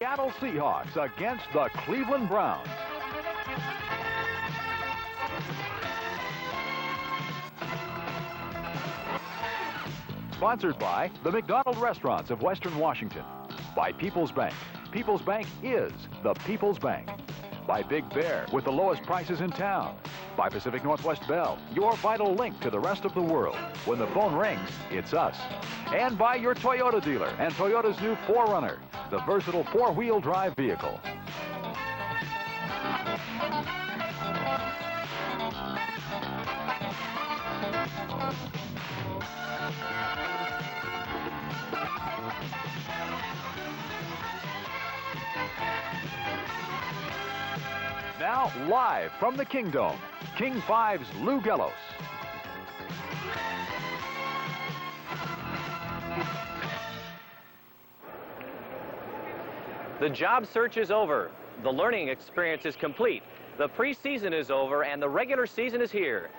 Seattle Seahawks against the Cleveland Browns. Sponsored by the McDonald Restaurants of Western Washington. By People's Bank. People's Bank is the People's Bank. By Big Bear, with the lowest prices in town. By Pacific Northwest Bell, your vital link to the rest of the world. When the phone rings, it's us. And by your Toyota dealer and Toyota's new 4Runner, the versatile four-wheel drive vehicle. Now, live from the Kingdome, King 5's Lou Gellos. The job search is over. The learning experience is complete. The preseason is over, and the regular season is here.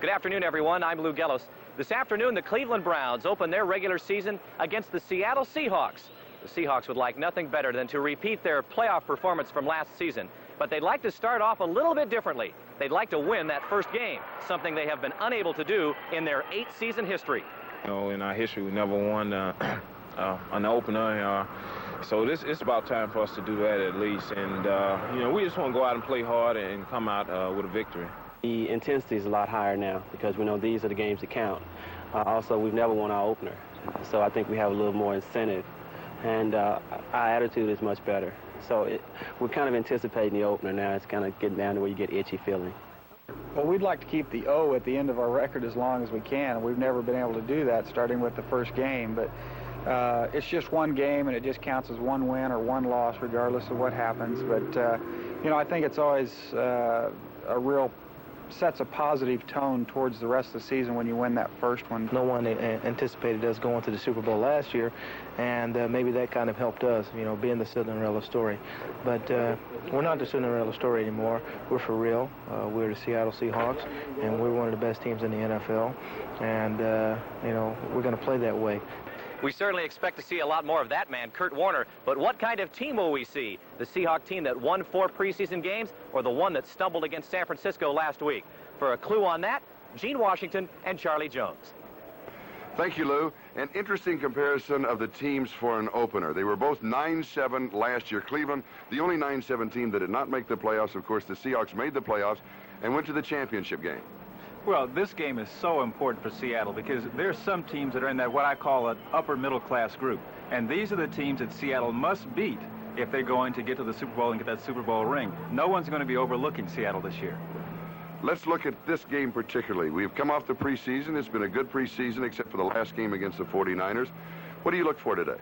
Good afternoon, everyone. I'm Lou Gellos. This afternoon, the Cleveland Browns open their regular season against the Seattle Seahawks. The Seahawks would like nothing better than to repeat their playoff performance from last season. But they'd like to start off a little bit differently. They'd like to win that first game, something they have been unable to do in their 8-season history. You know, in our history, we never won an opener. So it's about time for us to do that at least. And, you know, we just want to go out and play hard and come out with a victory. The intensity is a lot higher now because we know these are the games that count. Also, we've never won our opener. So I think we have a little more incentive. And our attitude is much better. So we're kind of anticipating the opener now. It's kind of getting down to where you get itchy feeling. Well, we'd like to keep the O at the end of our record as long as we can. We've never been able to do that starting with the first game. But it's just one game, and it just counts as one win or one loss regardless of what happens. But, you know, I think it's always a real sets a positive tone towards the rest of the season when you win that first one. No one anticipated us going to the Super Bowl last year, and maybe that kind of helped us, you know, being the Cinderella story. But we're not the Cinderella story anymore. We're for real. We're the Seattle Seahawks, and we're one of the best teams in the NFL, and, you know, we're going to play that way. We certainly expect to see a lot more of that man, Kurt Warner. But what kind of team will we see? The Seahawk team that won 4 preseason games, or the one that stumbled against San Francisco last week? For a clue on that, Gene Washington and Charlie Jones. Thank you, Lou. An interesting comparison of the teams for an opener. They were both 9-7 last year. Cleveland, the only 9-7 team that did not make the playoffs. Of course, the Seahawks made the playoffs and went to the championship game. Well, this game is so important for Seattle because there's some teams that are in that what I call an upper middle class group. And these are the teams that Seattle must beat if they're going to get to the Super Bowl and get that Super Bowl ring. No one's going to be overlooking Seattle this year. Let's look at this game particularly. We've come off the preseason. It's been a good preseason except for the last game against the 49ers. What do you look for today?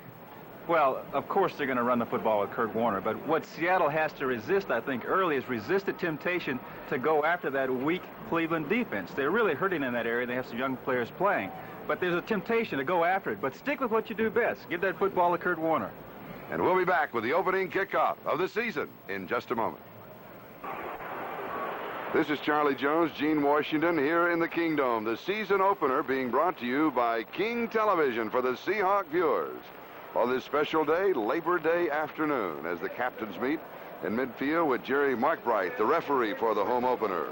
Well, of course they're going to run the football with Kurt Warner, but what Seattle has to resist, I think, early is resist the temptation to go after that weak Cleveland defense. They're really hurting in that area. They have some young players playing, but there's a temptation to go after it. But stick with what you do best. Give that football to Kurt Warner. And we'll be back with the opening kickoff of the season in just a moment. This is Charlie Jones, Gene Washington here in the Kingdome. The season opener being brought to you by King Television for the Seahawk viewers. On this special day, Labor Day afternoon, as the captains meet in midfield with Jerry Markbright, the referee for the home opener.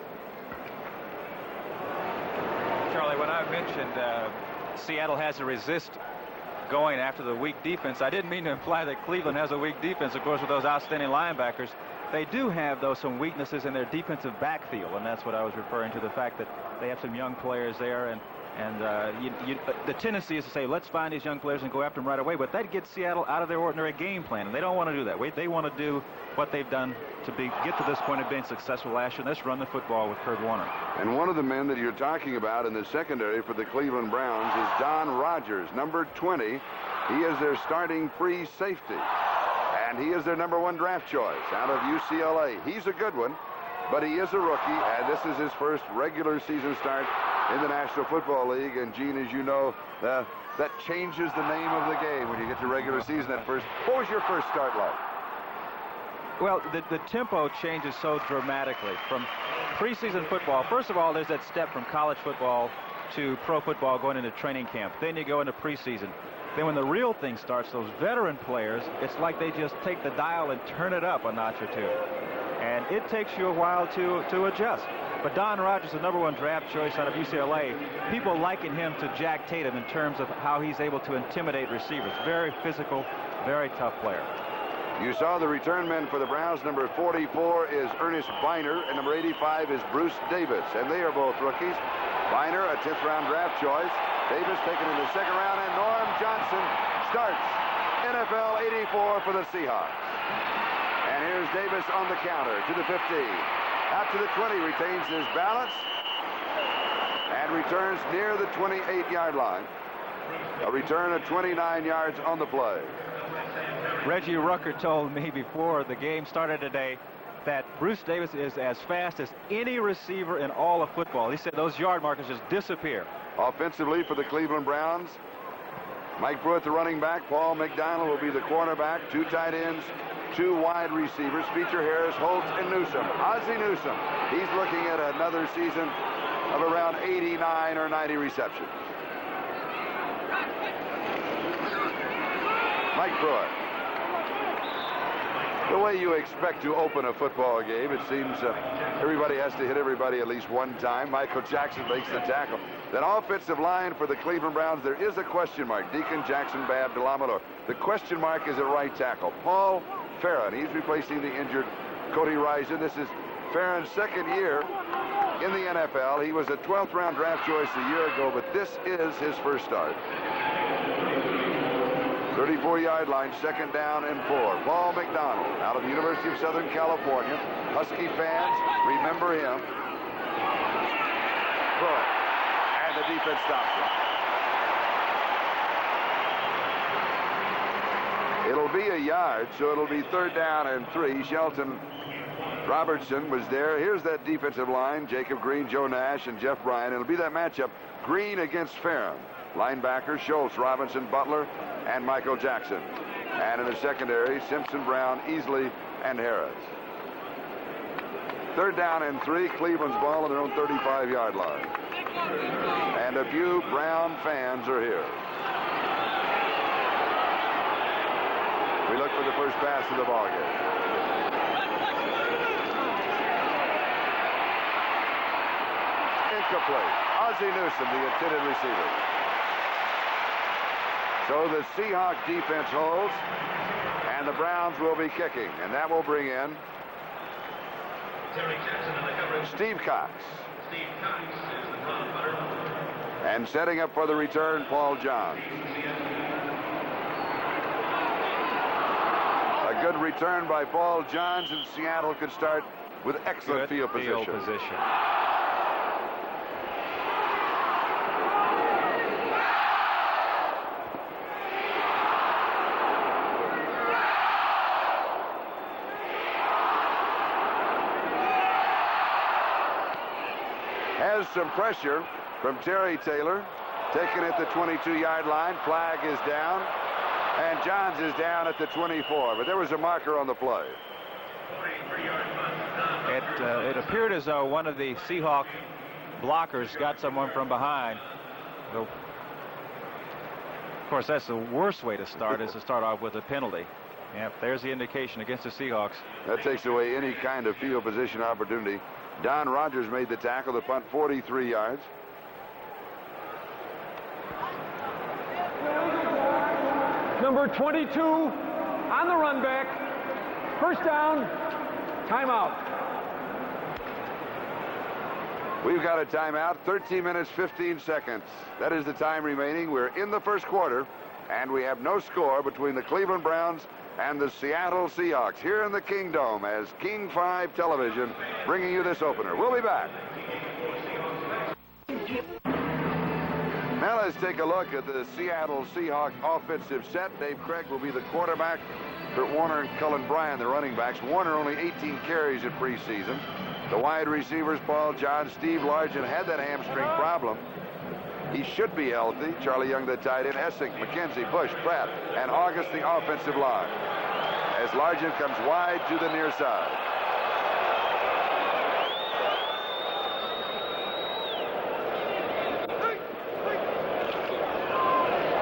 Charlie, when I mentioned Seattle has to resist going after the weak defense, I didn't mean to imply that Cleveland has a weak defense, of course, with those outstanding linebackers. They do have, though, some weaknesses in their defensive backfield, and that's what I was referring to, the fact that they have some young players there, and the tendency is to say, let's find these young players and go after them right away, but that gets Seattle out of their ordinary game plan, and they don't want to do that. They want to do what they've done to get to this point of being successful last year. Let's run the football with Kurt Warner. And one of the men that you're talking about in the secondary for the Cleveland Browns is Don Rogers, number 20. He is their starting free safety, and he is their #1 draft choice out of UCLA. He's a good one, but he is a rookie, and this is his first regular season start in the National Football League. And Gene, as you know, that changes the name of the game when you get to regular season at first. What was your first start like? Well, the tempo changes so dramatically from preseason football. First of all, there's that step from college football to pro football going into training camp. Then you go into preseason. Then when the real thing starts, those veteran players, it's like they just take the dial and turn it up a notch or two. And it takes you a while to adjust. But Don Rogers, the #1 draft choice out of UCLA, people liken him to Jack Tatum in terms of how he's able to intimidate receivers. Very physical, very tough player. You saw the return men for the Browns. Number 44 is Ernest Biner, and number 85 is Bruce Davis, and they are both rookies. Biner, a 10th round draft choice. Davis taken in the 2nd round, and Norm Johnson starts NFL 84 for the Seahawks. And here's Davis on the counter to the 15. Out to the 20, retains his balance, and returns near the 28-yard line. A return of 29 yards on the play. Reggie Rucker told me before the game started today that Bruce Davis is as fast as any receiver in all of football. He said those yard markers just disappear. Offensively for the Cleveland Browns, Mike Pruitt, the running back. Paul McDonald will be the cornerback. 2 tight ends, 2 wide receivers. Feature Harris, Holtz, and Newsome. Ozzie Newsome, he's looking at another season of around 89 or 90 receptions. Mike Pruitt. The way you expect to open a football game, it seems everybody has to hit everybody at least one time. Michael Jackson makes the tackle. That offensive line for the Cleveland Browns, there is a question mark. Deacon, Jackson, Babb, Delamador. The question mark is at right tackle. Paul Farron, he's replacing the injured Cody Risen. This is Farron's 2nd year in the NFL. He was a 12th round draft choice a year ago, but this is his first start. 34-yard line, 2nd down and 4. Paul McDonald out of the University of Southern California. Husky fans remember him. Pruitt, and the defense stops him. It'll be a yard, so it'll be 3rd down and 3. Shelton Robertson was there. Here's that defensive line. Jacob Green, Joe Nash, and Jeff Bryan. It'll be that matchup, Green against Farron. Linebackers, Schultz, Robinson, Butler, and Michael Jackson. And in the secondary, Simpson, Brown, Easley, and Harris. 3rd down and 3. Cleveland's ball on their own 35-yard line. And a few Brown fans are here. We look for the first pass of the ball game. Incomplete. Ozzie Newsome, the intended receiver. So the Seahawks defense holds, and the Browns will be kicking, and that will bring in Steve Cox. And setting up for the return, Paul Johns. A good return by Paul Johns, and Seattle could start with excellent field position. Has some pressure from Terry Taylor. Taken at the 22-yard line. Flag is down. And Johns is down at the 24. But there was a marker on the play. It appeared as though one of the Seahawk blockers got someone from behind. So, of course, that's the worst way to start, is to start off with a penalty. Yep, there's the indication against the Seahawks. That takes away any kind of field position opportunity. Don Rogers made the tackle. The punt 43 yards. Number 22 on the run back. First down. Timeout. We've got a timeout. 13 minutes, 15 seconds. That is the time remaining. We're in the first quarter, and we have no score between the Cleveland Browns and the Seattle Seahawks here in the Kingdome as King 5 Television bringing you this opener. We'll be back. Now let's take a look at the Seattle Seahawks offensive set. Dave Craig will be the quarterback. Kurt Warner and Cullen Bryant, the running backs. Warner only 18 carries in preseason. The wide receivers, Paul John, Steve Largent had that hamstring problem. He should be healthy. Charlie Young, the tight end. Essink, McKenzie, Bush, Pratt, and August, the offensive line. As Largent comes wide to the near side.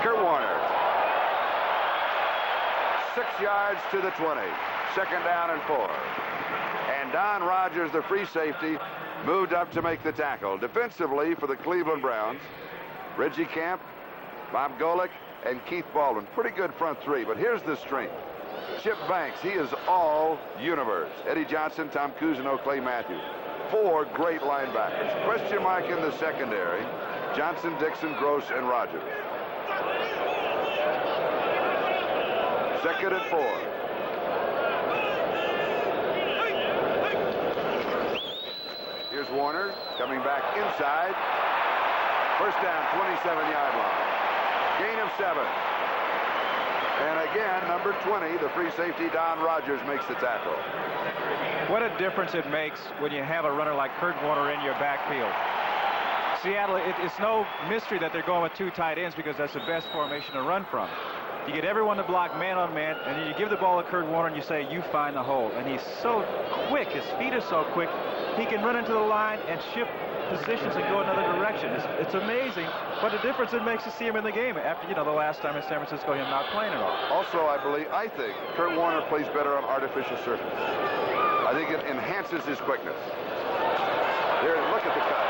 Kurt Warner yards to the 20. Second down and 4. And Don Rogers, the free safety, moved up to make the tackle. Defensively for the Cleveland Browns, Reggie Camp, Bob Golick, and Keith Baldwin. Pretty good front three, but here's the strength. Chip Banks, he is all universe. Eddie Johnson, Tom Cousineau, Clay Matthews. 4 great linebackers. Question mark in the secondary, Johnson, Dixon, Gross, and Rogers. Second and 4. Here's Warner coming back inside. First down, 27-yard line. Gain of 7. And again, number 20, the free safety, Don Rogers, makes the tackle. What a difference it makes when you have a runner like Kurt Warner in your backfield. Seattle, it's no mystery that they're going with 2 tight ends because that's the best formation to run from. You get everyone to block man on man, and then you give the ball to Kurt Warner and you say, you find the hole. And he's so quick. His feet are so quick. He can run into the line and shift positions and go another direction. It's amazing what a difference it makes to see him in the game after, the last time in San Francisco, him not playing at all. Also, I think Kurt Warner plays better on artificial surface. I think it enhances his quickness. There, look at the cut.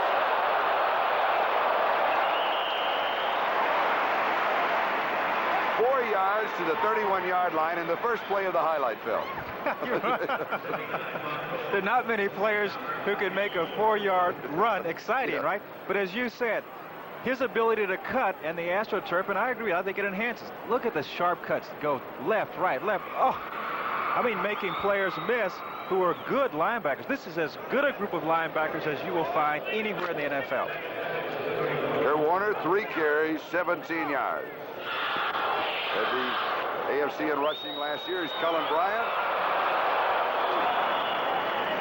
Yards to the 31-yard line in the first play of the highlight film. There are not many players who can make a 4-yard run exciting, right? But as you said, his ability to cut and the AstroTurf, and I agree, I think it enhances. Look at the sharp cuts. Go left, right, left. Oh, I mean, making players miss who are good linebackers. This is as good a group of linebackers as you will find anywhere in the NFL. Kurt Warner, 3 carries, 17 yards. At the AFC in rushing last year is Cullen Bryant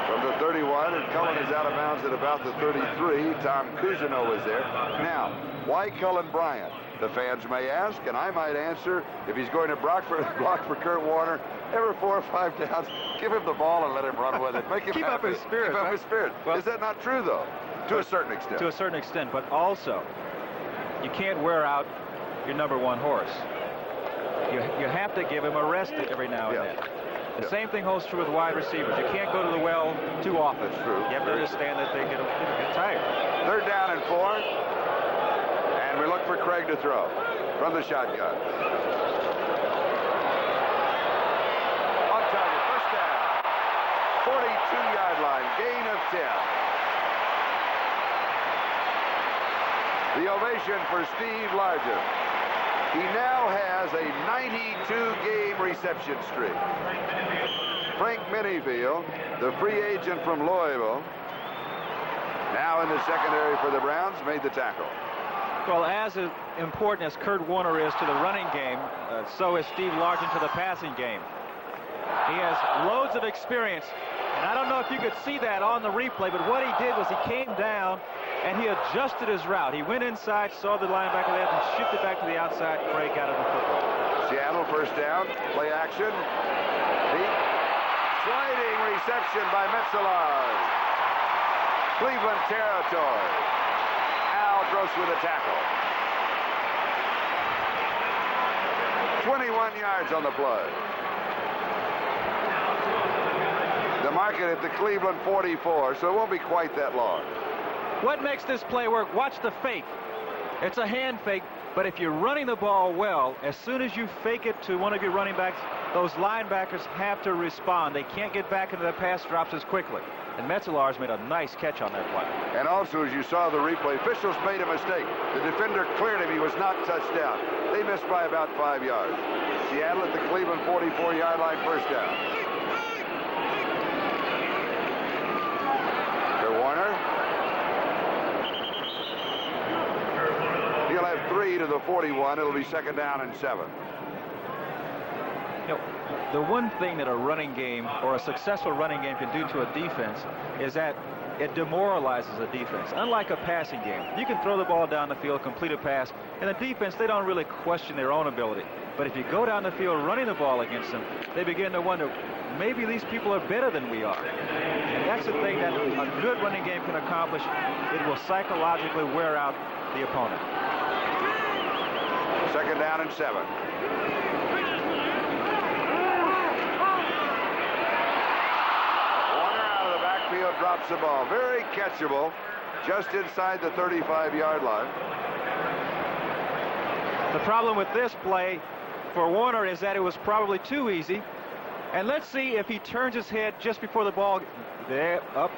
from the 31, and Cullen is out of bounds at about the 33. Tom Cousineau was there. Now, why Cullen Bryant? The fans may ask, and I might answer, if he's going to block for Kurt Warner, every 4 or 5 downs, give him the ball and let him run with it. Make him keep happy. up his spirit. Keep up his spirit. Well, is that not true, though? To a certain extent. To a certain extent, but also, you can't wear out your number 1 horse. You have to give him a rest every now and then. The same thing holds true with wide receivers. You can't go to the well too often. That's true. You have to understand that they get tired. Third down and 4. And we look for Craig to throw from the shotgun. On target, first down. 42-yard line, gain of 10. The ovation for Steve Largent. He now has a 92-game reception streak. Frank Minifield, the free agent from Louisville, now in the secondary for the Browns, made the tackle. Well, as important as Kurt Warner is to the running game, so is Steve Largent to the passing game. He has loads of experience, and I don't know if you could see that on the replay, but what he did was he came down and he adjusted his route. He went inside, saw the linebacker there, and shifted back to the outside. Craig got him the football. Seattle first down, play action. Deep sliding reception by Metzelar. Cleveland territory. Al Gross with a tackle. 21 yards on the play. The market at the Cleveland 44, so it won't be quite that long. What makes this play work? Watch the fake. It's a hand fake, but if you're running the ball well, as soon as you fake it to one of your running backs, those linebackers have to respond. They can't get back into the pass drops as quickly. And Metzelar's made a nice catch on that play. And also, as you saw the replay, officials made a mistake. The defender cleared him. He was not touched down. They missed by about 5 yards. Seattle at the Cleveland 44-yard line, first down. Warner. He'll have 3 to the 41. It'll be second down and 7. The one thing that a running game or a successful running game can do to a defense is that it demoralizes a defense. Unlike a passing game, you can throw the ball down the field, complete a pass, and the defense, they don't really question their own ability. But if you go down the field running the ball against them, they begin to wonder, maybe these people are better than we are. And that's the thing that a good running game can accomplish. It will psychologically wear out the opponent. Second down and 7. drops the ball. Very catchable, just inside the 35-yard line. The problem with this play for Warner is that it was probably too easy. And let's see if he turns his head just before the ball. There, up.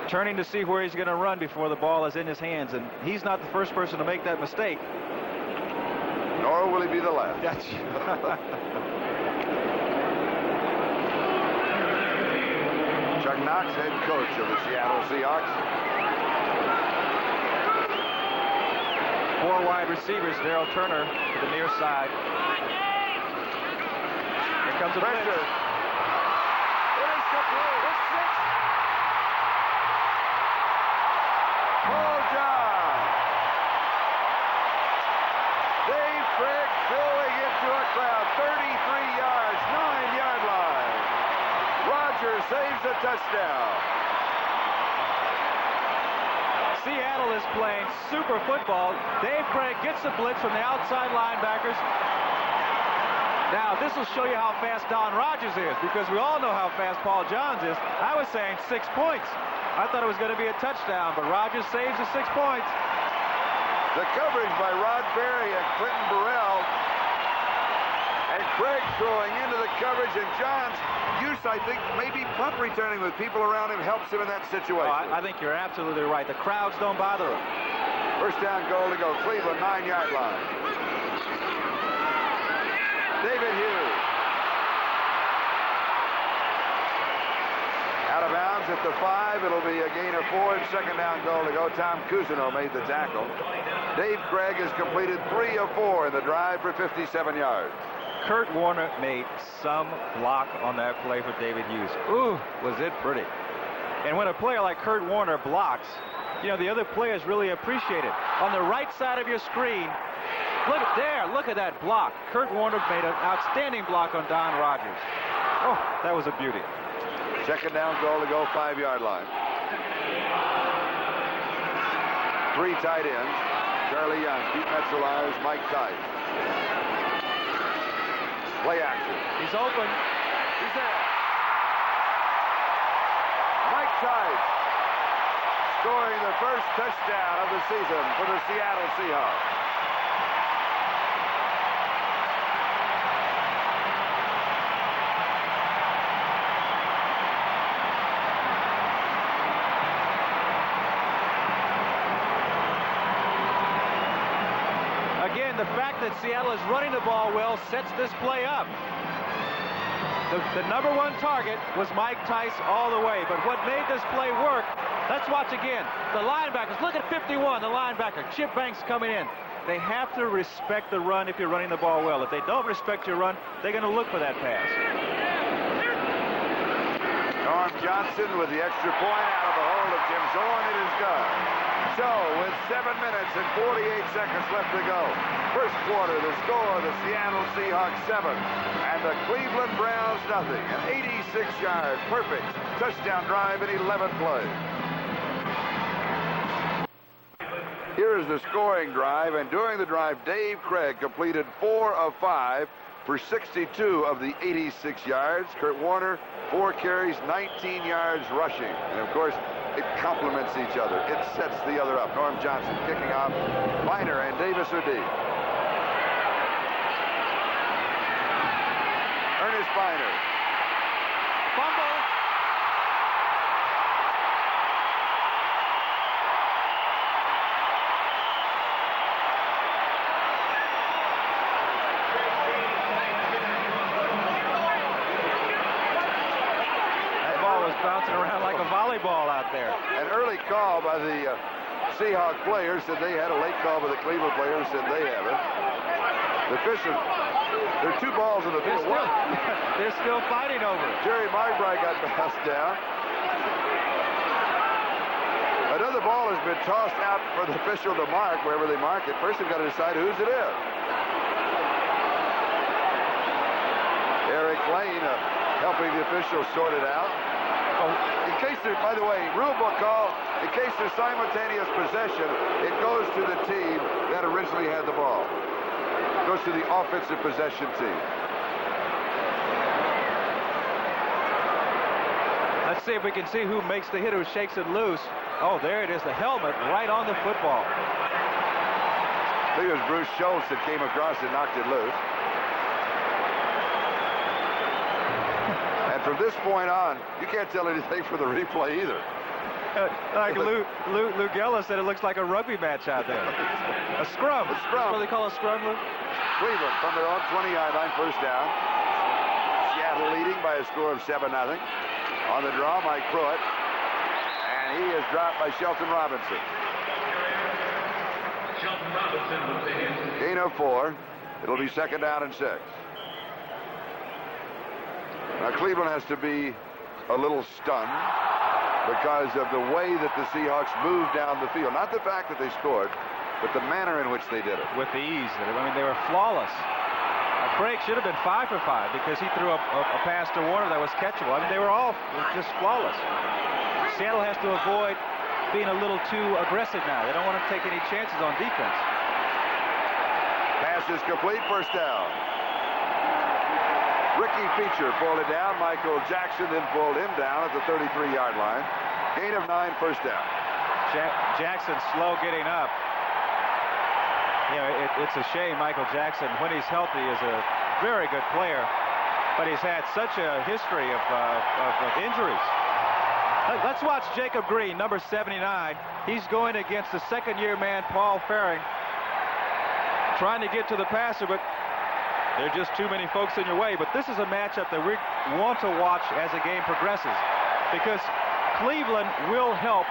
Turning to see where he's going to run before the ball is in his hands. And he's not the first person to make that mistake. Nor will he be the last. Chuck Knox, head coach of the Seattle Seahawks. 4 wide receivers. Darrell Turner to the near side. Here comes the pressure. It is complete. It's 6. Paul John. Dave Craig filling into a crowd. 33 yards, 9-yard line. Rogers saves a touchdown. Seattle is playing super football. Dave Craig gets the blitz from the outside linebackers. Now, this will show you how fast Don Rogers is, because we all know how fast Paul Johns is. I was saying 6 points. I thought it was going to be a touchdown, but Rogers saves the 6 points. The coverage by Rod Berry and Clinton Burrell. And Craig throwing into the coverage, and Johns' use, I think, maybe punt returning with people around him helps him in that situation. I think you're absolutely right. The crowds don't bother him. First down goal to go. Cleveland, 9-yard line. David Hughes. Out of bounds at the 5. It'll be a gain of 4 and second down goal to go. Tom Cousineau made the tackle. Dave Craig has completed 3 of 4 in the drive for 57 yards. Kurt Warner made some block on that play for David Hughes. Ooh, was it pretty. And when a player like Kurt Warner blocks, you know, the other players really appreciate it. On the right side of your screen, look at there, look at that block. Kurt Warner made an outstanding block on Don Rogers. Oh, that was a beauty. Second down goal to go, 5-yard line. 3 tight ends. Charlie Young, Pete Metzelaars, Mike Tice. Play action. He's open. He's there. Mike Tice scoring the first touchdown of the season for the Seattle Seahawks. Again, the fact that Seattle is running the ball well sets this play up. The number 1 target was Mike Tice all the way, but what made this play work, let's watch again. The linebackers, look at 51, the linebacker, Chip Banks coming in. They have to respect the run if you're running the ball well. If they don't respect your run, they're going to look for that pass. Norm Johnson with the extra point out of the hold of Jim Zorn. It is done. So, with 7 minutes and 48 seconds left to go, first quarter, the score, the Seattle Seahawks 7 and the Cleveland Browns nothing. An 86-yard, perfect touchdown drive in 11 plays. Here is the scoring drive, and during the drive, Dave Craig completed 4 of 5 for 62 of the 86 yards. Kurt Warner, 4 carries, 19 yards rushing. And, of course, it complements each other. It sets the other up. Norm Johnson kicking off. Viner and Davis O'D. Ernest Viner. Fumble. Bouncing around like a volleyball out there. An early call by the Seahawk players said they had a late call by the Cleveland players said they haven't. The officials, there are 2 balls in the field. They're still fighting over it. Jerry Marbright got bounced down. Another ball has been tossed out for the official to mark wherever they mark it. First they've got to decide whose it is. Eric Lane helping the officials sort it out. In case there, by the way, rule book call, in case there's simultaneous possession, it goes to the team that originally had the ball. It goes to the offensive possession team. Let's see if we can see who makes the hit, who shakes it loose. Oh, there it is, the helmet right on the football. I think it was Bruce Schultz that came across and knocked it loose. And from this point on, you can't tell anything from the replay either. Like Lou Geller said, it looks like a rugby match out there. A scrum. A scrum. What do they call a scrum, Lou? Cleveland from their own 20-yard line, first down. Seattle leading by a score of 7-0. On the draw, Mike Pruitt. And he is dropped by Shelton Robinson. Gain of 4. It'll be 2nd down and 6. Now, Cleveland has to be a little stunned because of the way that the Seahawks moved down the field. Not the fact that they scored, but the manner in which they did it. With the ease. I mean, they were flawless. Craig should have been 5 for 5 because he threw a pass to Warner that was catchable. I mean, they were all just flawless. Seattle has to avoid being a little too aggressive now. They don't want to take any chances on defense. Pass is complete, first down. Ricky Feature pulled it down. Michael Jackson then pulled him down at the 33-yard line. Gain of 9, first down. Jackson slow getting up. You know, it's a shame Michael Jackson, when he's healthy, is a very good player, but he's had such a history of injuries. Let's watch Jacob Green, number 79. He's going against the second-year man, Paul Faring, trying to get to the passer, but there are just too many folks in your way. But this is a matchup that we want to watch as the game progresses, because Cleveland will help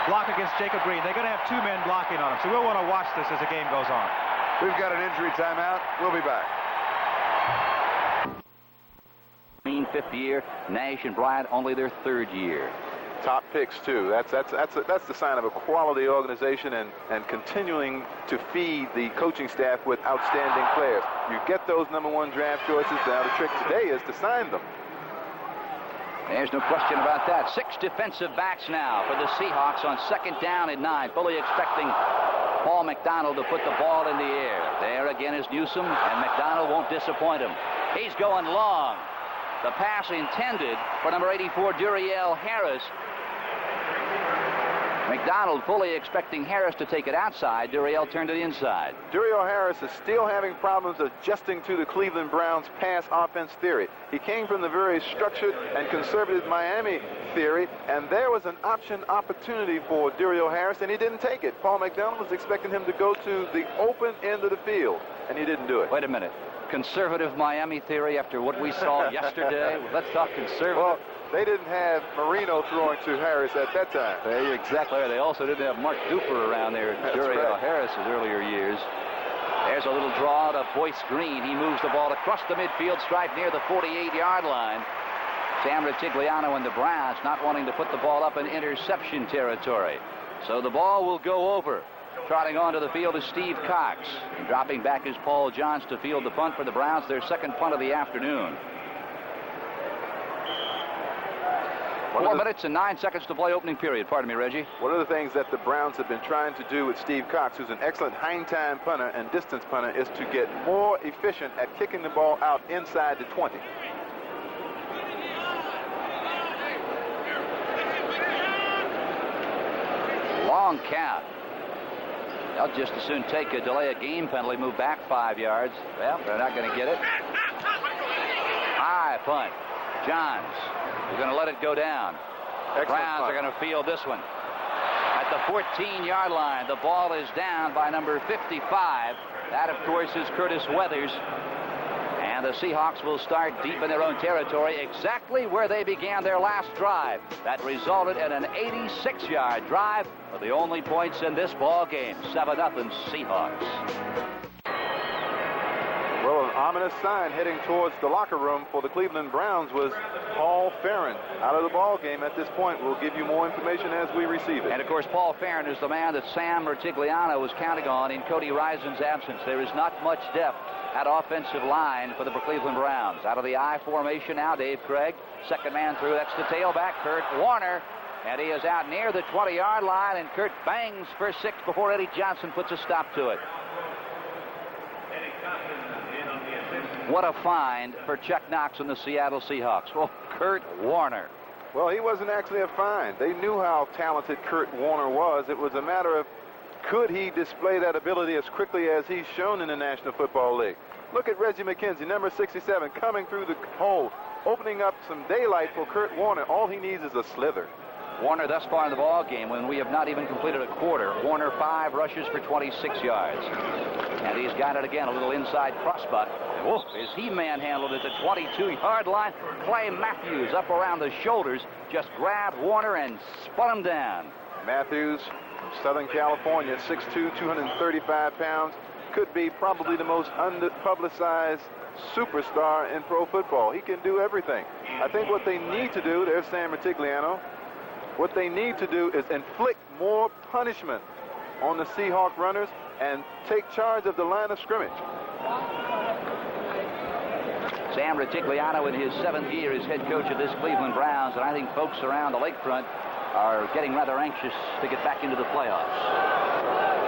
block against Jacob Green. They're going to have 2 men blocking on him, so we'll want to watch this as the game goes on. We've got an injury timeout. We'll be back. Green, 5th year. Nash and Bryant only their 3rd year. Top picks too. That's the sign of a quality organization and continuing to feed the coaching staff with outstanding players. You get those number 1 draft choices. Now the trick today is to sign them. There's no question about that. 6 defensive backs now for the Seahawks on 2nd down and 9. Fully expecting Paul McDonald to put the ball in the air. There again is Newsome, and McDonald won't disappoint him. He's going long. The pass intended for number 84, Duriel Harris. McDonald fully expecting Harris to take it outside. Duriel turned to the inside. Duriel Harris is still having problems adjusting to the Cleveland Browns pass offense theory. He came from the very structured and conservative Miami theory, and there was an opportunity for Duriel Harris, and he didn't take it. Paul McDonald was expecting him to go to the open end of the field, and he didn't do it. Wait a minute. Conservative Miami theory after what we saw yesterday? Let's talk conservative. Well, they didn't have Marino throwing to Harris at that time. Exactly. They also didn't have Mark Duper around there during Harris's earlier years. There's a little draw to Boyce Green. He moves the ball across the midfield stripe near the 48-yard line. Sam Rutigliano and the Browns not wanting to put the ball up in interception territory. So the ball will go over. Trotting onto the field is Steve Cox. And dropping back is Paul Johns to field the punt for the Browns, their 2nd punt of the afternoon. 4 minutes and 9 seconds to play opening period. Pardon me, Reggie. One of the things that the Browns have been trying to do with Steve Cox, who's an excellent hang-time punter and distance punter, is to get more efficient at kicking the ball out inside the 20. Long count. They'll just as soon take a delay of game penalty, move back 5 yards. Well, they're not going to get it. High punt. Johns. We're going to let it go down. The Browns are going to field this one. At the 14-yard line, the ball is down by number 55. That, of course, is Curtis Weathers. And the Seahawks will start deep in their own territory, exactly where they began their last drive. That resulted in an 86-yard drive for the only points in this ball game. 7-0 Seahawks. Well, an ominous sign heading towards the locker room for the Cleveland Browns was Paul Farron out of the ball game at this point. We'll give you more information as we receive it. And, of course, Paul Farron is the man that Sam Rutigliano was counting on in Cody Rison's absence. There is not much depth at offensive line for the Cleveland Browns. Out of the I formation now, Dave Craig. 2nd man through, that's the tailback, Kurt Warner. And he is out near the 20-yard line, and Kurt bangs for 6 before Eddie Johnson puts a stop to it. What a find for Chuck Knox and the Seattle Seahawks. Well, Kurt Warner. Well, he wasn't actually a find. They knew how talented Kurt Warner was. It was a matter of could he display that ability as quickly as he's shown in the National Football League. Look at Reggie McKenzie, number 67, coming through the hole, opening up some daylight for Kurt Warner. All he needs is a slither. Warner thus far in the ball game, when we have not even completed a quarter. Warner 5 rushes for 26 yards. And he's got it again, a little inside crossbuck. Whoa, as he manhandled at the 22-yard line. Clay Matthews up around the shoulders, just grabbed Warner and spun him down. Matthews, Southern California, 6'2", 235 pounds. Could be probably the most underpublicized superstar in pro football. He can do everything. I think what they need to do, there's Sam Ratigliano, what they need to do is inflict more punishment on the Seahawk runners and take charge of the line of scrimmage. Sam Ratigliano in his 7th year as head coach of this Cleveland Browns, and I think folks around the lakefront are getting rather anxious to get back into the playoffs.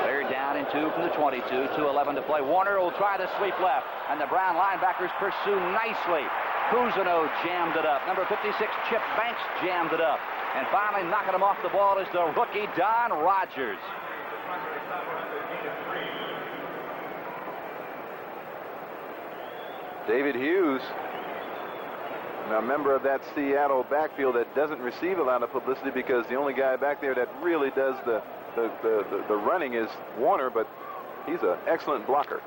Third down and 2 from the 22, 2:11 to play. Warner will try to sweep left, and the Brown linebackers pursue nicely. Cousineau jammed it up. Number 56, Chip Banks, jammed it up. And finally knocking him off the ball is the rookie, Don Rogers. David Hughes, a member of that Seattle backfield that doesn't receive a lot of publicity because the only guy back there that really does the running is Warner, but he's an excellent blocker.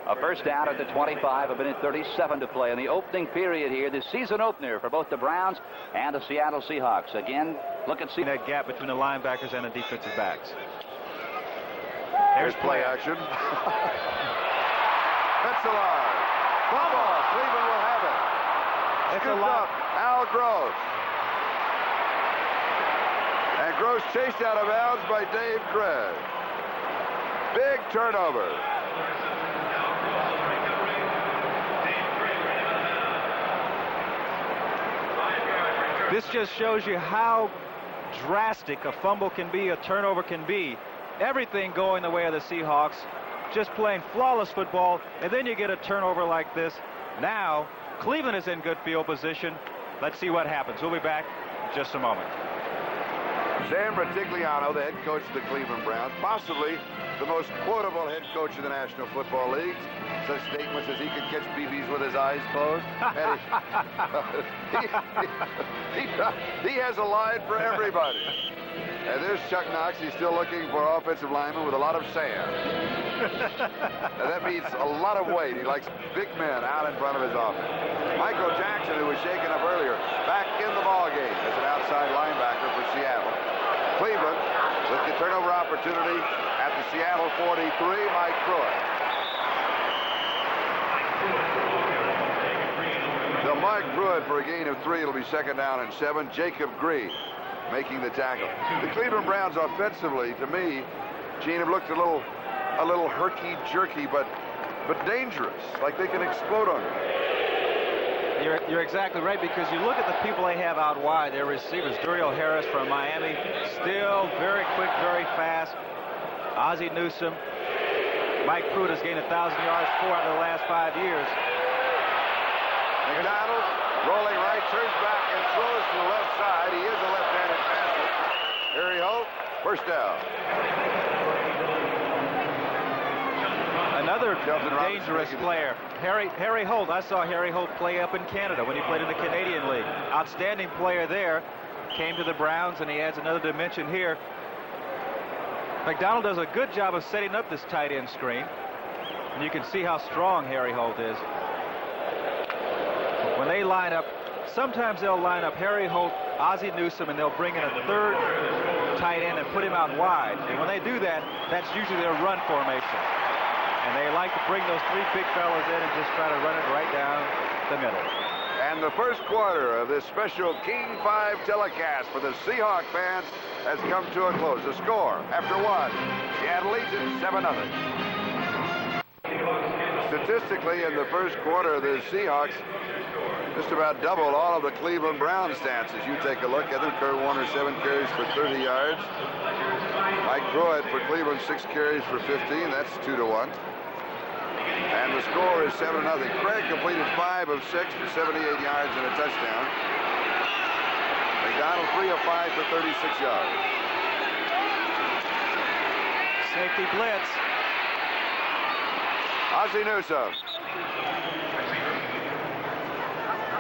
A first down at the 25, a minute 37 to play in the opening period here, the season opener for both the Browns and the Seattle Seahawks. Again, look at that gap between the linebackers and the defensive backs. There's play action. That's alive. Fumble. Cleveland will have it. Scooped up. Al Gross. And Gross chased out of bounds by Dave Craig. Big turnover. This just shows you how drastic a fumble can be, a turnover can be. Everything going the way of the Seahawks, just playing flawless football, and then you get a turnover like this. Now, Cleveland is in good field position. Let's see what happens. We'll be back in just a moment. Sam Ratigliano, the head coach of the Cleveland Browns, possibly the most quotable head coach in the National Football League. Such statements as he could catch BBs with his eyes closed. And he has a line for everybody. And there's Chuck Knox. He's still looking for offensive linemen with a lot of sand. And that means a lot of weight. He likes big men out in front of his offense. Michael Jackson, who was shaken up earlier, back in the ballgame as an outside linebacker for Seattle. Cleveland with the turnover opportunity at the Seattle 43, Mike Pruitt. So Mike Pruitt for a gain of 3. It'll be 2nd down and 7. Jacob Green making the tackle. The Cleveland Browns offensively, to me, Gene, have looked a little herky-jerky, but dangerous, like they can explode on you. You're exactly right, because you look at the people they have out wide, their receivers. Duriel Harris from Miami, still very quick, very fast. Ozzie Newsome. Mike Pruitt has gained 1,000 yards 4 out of the last 5 years. McDonald rolling right, turns back and throws to the left side. He is a left-handed passer. Harry Holt, first down. Another dangerous player, Harry Holt. I saw Harry Holt play up in Canada when he played in the Canadian League. Outstanding player there. Came to the Browns, and he adds another dimension here. McDonald does a good job of setting up this tight end screen. And you can see how strong Harry Holt is. When they line up, sometimes they'll line up Harry Holt, Ozzie Newsome, and they'll bring in a third tight end and put him out wide. And when they do that, that's usually their run formation. And they like to bring those 3 big fellas in and just try to run it right down the middle. And the first quarter of this special King 5 telecast for the Seahawk fans has come to a close. The score, after 1, Seattle leads it 7-0. Statistically, in the first quarter, the Seahawks just about doubled all of the Cleveland Browns stats. As you take a look at them, Kurt Warner 7 carries for 30 yards. Mike Pruitt for Cleveland 6 carries for 15. That's 2-1. And the score is 7-0. Craig completed 5 of 6 for 78 yards and a touchdown. McDonald 3 of 5 for 36 yards. Safety blitz. Ozzie Newsome.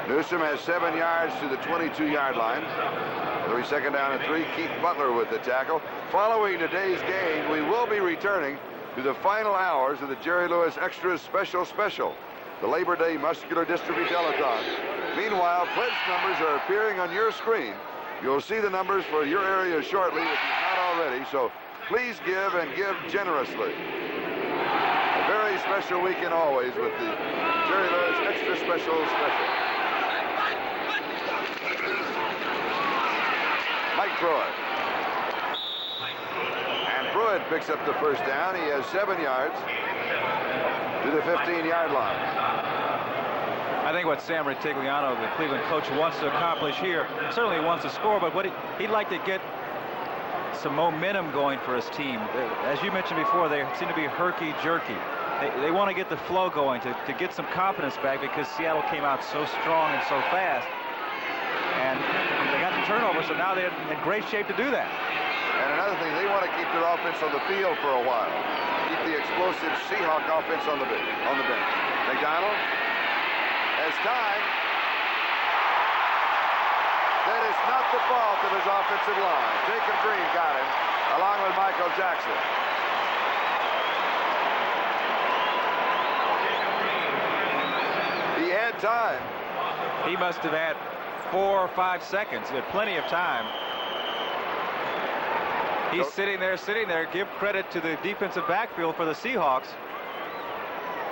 Newsome has 7 yards to the 22-yard line. It'll be second down and 3. Keith Butler with the tackle. Following today's game, we will be returning to the final hours of the Jerry Lewis Extras Special, the Labor Day Muscular Dystrophy Telethon. Meanwhile, pledge numbers are appearing on your screen. You'll see the numbers for your area shortly if you're not already, so please give and give generously. A very special weekend always with the Jerry Lewis Extra Special. Mike Pruitt. And Pruitt picks up the first down. He has 7 yards to the 15-yard line. I think what Sam Retigliano, the Cleveland coach, wants to accomplish here, certainly wants to score, but what he'd like to get some momentum going for his team. As you mentioned before, they seem to be herky-jerky. They want to get the flow going to get some confidence back because Seattle came out so strong and so fast. And they got the turnover, so now they're in great shape to do that. And another thing, they want to keep their offense on the field for a while. Keep the explosive Seahawk offense on the bench. McDonald has time. That is not the fault of his offensive line. Jacob Green got him, along with Michael Jackson. He had time. He must have had 4 or 5 seconds. He had plenty of time. He's sitting there. Give credit to the defensive backfield for the Seahawks.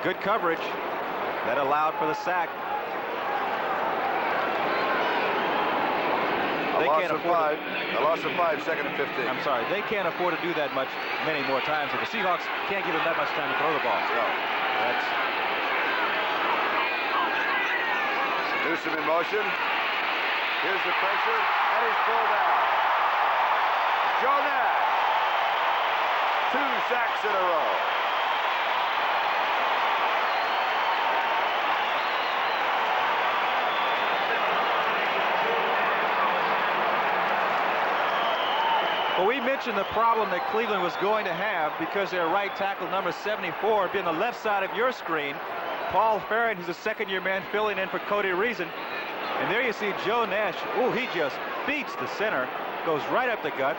Good coverage. That allowed for the sack. A loss of 5, second and 15. I'm sorry, they can't afford to do that many more times. The Seahawks can't give him that much time to throw the ball. No. That's Newsome in motion. Here's the pressure, and he's pulled down. Joe Nash. 2 sacks in a row. Well, we mentioned the problem that Cleveland was going to have because their right tackle, number 74, being on the left side of your screen. Paul Farron, who's a second-year man filling in for Cody Reason. And there you see Joe Nash. Oh, he just beats the center, goes right up the gut.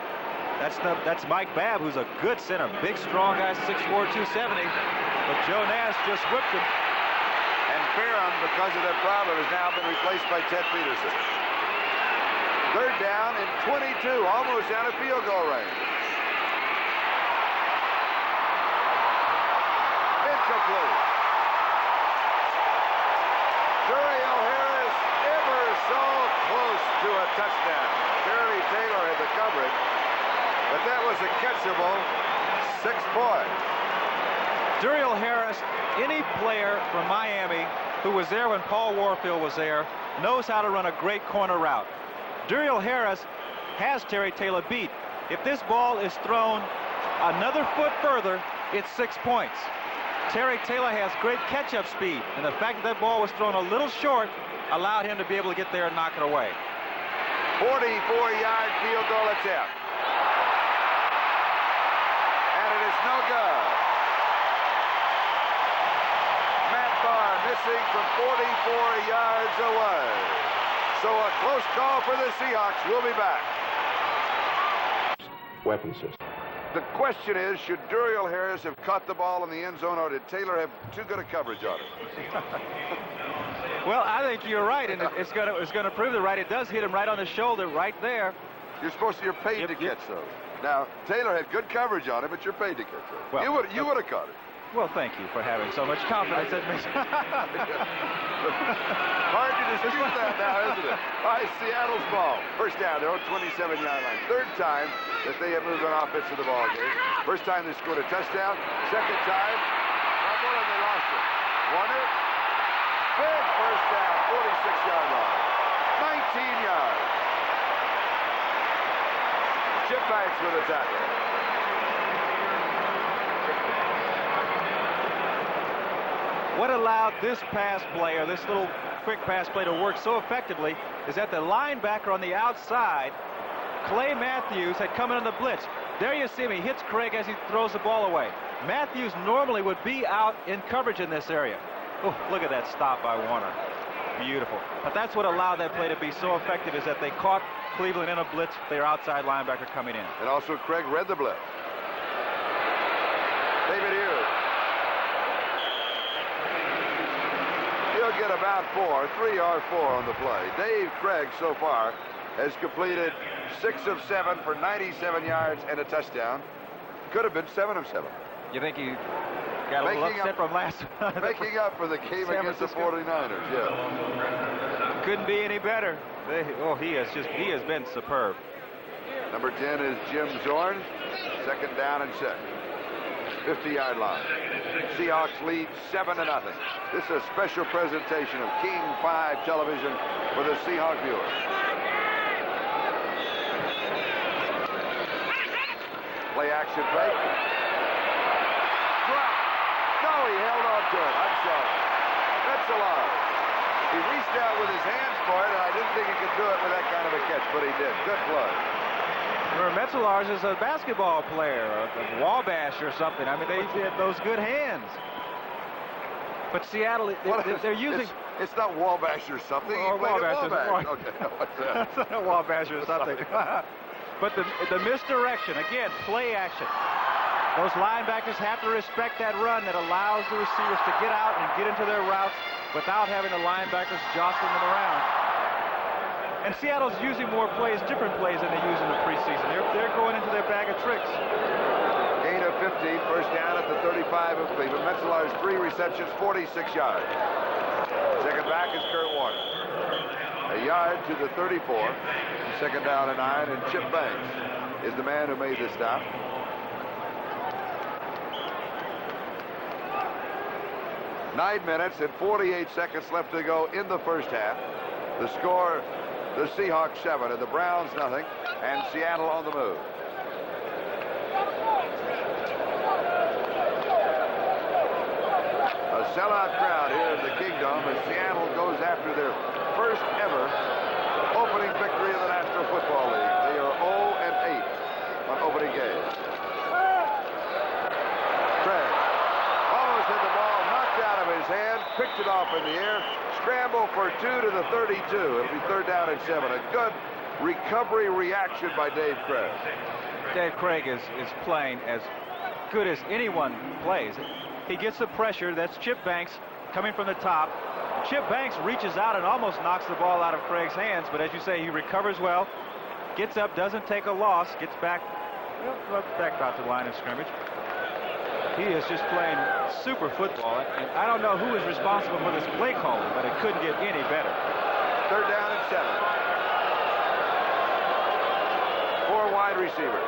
That's Mike Babb, who's a good center, big, strong guy, 6'4", 270. But Joe Nash just whipped him. And Farron, because of that problem, has now been replaced by Ted Peterson. Third down and 22, almost out of field goal range. Incomplete. Duriel Harris ever so close to a touchdown. Terry Taylor had the coverage, but that was a catchable 6 points. Duriel Harris, any player from Miami who was there when Paul Warfield was there, knows how to run a great corner route. Duriel Harris has Terry Taylor beat. If this ball is thrown another foot further, it's 6 points. Terry Taylor has great catch-up speed, and the fact that ball was thrown a little short allowed him to be able to get there and knock it away. 44-yard field goal attempt. And it is no good. Matt Barr missing from 44 yards away. So a close call for the Seahawks. We'll be back. Weapon system. The question is, should Duriel Harris have caught the ball in the end zone, or did Taylor have too good a coverage on it? Well, I think you're right, and it's going to prove it right. It does hit him right on the shoulder, right there. You're paid to catch those. Now, Taylor had good coverage on it, but you're paid to catch those. Well, you would have caught it. Well, thank you for having so much confidence in me. Hard to dispute that now, isn't it? All right, Seattle's ball. First down, their own 27-yard line. Third time that they have moved on offense in the ball game. First time they scored a touchdown. Second time, fumble and they lost it. Warner, big first down, 46-yard line. 19 yards. Chip Banks with a tackle. What allowed this pass player, this little quick pass play to work so effectively is that the linebacker on the outside, Clay Matthews, had come in on the blitz. There you see him. He hits Craig as he throws the ball away. Matthews normally would be out in coverage in this area. Oh, look at that stop by Warner. Beautiful. But that's what allowed that play to be so effective, is that they caught Cleveland in a blitz, their outside linebacker coming in. And also Craig read the blitz. David Hughes. He'll get about 3 or 4 on the play. Dave Craig so far has completed 6 of 7 for 97 yards and a touchdown. Could have been 7 of 7. You think he got a little upset from last making up for the game against the 49ers, yeah. Couldn't be any better. He has been superb. Number 10 is Jim Zorn. 2nd down and 6. 50-yard line. Seahawks lead 7-0. This is a special presentation of King 5 television for the Seahawks viewers. Play action break. Drop. No, he held on to it. I'm sorry. Metzelar. He reached out with his hands for it, and I didn't think he could do it with that kind of a catch, but he did. Good play. Remember, Metzelar is a basketball player, a Wabash or something. I mean, they had those good hands. But Seattle, they're using... It's not Wabash or something. Or Wabash. Okay, what's that? It's not Wabash or something. But the misdirection, again, play action. Those linebackers have to respect that run that allows the receivers to get out and get into their routes without having the linebackers jostling them around. And Seattle's using more plays, different plays than they use in the preseason. They're going into their bag of tricks. Gain of 15, first down at the 35 of Cleveland. Metzelar's 3 receptions, 46 yards. Second back is Kurt Warner. A yard to the 34. Second down and 9, and Chip Banks is the man who made the stop. Nine minutes and 48 seconds left to go in the first half. The score, the Seahawks 7 and the Browns nothing, and Seattle on the move. A sellout crowd here in the Kingdom as Seattle goes after their first ever opening victory of the National Football League. They are 0-8 on opening games. Craig almost hit the ball, knocked out of his hand, picked it off in the air, scramble for 2 to the 32. It'll be 3rd down and 7. A good recovery reaction by Dave Craig. Dave Craig is playing as good as anyone plays. He gets the pressure. That's Chip Banks coming from the top. Chip Banks reaches out and almost knocks the ball out of Craig's hands, but as you say, he recovers well, gets up, doesn't take a loss, gets back about the line of scrimmage. He is just playing super football, and I don't know who is responsible for this play calling, but it couldn't get any better. 3rd down and 7. 4 wide receivers.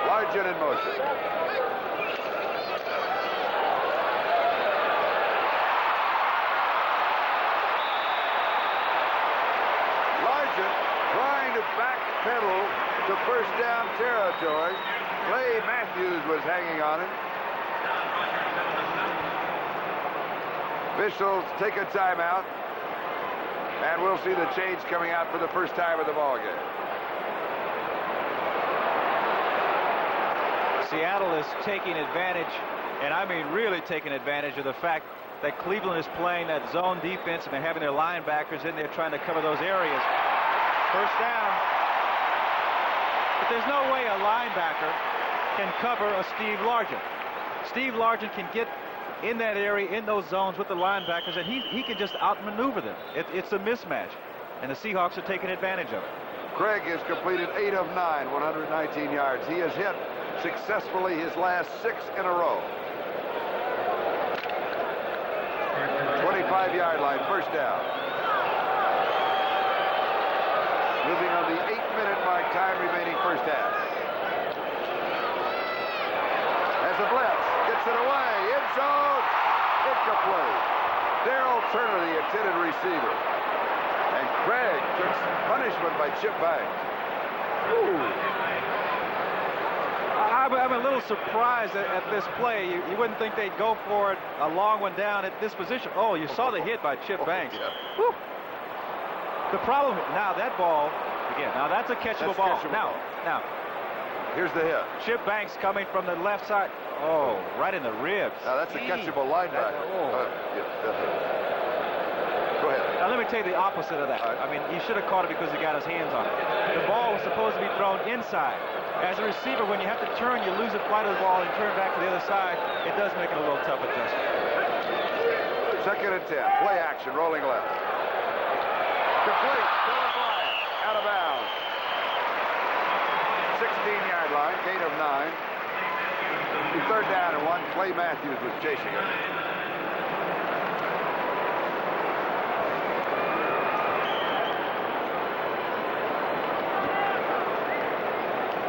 Largent in motion. Largent trying to backpedal to first down territory. Clay Matthews was hanging on him. Officials take a timeout, and we'll see the change coming out for the first time of the ball game. Seattle is taking advantage, and I mean really taking advantage of the fact that Cleveland is playing that zone defense and they're having their linebackers in there trying to cover those areas. First down. But there's no way a linebacker can cover a Steve Largent. Steve Largent can get in that area, in those zones with the linebackers, and he can just outmaneuver them. It's a mismatch, and the Seahawks are taking advantage of it. Craig has completed 8 of 9, 119 yards. He has hit successfully his last 6 in a row. 25-yard line, first down. Moving on the 8-minute mark, time remaining first half. As a blitz, gets it away, end zone, incomplete. Darrell Turner, the intended receiver. And Craig took punishment by Chip Banks. I I'm a little surprised at this play. You wouldn't think they'd go for it, a long one down at this position. Oh, you saw the hit by Chip Banks. Yeah. The problem now, that ball again. Now that's a catchable ball. Now, here's the hit. Chip Banks coming from the left side. Oh, right in the ribs. Now that's a catchable linebacker. Go ahead. Now let me tell you the opposite of that. I mean, he should have caught it because he got his hands on it. The ball was supposed to be thrown inside. As a receiver, when you have to turn, you lose a flight of the ball and turn back to the other side. It does make it a little tough adjustment. 2nd and 10. Play action. Rolling left. Complete. Dylan Bryant. Out of bounds. 16-yard line. Gain of 9. 3rd down and 1. Clay Matthews was chasing it.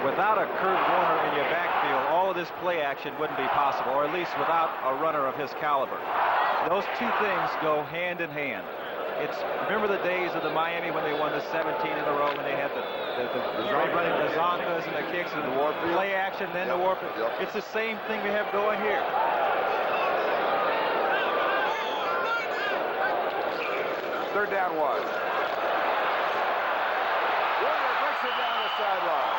Without a Kurt Warner in your backfield, all of this play action wouldn't be possible, or at least without a runner of his caliber. Those two things go hand in hand. Remember the days of the Miami when they won the 17 in a row, when they had the running the Zonkas and the kicks and the play action, then the Warfield. It's the same thing we have going here. Third down 1. Warner breaks it down the sideline.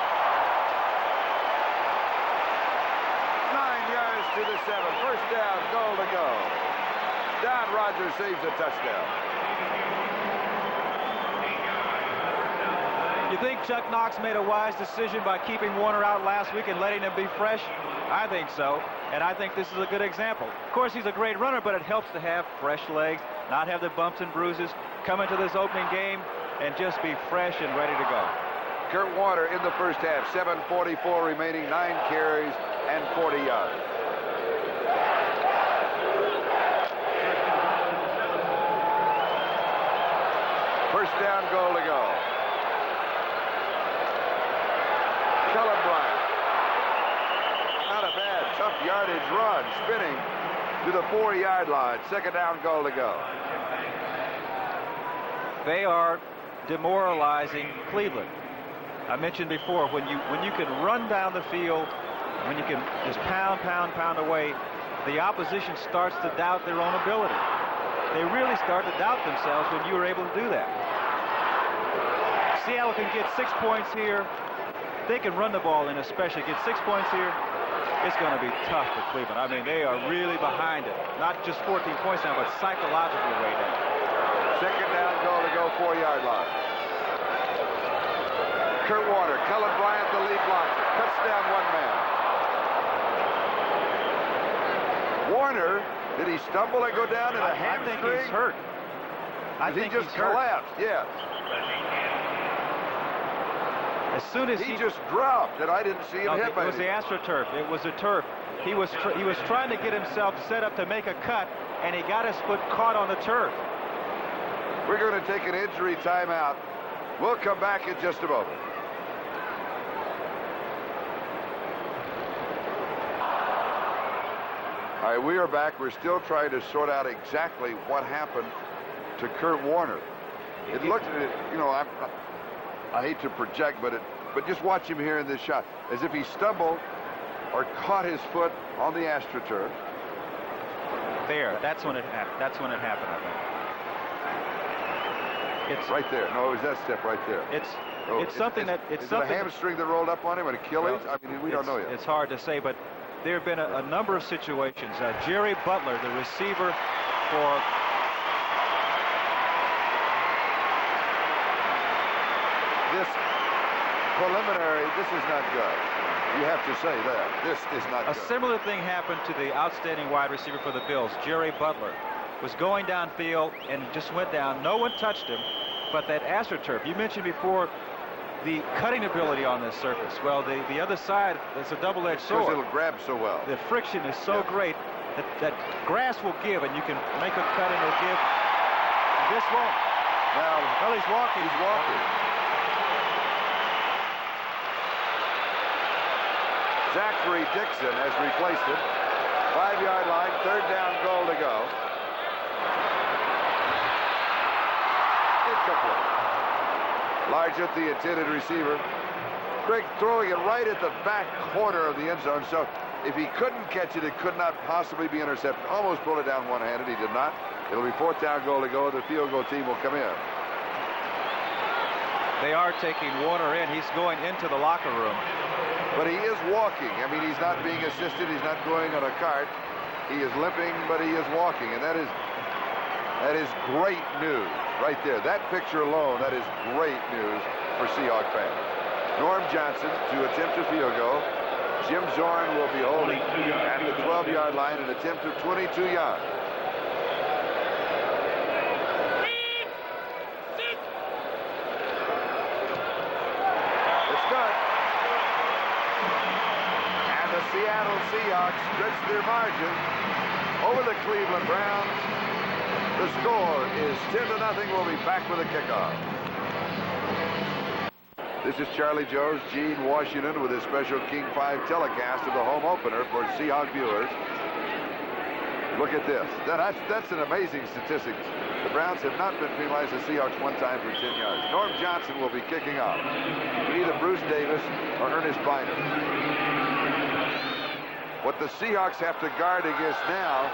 9 yards to the 7. First down, goal to go. Don Rogers saves a touchdown. You think Chuck Knox made a wise decision by keeping Warner out last week and letting him be fresh? I think so, and I think this is a good example. Of course, he's a great runner, but it helps to have fresh legs, not have the bumps and bruises, come into this opening game and just be fresh and ready to go. Kurt Warner in the first half, 7:44 remaining, 9 carries and 40 yards. First down, goal to go. Cullen Bryant. Not a bad, tough yardage run, spinning to the 4-yard line. 2nd down, goal to go. They are demoralizing Cleveland. I mentioned before, when you can run down the field, when you can just pound away, the opposition starts to doubt their own ability. They really start to doubt themselves when you are able to do that. Seattle can get 6 points here. They can run the ball and especially get 6 points here. It's going to be tough for Cleveland. I mean, they are really behind it. Not just 14 points now, but psychologically way down. 2nd down, goal to go, 4-yard line. Kurt Warner, Cullen Bryant, the lead blocker. Cuts down 1 man. Warner, did he stumble and go down in a hamstring? I think he's hurt. I think he just he's hurt. collapsed, yes. As soon as he just dropped, and I didn't see him hit by it was the AstroTurf. It was a turf. He was trying to get himself set up to make a cut, and he got his foot caught on the turf. We're going to take an injury timeout. We'll come back in just a moment. All right, we are back. We're still trying to sort out exactly what happened to Kurt Warner. It looked, you know, I hate to project, but just watch him here in this shot, as if he stumbled or caught his foot on the AstroTurf. That's when it happened. That's when it happened, I think. It's right there. No, it was that step right there. It's something that it's is something. It a hamstring that rolled up on him, an Achilles? Well, I mean, we don't know yet. It's hard to say, but there have been a number of situations. Jerry Butler, the receiver for this preliminary, this is not good. You have to say that. This is not good. A similar thing happened to the outstanding wide receiver for the Bills, Jerry Butler. Was going downfield and just went down. No one touched him, but that AstroTurf, you mentioned before the cutting ability on this surface. Well, the other side is a double-edged sword. Because it'll grab so well. The friction is so great that grass will give, and you can make a cut and it'll give. This won't. Now, he's walking. He's walking. Zachary Dixon has replaced him. 5-yard line, 3rd down, goal to go. Incomplete. Largent, the intended receiver. Greg throwing it right at the back corner of the end zone. So if he couldn't catch it, it could not possibly be intercepted. Almost pulled it down one-handed. He did not. It'll be 4th down goal to go. The field goal team will come in. They are taking Warner in. He's going into the locker room. But he is walking. I mean, he's not being assisted. He's not going on a cart. He is limping, but he is walking. And that is great news right there. That picture alone, that is great news for Seahawk fans. Norm Johnson to attempt a field goal. Jim Zorn will be holding at the 12-yard line, an attempt of 22 yards. It's good. And the Seattle Seahawks stretch their margin over the Cleveland Browns. The score is 10-0. We'll be back with a kickoff. This is Charlie Joe's Gene Washington with his special King 5 telecast of the home opener for Seahawk viewers. Look at this. That's an amazing statistic. The Browns have not been penalized the Seahawks one time for 10 yards. Norm Johnson will be kicking off. Either Bruce Davis or Ernest Bynum. What the Seahawks have to guard against now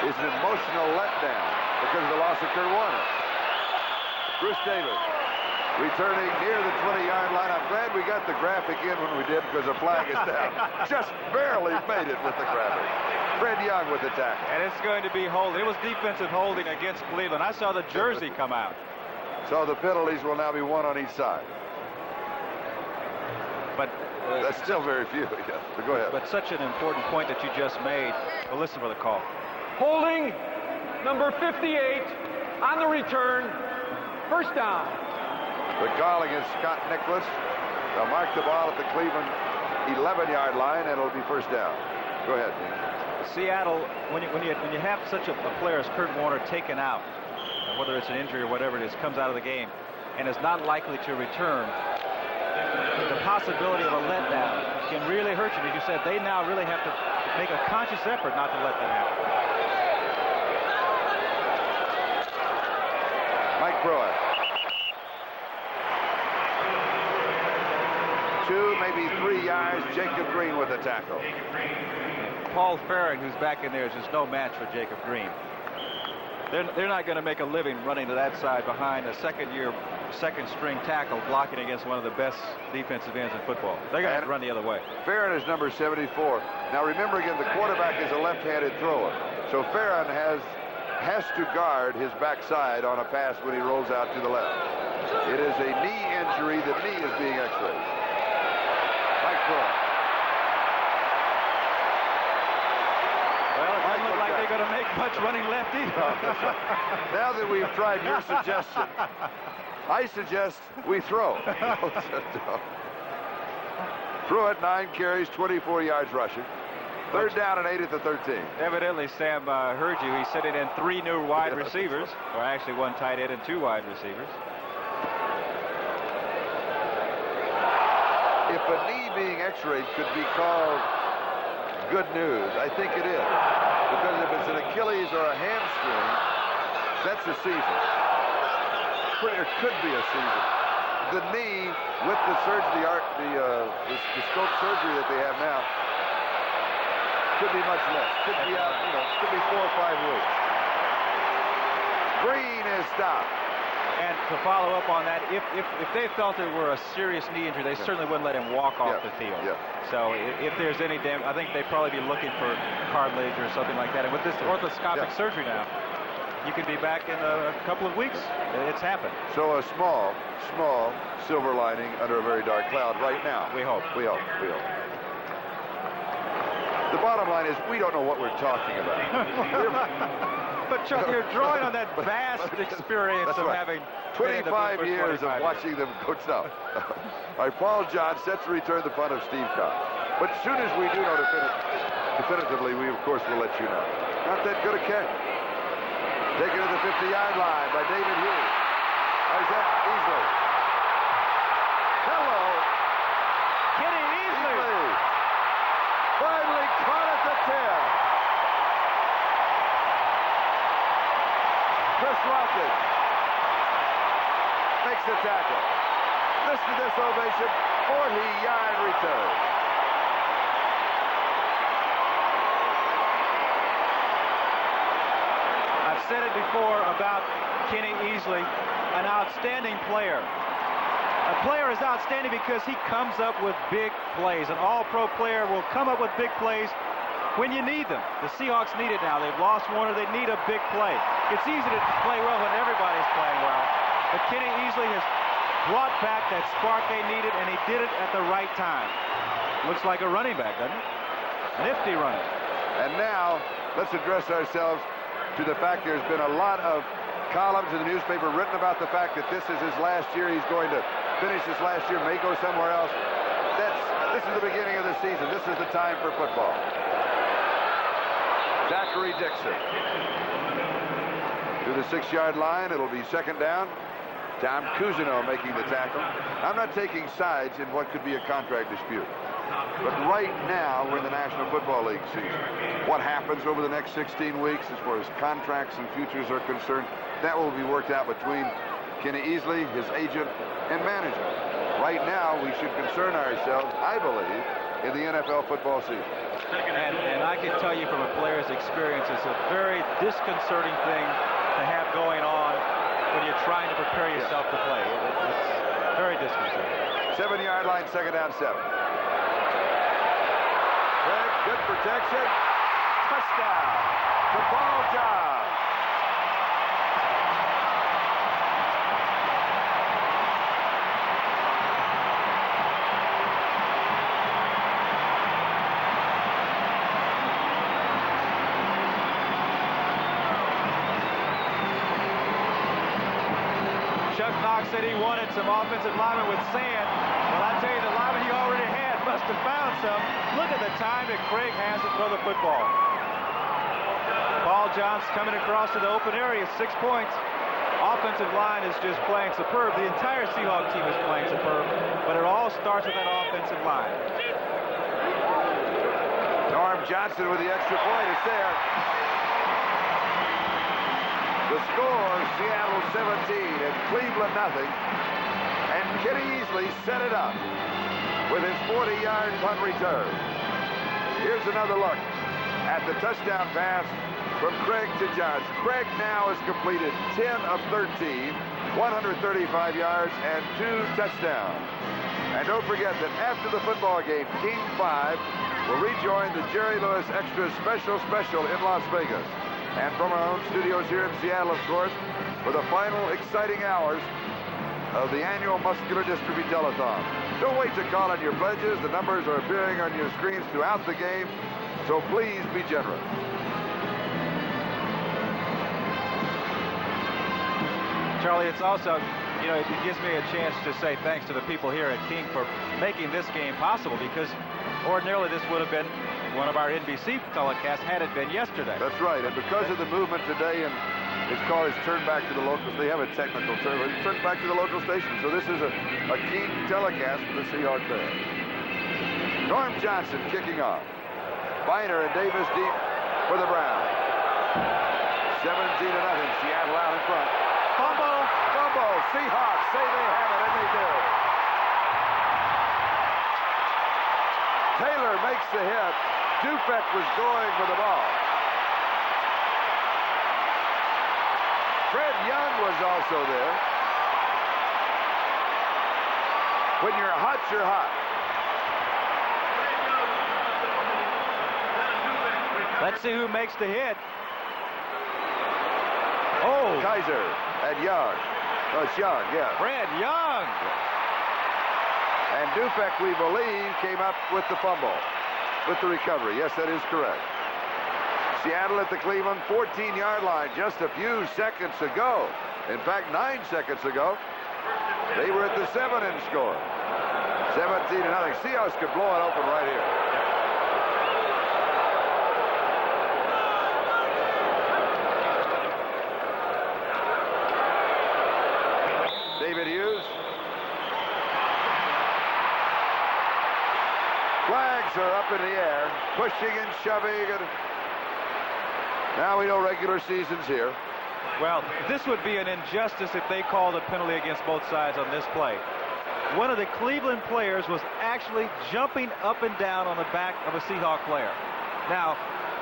is an emotional letdown because of the loss of Kurt Warner. Bruce Davis returning near the 20-yard line. I'm glad we got the graphic in when we did because the flag is down. Just barely made it with the graphic. Fred Young with the tackle. And it's going to be holding. It was defensive holding against Cleveland. I saw the jersey come out. So the penalties will now be one on each side. But that's still very few. Yeah. So go ahead. But such an important point that you just made. Well, listen for the call. Holding number 58 on the return. First down. The call against Scott Nicholas. They'll mark the ball at the Cleveland 11-yard line, and it'll be first down. Go ahead, Dean. Seattle, when you have such a player as Kurt Warner taken out, whether it's an injury or whatever it is, comes out of the game, and is not likely to return, the possibility of a letdown can really hurt you. As you said, they now really have to make a conscious effort not to let that happen. Mike Pruitt. 2, maybe 3 yards. Jacob Green with the tackle. Paul Farron, who's back in there, is just no match for Jacob Green. They're not going to make a living running to that side behind a second-string tackle blocking against one of the best defensive ends in football. They're going to have to run the other way. Farron is number 74. Now remember again, the quarterback is a left-handed thrower. So Farron has to guard his backside on a pass when he rolls out to the left. It is a knee injury. The knee is being x-rayed. Mike Pruitt. Well, it doesn't look like they're going to make much running left either. Now that we've tried your suggestion, I suggest we throw. Pruitt, 9 carries, 24 yards rushing. Third down and 8 at the 13. Evidently, Sam heard you. He's sitting in 3 new wide receivers, or actually 1 tight end and 2 wide receivers. If a knee being x-rayed could be called good news, I think it is. Because if it's an Achilles or a hamstring, that's a season. It could be a season. The knee, with the surgery, the scope surgery that they have now, could be much less. Could be out, could be 4 or 5 weeks. Green is stopped. And to follow up on that, if they felt it were a serious knee injury, they certainly wouldn't let him walk off the field. So if there's any damage, I think they'd probably be looking for cartilage or something like that. And with this orthoscopic surgery now, you could be back in a couple of weeks. It's happened. So a small silver lining under a very dark cloud right now. We hope. We hope. The bottom line is we don't know what we're talking about. But Chuck, you're drawing on that vast experience of having 25 years of watching them coach now. All right, Paul John sets to return the punt of Steve Cobb. But as soon as we do know definitively, we of course will let you know. Not that good a catch. Taken to the 50-yard line by David Hughes. There's that Easley. Hello. Kenny Easley. Finally caught at the 10. Chris Rocket makes the tackle. Listen to this ovation. 40-yard return. I've said it before about Kenny Easley, an outstanding player. A player is outstanding because he comes up with big plays. An all-pro player will come up with big plays when you need them. The Seahawks need it now. They've lost Warner. They need a big play. It's easy to play well when everybody's playing well. But Kenny Easley has brought back that spark they needed, and he did it at the right time. Looks like a running back, doesn't it? Nifty running. And now, let's address ourselves to the fact there's been a lot of columns in the newspaper written about the fact that this is his last year. He's going to finish his last year, may go somewhere else. This is the beginning of the season. This is the time for football. Zachary Dixon to the 6-yard line. It'll be second down. Tom Cousineau making the tackle. I'm not taking sides in what could be a contract dispute. But right now, we're in the National Football League season. What happens over the next 16 weeks as far as contracts and futures are concerned, that will be worked out between Kenny Easley, his agent, and management. Right now, we should concern ourselves, I believe, in the NFL football season. And I can tell you from a player's experience, it's a very disconcerting thing to have going on when you're trying to prepare yourself to play. It's very disconcerting. 7-yard line, second down, 7. Good protection. Touchdown to Paul Johns. Chuck Knox said he wanted some offensive linemen with sand. Well, I tell you, the lineman he already had must have found some. Look at the time that Craig has to throw the football. Paul Johns coming across to the open area, 6 points. Offensive line is just playing superb. The entire Seahawks team is playing superb, but it all starts with that offensive line. Norm Johnson with the extra point. It's there. The score, Seattle 17 and Cleveland nothing. And Kenny Easley set it up with his 40-yard punt return. Here's another look at the touchdown pass from Craig to Johns. Craig now has completed 10 of 13, 135 yards and 2 touchdowns. And don't forget that after the football game, King 5 will rejoin the Jerry Lewis Extra Special in Las Vegas. And from our own studios here in Seattle, of course, for the final exciting hours of the annual Muscular Dystrophy Telethon. Don't wait to call on your pledges. The numbers are appearing on your screens throughout the game, so please be generous. Charlie, it's also, you know, it gives me a chance to say thanks to the people here at King for making this game possible, because ordinarily this would have been one of our NBC telecasts had it been yesterday. That's right, and because of the movement today, and his car is turned back to the locals, they have a technical term, it's turned back to the local station, so this is a King telecast for the Seahawks fans. Norm Johnson kicking off. Biner and Davis deep for the Browns. 17-0, Seattle out in front. Fumble! Seahawks say they have it, and they do. Taylor makes the hit. Dufek was going for the ball. Fred Young was also there. When you're hot, you're hot. Let's see who makes the hit. Oh! Kaiser and Young. Oh, it's Young, yeah. Fred Young. And Dufek, we believe, came up with the fumble, with the recovery. Yes, that is correct. Seattle at the Cleveland 14-yard line just a few seconds ago. In fact, 9 seconds ago, they were at the 7-inch score. 17-0. Seahawks could blow it open right here. David Hughes. Flags are up in the air, pushing and shoving, and now we know regular season's here. Well, this would be an injustice if they called a penalty against both sides on this play. one of the Cleveland players was actually jumping up and down on the back of a Seahawk player. Now,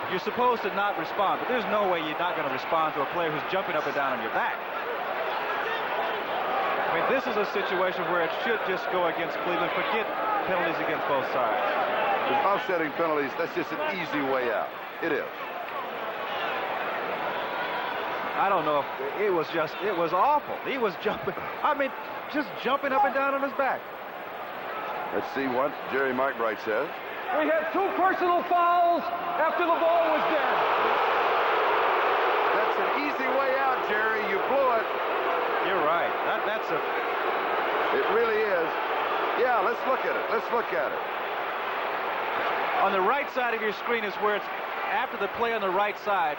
you're supposed to not respond, but there's no way you're not going to respond to a player who's jumping up and down on your back. I mean, this is a situation where it should just go against Cleveland. Forget penalties against both sides. With offsetting penalties, that's just an easy way out. It is. I don't know if it was awful. He was jumping, I mean, just jumping up and down on his back. Let's see what Jerry McBride says. We had 2 personal fouls after the ball was dead. That's an easy way out, Jerry. You blew it. You're right. It really is. Yeah, let's look at it. Let's look at it. On the right side of your screen is where it's after the play on the right side.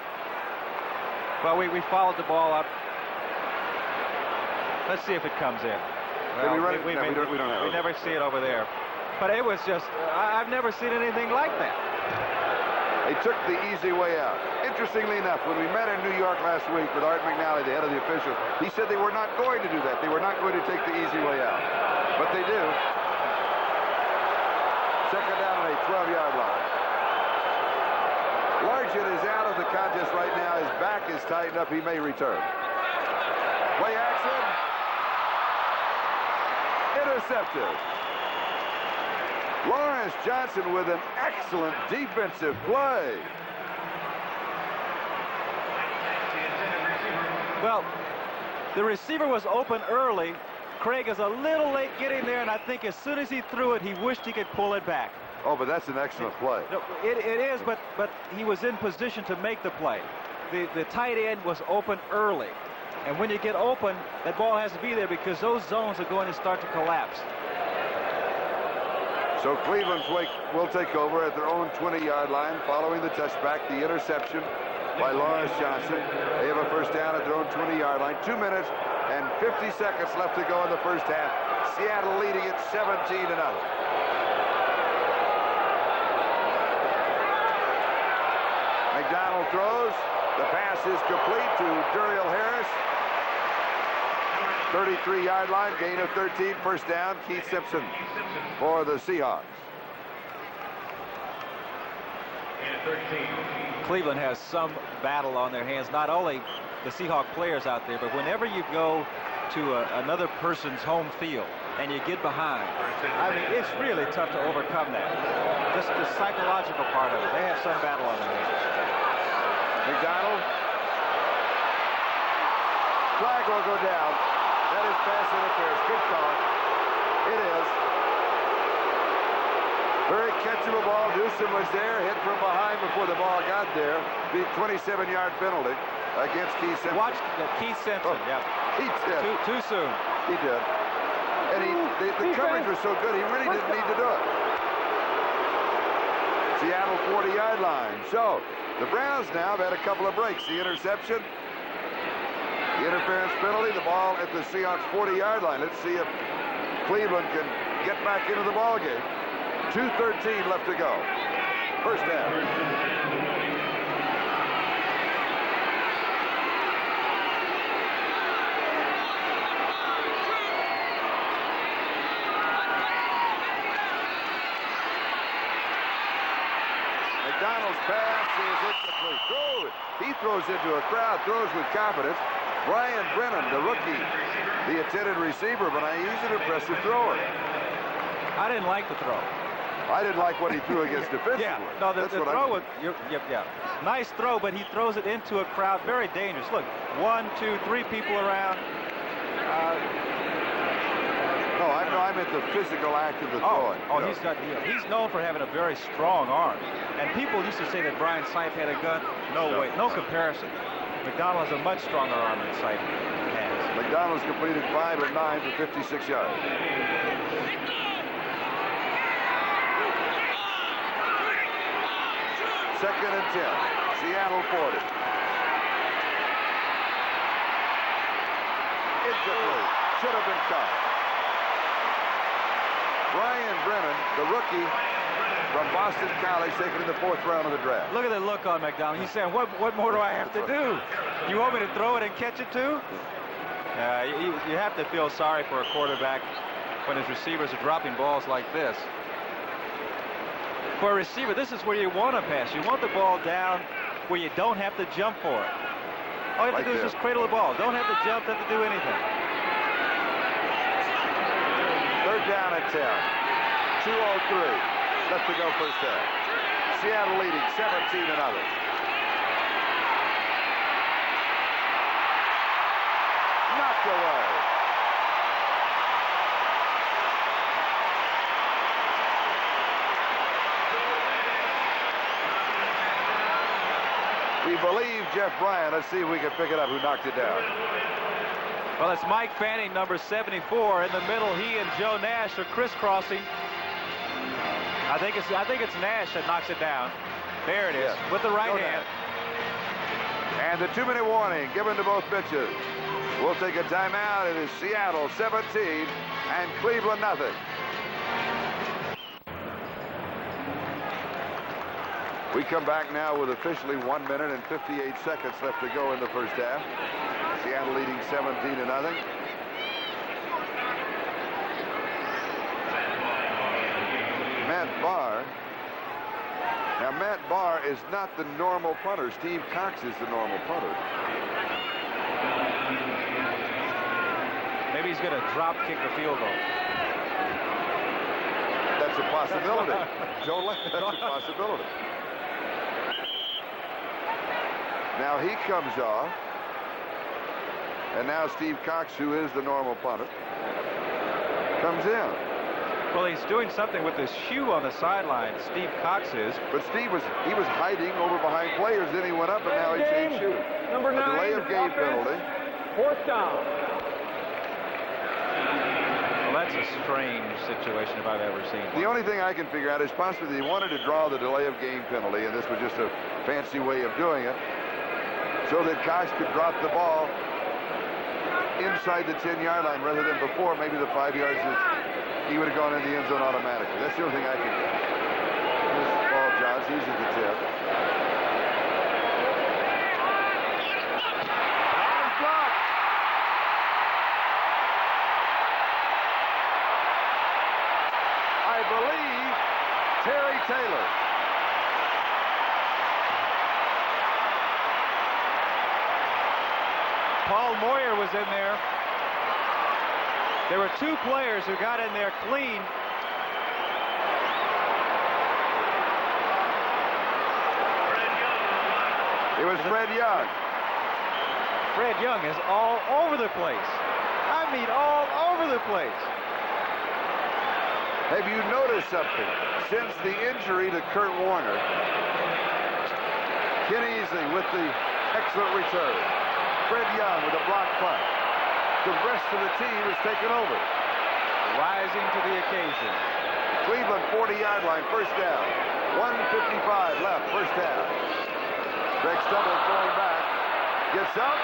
Well, we followed the ball up. Let's see if it comes in. Well, we never see it over there. But it was just, I've never seen anything like that. They took the easy way out. Interestingly enough, when we met in New York last week with Art McNally, the head of the officials, he said they were not going to do that. They were not going to take the easy way out. But they do. Second down on a 12-yard line. Largent is out of the contest right now. His back is tightened up. He may return. Play action. Intercepted. Lawrence Johnson with an excellent defensive play. Well, the receiver was open early. Craig is a little late getting there, and I think as soon as he threw it, he wished he could pull it back. Oh, but that's an excellent play. No, it is, but he was in position to make the play. The tight end was open early. And when you get open, that ball has to be there because those zones are going to start to collapse. So Cleveland will take over at their own 20-yard line following the touchback, the interception by Lawrence Johnson. They have a first down at their own 20-yard line. 2 minutes and 50 seconds left to go in the first half. Seattle leading it 17-0. McDonald throws. The pass is complete to Duriel Harris. 33-yard line, gain of 13, first down. Keith Simpson for the Seahawks. Cleveland has some battle on their hands, not only the Seahawk players out there, but whenever you go to another person's home field and you get behind, I mean, it's really tough to overcome that. Just the psychological part of it. They have some battle on their hands. McDonald. Flag will go down. That is pass interference. Good call. It is. Very catchable ball. Newsom was there, hit from behind before the ball got there. The 27-yard penalty against Keith Simpson. Watch Keith Simpson. Oh, yeah. He did. Too soon. He did. And the coverage was so good, he really didn't need to do it. Seattle 40-yard line. So the Browns now have had a couple of breaks. The interception, the interference penalty, the ball at the Seahawks 40-yard line. Let's see if Cleveland can get back into the ball game. 2:13 left to go. First down. McDonald's pass is incomplete. He throws into a crowd, throws with confidence. Brian Brennan, the rookie, the intended receiver, but he's an impressive thrower. I didn't like the throw. I didn't like what he threw against defensively. Yeah, no, the throw was, nice throw, but he throws it into a crowd, very dangerous. Look, 1, 2, 3 people around. No, I meant the physical act of the throwing. He's known for having a very strong arm. And people used to say that Brian Sipe had a gun. No way, no comparison. McDonald has a much stronger arm than Sipe has. McDonald's completed 5 of 9 for 56 yards. Second and 10. Seattle 40. Incomplete. Should have been caught. Brian Brennan, the rookie from Boston College, taken in the 4th round of the draft. Look at the look on McDonald. He's saying, what more do I have to do? You want me to throw it and catch it too? You have to feel sorry for a quarterback when his receivers are dropping balls like this. For a receiver, this is where you want to pass. You want the ball down where you don't have to jump for it. All you have to do is just cradle the ball. Don't have to jump, don't have to do anything. 3rd down and 10. 2:03 left to go first half. Seattle leading 17-0. Knocked away. We believe Jeff Bryant. Let's see if we can pick it up. Who knocked it down? Well, it's Mike Fanning, number 74, in the middle. He and Joe Nash are crisscrossing. I think it's Nash that knocks it down. There it is, with the right hand. And the 2-minute warning given to both pitchers. We'll take a timeout. It is Seattle 17 and Cleveland nothing. We come back now with officially 1 minute and 58 seconds left to go in the first half. Seattle leading 17-0. Matt Barr. Now, Matt Barr is not the normal punter. Steve Cox is the normal punter. Maybe he's going to drop kick the field goal. That's a possibility. That's a possibility. Now he comes off. And now Steve Cox, who is the normal punter, comes in. Well, he's doing something with his shoe on the sideline. Steve Cox is. But Steve was hiding over behind players. Then he went up, and now he changed shoes. Number 9, a delay of game penalty. 4th down. Well, that's a strange situation if I've ever seen one. The only thing I can figure out is possibly they wanted to draw the delay of game penalty, and this was just a fancy way of doing it, so that Cox could drop the ball inside the 10-yard line rather than before. Maybe the 5 yards he would have gone in the end zone automatically. That's the only thing I can get. Here's Paul Johns. He's at the 10. And blocked. I believe Terry Taylor. Paul Moyer was in there. There were 2 players who got in there clean. It was Fred Young. Fred Young is all over the place. I mean, all over the place. Have you noticed something? Since the injury to Kurt Warner, Ken Easley with the excellent return, Fred Young with a blocked punt. The rest of the team has taken over. Rising to the occasion. Cleveland 40-yard line, first down. 1:55 left, first half. Greg Stubble going back. Gets up.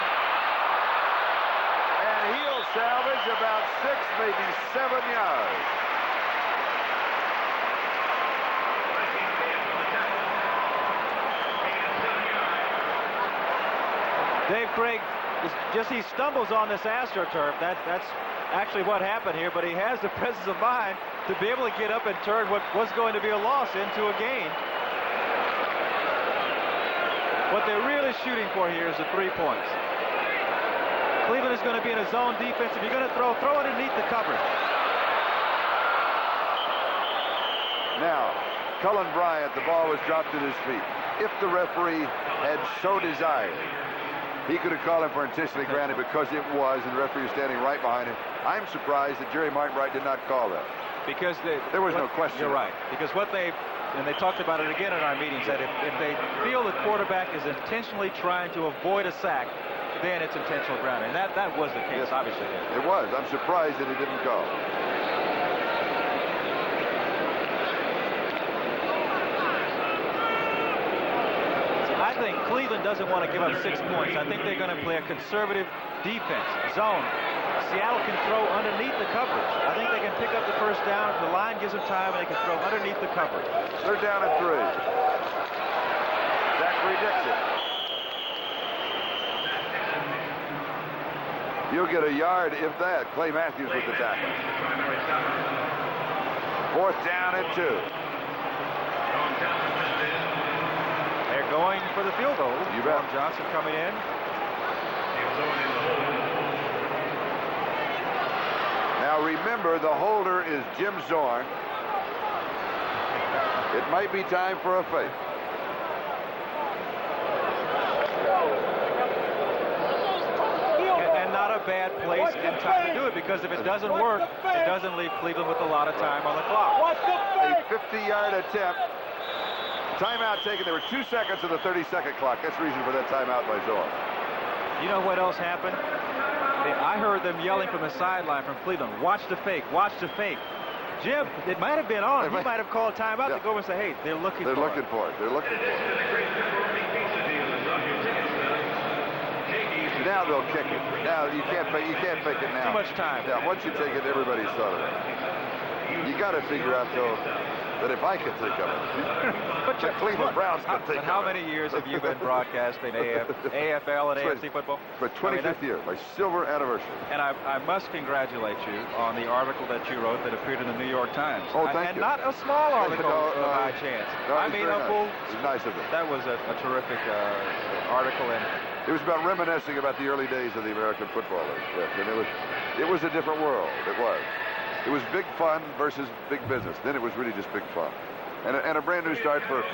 And he'll salvage about 6, maybe 7 yards. Dave Craig, he stumbles on this AstroTurf. That's actually what happened here, but he has the presence of mind to be able to get up and turn what was going to be a loss into a gain. What they're really shooting for here is the 3 points. Cleveland is going to be in a zone defense. If you're going to throw underneath the coverage. Now, Cullen Bryant, the ball was dropped at his feet. If the referee had so desired, he could have called him for intentionally granted because it was, and the referee was standing right behind him. I'm surprised that Jerry Martin Wright did not call that. Because there was no question. You're right. Because and they talked about it again in our meetings, that if they feel the quarterback is intentionally trying to avoid a sack, then it's intentional grounding. And that was the case, obviously. It was. I'm surprised that he didn't call. I think Cleveland doesn't want to give up 6 points. I think they're going to play a conservative defense, zone. Seattle can throw underneath the coverage. I think they can pick up the first down. If the line gives them time, and they can throw underneath the coverage. They're down at 3. Zachary Dixon. He'll get a yard, if that. Clay Matthews with the tackle. 4th down and 2. They're going for the field goal. You bet. Johnson coming in. Now remember, the holder is Jim Zorn. It might be time for a fake. And not a bad place and time to do it, because if it doesn't work, it doesn't leave Cleveland with a lot of time on the clock. A 50-yard attempt. Timeout taken. There were 2 seconds of the 30-second clock. That's the reason for that timeout by Zorn. You know what else happened? I heard them yelling from the sideline from Cleveland, watch the fake, watch the fake. Jim, it might have been on. He might have called timeout to go over and say, hey, they're looking for it. They're looking for it. They're looking for it. Now they'll kick it. Now you can't fake it now. Too much time. Yeah, once you take it, everybody's thought of it. You got to figure out, though, that if I can think of it, but the Cleveland Browns can think of it. How many years have you been broadcasting AFL and AFC football? For 25th year, my silver anniversary. And I must congratulate you on the article that you wrote that appeared in the New York Times. Oh, thank you. And not a small article by chance. No, I mean, it was nice of it. That was a terrific article. And it was about reminiscing about the early days of the American Football League. Yes, and it was a different world. It was. It was big fun versus big business. Then it was really just big fun. And a brand new start for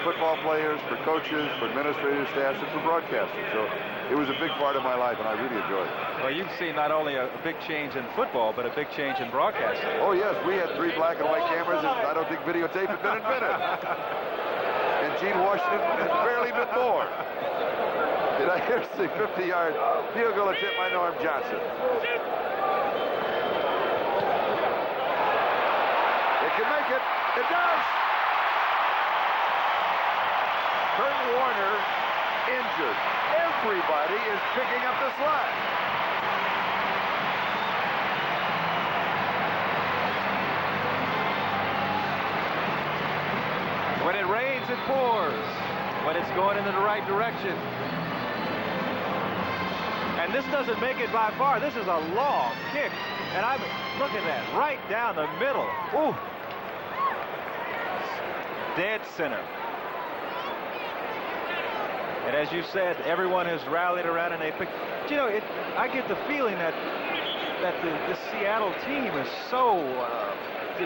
football players, for coaches, for administrative staffs, and for broadcasters. So it was a big part of my life, and I really enjoyed it. Well, you've seen not only a big change in football, but a big change in broadcasting. Oh, yes. We had 3 black and white cameras, and I don't think videotape had been invented. And Gene Washington had barely been born. And here's the 50-yard field goal attempt by Norm Johnson. It can make it. It does. Kurt Warner injured. Everybody is picking up the slack. When it rains, it pours. When it's going in the right direction. And this doesn't make it by far. This is a long kick. And look at that, right down the middle. Ooh. Dead center. And as you said, everyone has rallied around and they picked. You know, I get the feeling that the Seattle team is so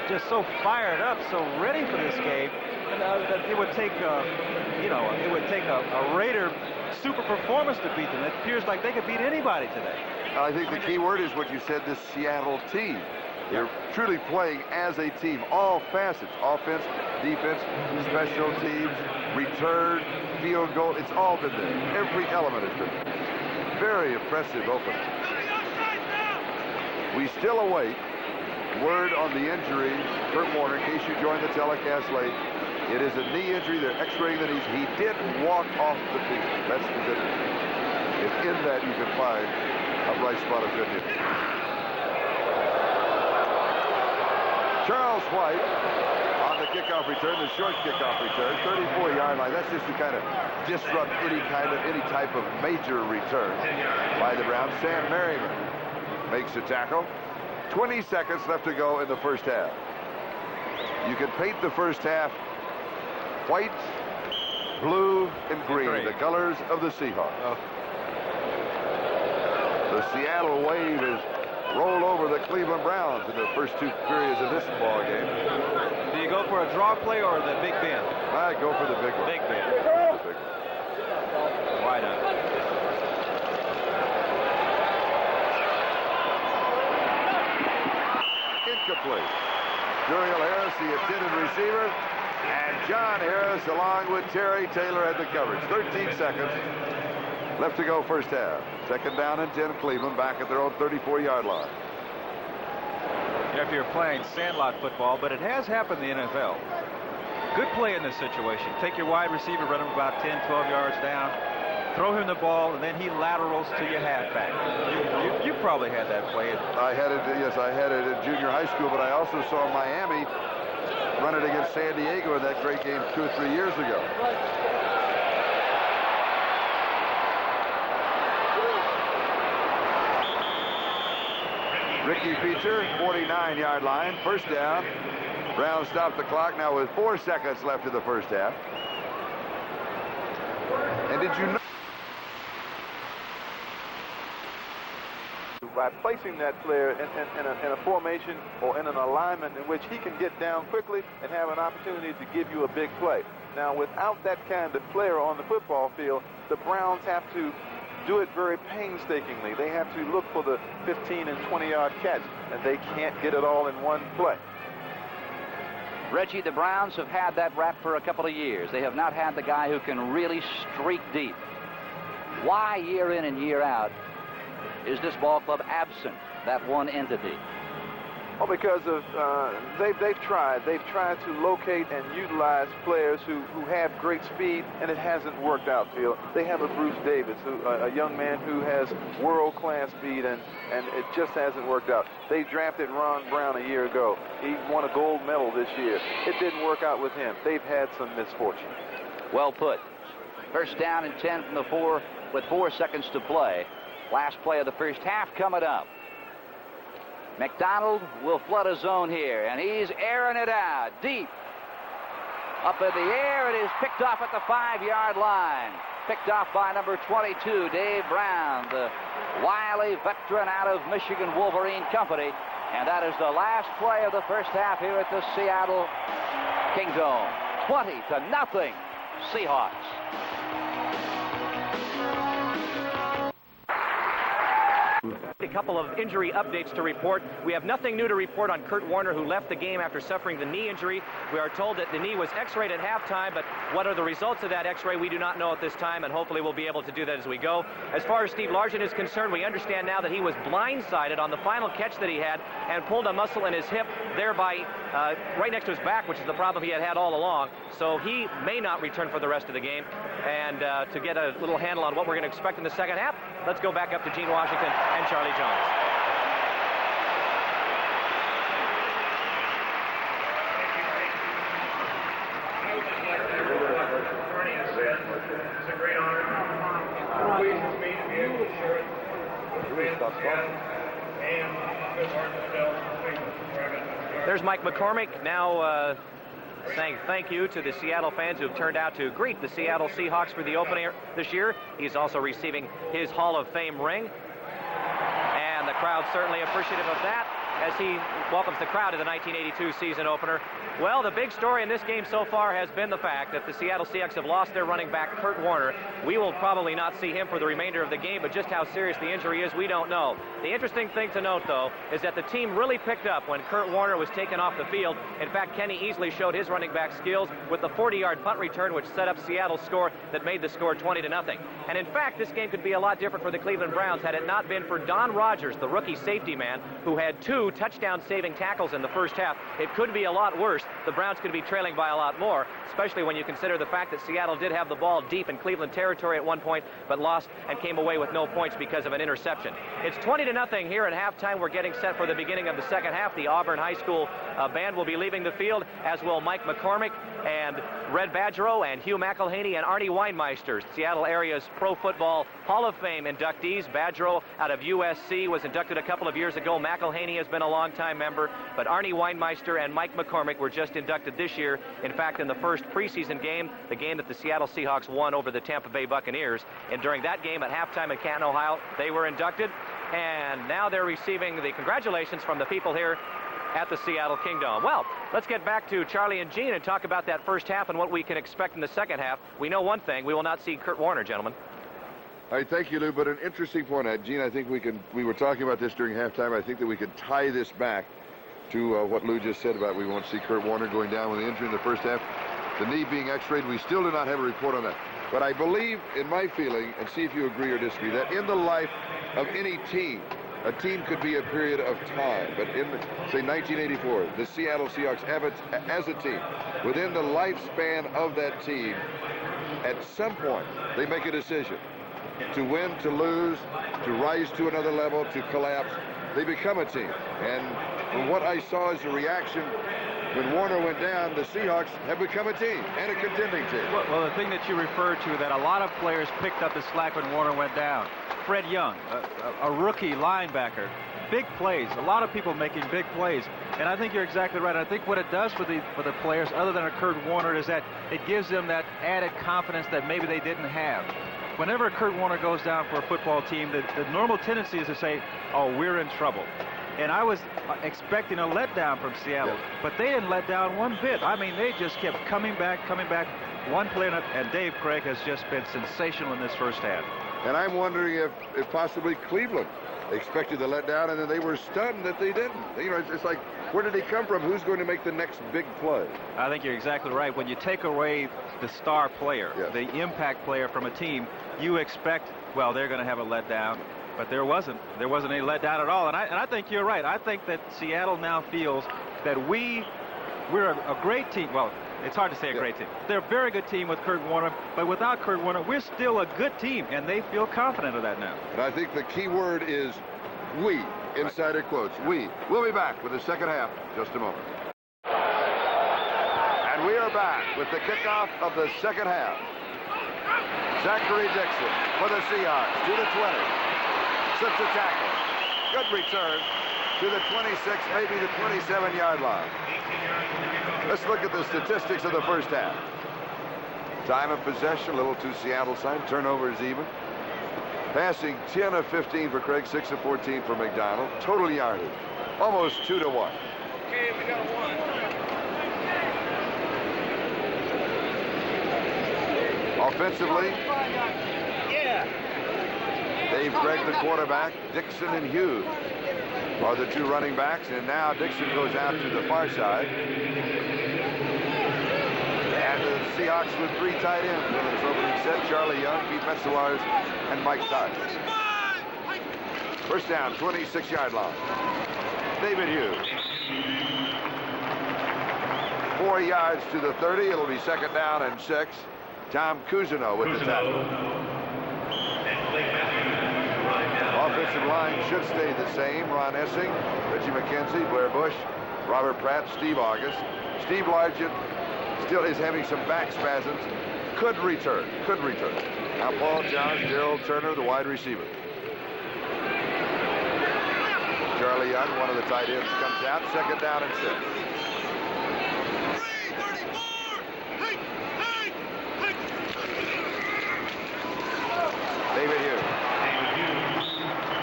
just so fired up, so ready for this game, and that it would take a Raider super performance to beat them. It appears like they could beat anybody today. I think the key word is what you said, this Seattle team. They're truly playing as a team, all facets, offense, defense, special teams, return, field goal. It's all been there. Every element has been there. Very impressive opening. We still await word on the injury. Kurt Warner, in case you joined the telecast late, it is a knee injury. They're x-raying the knees. He did walk off the field. That's the good news. And in that you can find a bright spot of good news. Charles White on the kickoff return, the short kickoff return, 34-yard line. That's just to kind of disrupt any type of major return by the Browns. Sam Merriman makes a tackle. 20 seconds left to go in the first half. You can paint the first half white, blue, and green, the colors of the Seahawks. Oh. The Seattle wave is rolled over the Cleveland Browns in the first 2 periods of this ball game. Do you go for a draw play or the big Ben? I go for the big one. Big Ben. Why not? Incomplete. Duriel Harris, the intended receiver, and John Harris, along with Terry Taylor, had the coverage. 13 seconds left to go first half. Second down and 10, Cleveland back at their own 34-yard line. You know, if you're playing sandlot football, but it has happened in the NFL. Good play in this situation. Take your wide receiver, run him about 10, 12 yards down, throw him the ball, and then he laterals to your halfback. You probably had that play. I had it, yes, I had it in junior high school, but I also saw Miami run it against San Diego in that great game 2 or 3 years ago. Ricky Feature, 49-yard line, first down. Browns stop the clock now with 4 seconds left in the first half. And did you know? By placing that player in a formation or in an alignment in which he can get down quickly and have an opportunity to give you a big play. Now, without that kind of player on the football field, the Browns have to do it very painstakingly. They have to look for the 15 and 20-yard catch, and they can't get it all in one play. Reggie, the Browns have had that rap for a couple of years. They have not had the guy who can really streak deep. Why, year in and year out, is this ball club absent that one entity? Well, because of they've tried to locate and utilize players who have great speed, and it hasn't worked out, Phil. They have a Bruce Davis, a young man who has world-class speed, and it just hasn't worked out. They drafted Ron Brown a year ago. He won a gold medal this year. It didn't work out with him. They've had some misfortune. Well put. First down and 10 from the 4 with 4 seconds to play. Last play of the first half coming up. McDonald will flood a zone here, and he's airing it out deep. Up in the air, it is picked off at the 5-yard line. Picked off by number 22, Dave Brown, the wily veteran out of Michigan Wolverine Company. And that is the last play of the first half here at the Seattle Kingdome. 20-0, Seahawks. A couple of injury updates to report. We have nothing new to report on Kurt Warner, who left the game after suffering the knee injury. We are told that the knee was x-rayed at halftime, but what are the results of that x-ray, we do not know at this time, and hopefully we'll be able to do that as we go. As far as Steve Largent is concerned, we understand now that he was blindsided on the final catch that he had and pulled a muscle in his hip, thereby right next to his back, which is the problem he had all along. So he may not return for the rest of the game. And to get a little handle on what we're going to expect in the second half, let's go back up to Gene Washington and Charlie Jones. It's a great honor. It pleases me to be able to share it with the fans of Seattle and with our themselves. There's Mike McCormick now saying thank you to the Seattle fans who have turned out to greet the Seattle Seahawks for the opener this year. He's also receiving his Hall of Fame ring. And the crowd certainly appreciative of that as he welcomes the crowd to the 1982 season opener. Well, the big story in this game so far has been the fact that the Seattle Seahawks have lost their running back, Kurt Warner. We will probably not see him for the remainder of the game, but just how serious the injury is, we don't know. The interesting thing to note, though, is that the team really picked up when Kurt Warner was taken off the field. In fact, Kenny Easley showed his running back skills with the 40-yard punt return, which set up Seattle's score that made the score 20-0. And in fact, this game could be a lot different for the Cleveland Browns had it not been for Don Rogers, the rookie safety man, who had 2 touchdown-saving tackles in the first half. It could be a lot worse. The Browns could be trailing by a lot more, especially when you consider the fact that Seattle did have the ball deep in Cleveland territory at one point, but lost and came away with no points because of an interception. It's 20-0 here at halftime. We're getting set for the beginning of the second half. The Auburn High School band will be leaving the field, as will Mike McCormick and Red Badgerow and Hugh McElhaney and Arnie Weinmeister, Seattle area's Pro Football Hall of Fame inductees. Badgerow out of USC was inducted a couple of years ago. McElhaney has been a long-time member, but Arnie Weinmeister and Mike McCormick were just inducted this year. In fact, in the first preseason game, the game that the Seattle Seahawks won over the Tampa Bay Buccaneers, and during that game at halftime in Canton, Ohio, they were inducted, and now they're receiving the congratulations from the people here at the Seattle Kingdome. Well, let's get back to Charlie and Gene and talk about that first half and what we can expect in the second half. We know one thing: we will not see Kurt Warner, gentlemen. All right, thank you, Lou. But an interesting point, Gene. I think we were talking about this during halftime. I think that we could tie this back to what Lou just said about we won't see Kurt Warner going down with the injury in the first half. The knee being x-rayed, we still do not have a report on that. But I believe, in my feeling, and see if you agree or disagree, that in the life of any team, a team could be a period of time. But in, say, 1984, the Seattle Seahawks have it as a team. Within the lifespan of that team, at some point, they make a decision to win, to lose, to rise to another level, to collapse. They become a team. And from what I saw as a reaction when Warner went down, the Seahawks have become a team and a contending team. Well, the thing that you referred to, that a lot of players picked up the slack when Warner went down. Fred Young, a rookie linebacker, big plays. A lot of people making big plays. And I think you're exactly right. I think what it does for the players, other than a Kurt Warner, is that it gives them that added confidence that maybe they didn't have. Whenever Kurt Warner goes down for a football team, the normal tendency is to say, oh, we're in trouble. And I was expecting a letdown from Seattle, but they didn't let down one bit. I mean, they just kept coming back. One play, and Dave Craig has just been sensational in this first half. And I'm wondering if possibly Cleveland expected the letdown, and then they were stunned that they didn't. You know, it's like, where did he come from? Who's going to make the next big play? I think you're exactly right. When you take away the star player, the impact player from a team, you expect, well, they're going to have a letdown. But there wasn't any letdown at all. And I think you're right. I think that Seattle now feels that we're a great team. Well, it's hard to say a great team. They're a very good team with Kurt Warner, but without Kurt Warner, we're still a good team, and they feel confident of that now. And I think the key word is we, insider quotes, we. We'll be back with the second half in just a moment. And we are back with the kickoff of the second half. Zachary Dixon for the Seahawks to the 20. Slips a tackle. Good return to the 26, maybe the 27-yard line. Let's look at the statistics of the first half. Time of possession, a little to Seattle side. Turnovers even. Passing 10 of 15 for Craig, 6 of 14 for McDonald. Total yardage, almost 2-1. Okay, we got one. Offensively, Dave Craig, the quarterback. Dixon and Hughes are the two running backs, and now Dixon goes out to the far side. And the Seahawks with three tight ends in this opening set: Charlie Young, Pete Metzelaars, and Mike Todd. First down, 26-yard line. David Hughes. 4 yards to the 30. It'll be second down and 6. Tom Cousineau with the tackle. Offensive line should stay the same. Ron Essing, Reggie McKenzie, Blair Bush, Robert Pratt, Steve August. Steve Largent still is having some back spasms. Could return. Now Paul Johns, Darrell Turner, the wide receiver. Charlie Young, one of the tight ends, comes out. Second down and 6. David Hughes.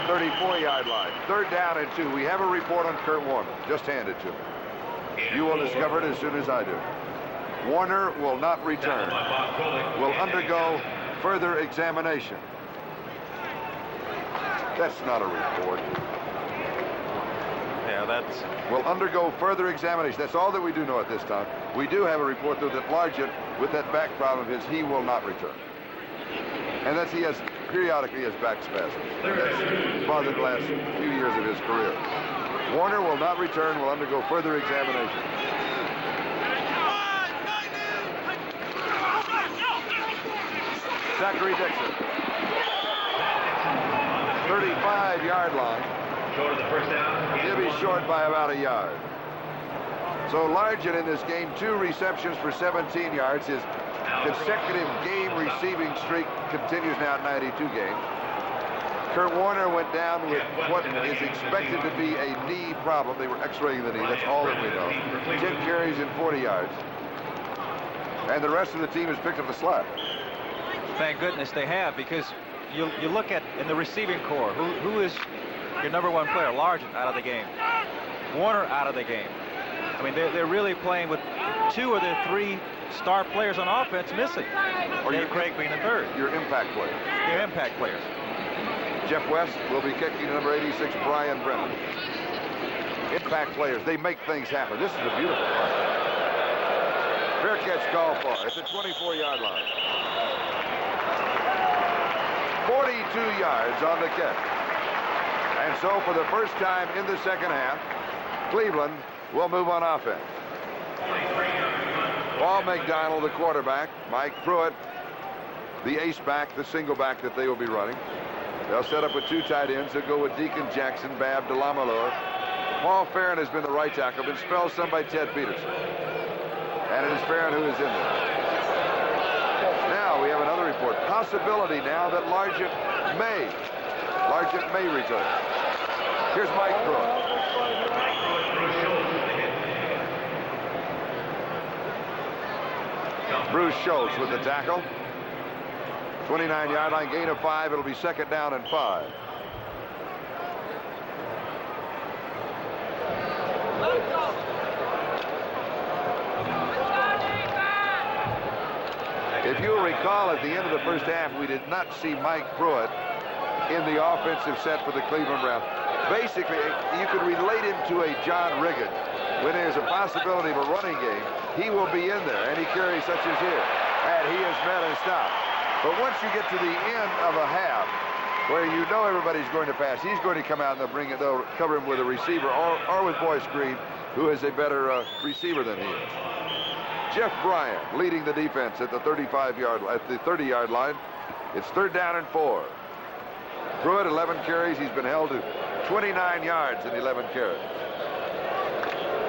34-yard line. Third down and 2. We have a report on Kurt Warner. Just hand it to me. You will discover it as soon as I do. Warner will not return. Will undergo further examination. That's not a report. Yeah, that's... Will undergo further examination. That's all that we do know at this time. We do have a report, though, that Largent, with that back problem of his, he will not return. And that's he has periodically has back spasms. That's bothered the last few years of his career. Warner will not return, will undergo further examination. Zachary Dixon. 35-yard line. Short of the first down. He'll be short by about a yard. So Largent in this game, 2 receptions for 17 yards. His consecutive game receiving streak continues now at 92 games. Kurt Warner went down with what is expected to be a knee problem. They were x-raying the knee. That's all that we know. 10 carries and 40 yards. And the rest of the team has picked up the slack. Thank goodness they have, because you look at in the receiving corps, who is your number one player? Largent out of the game. Warner out of the game. I mean, they're really playing with 2 of their 3 star players on offense missing. Or Dave Craig being the third. Your impact players. Your impact players. Jeff West will be kicking to number 86, Brian Brennan. Impact players. They make things happen. This is a beautiful play. Fair catch call for. It's a 24-yard line. 42 yards on the catch. And so for the first time in the second half, Cleveland will move on offense. Paul McDonald, the quarterback. Mike Pruitt, the ace back, the single back that they will be running. They'll set up with 2 tight ends. They'll go with Deacon Jackson, Bab Delamalore. Paul Farron has been the right tackle, been spelled some by Ted Peterson. And it is Farron who is in there. Now we have another report. Possibility now that Largent may return. Here's Mike Pruitt. Bruce Schultz with the tackle. 29-yard line, gain of 5. It'll be 2nd down and 5. If you'll recall, at the end of the first half, we did not see Mike Pruitt in the offensive set for the Cleveland Browns. Basically, you could relate him to a John Riggin. When there's a possibility of a running game, he will be in there, and he carries such as here. And he is met and stopped. But once you get to the end of a half, where you know everybody's going to pass, he's going to come out and they'll cover him with a receiver or with Boyce Green, who is a better receiver than he is. Jeff Bryant leading the defense at the 30-yard line. It's 3rd down and 4. Pruitt, 11 carries. He's been held to 29 yards in 11 carries.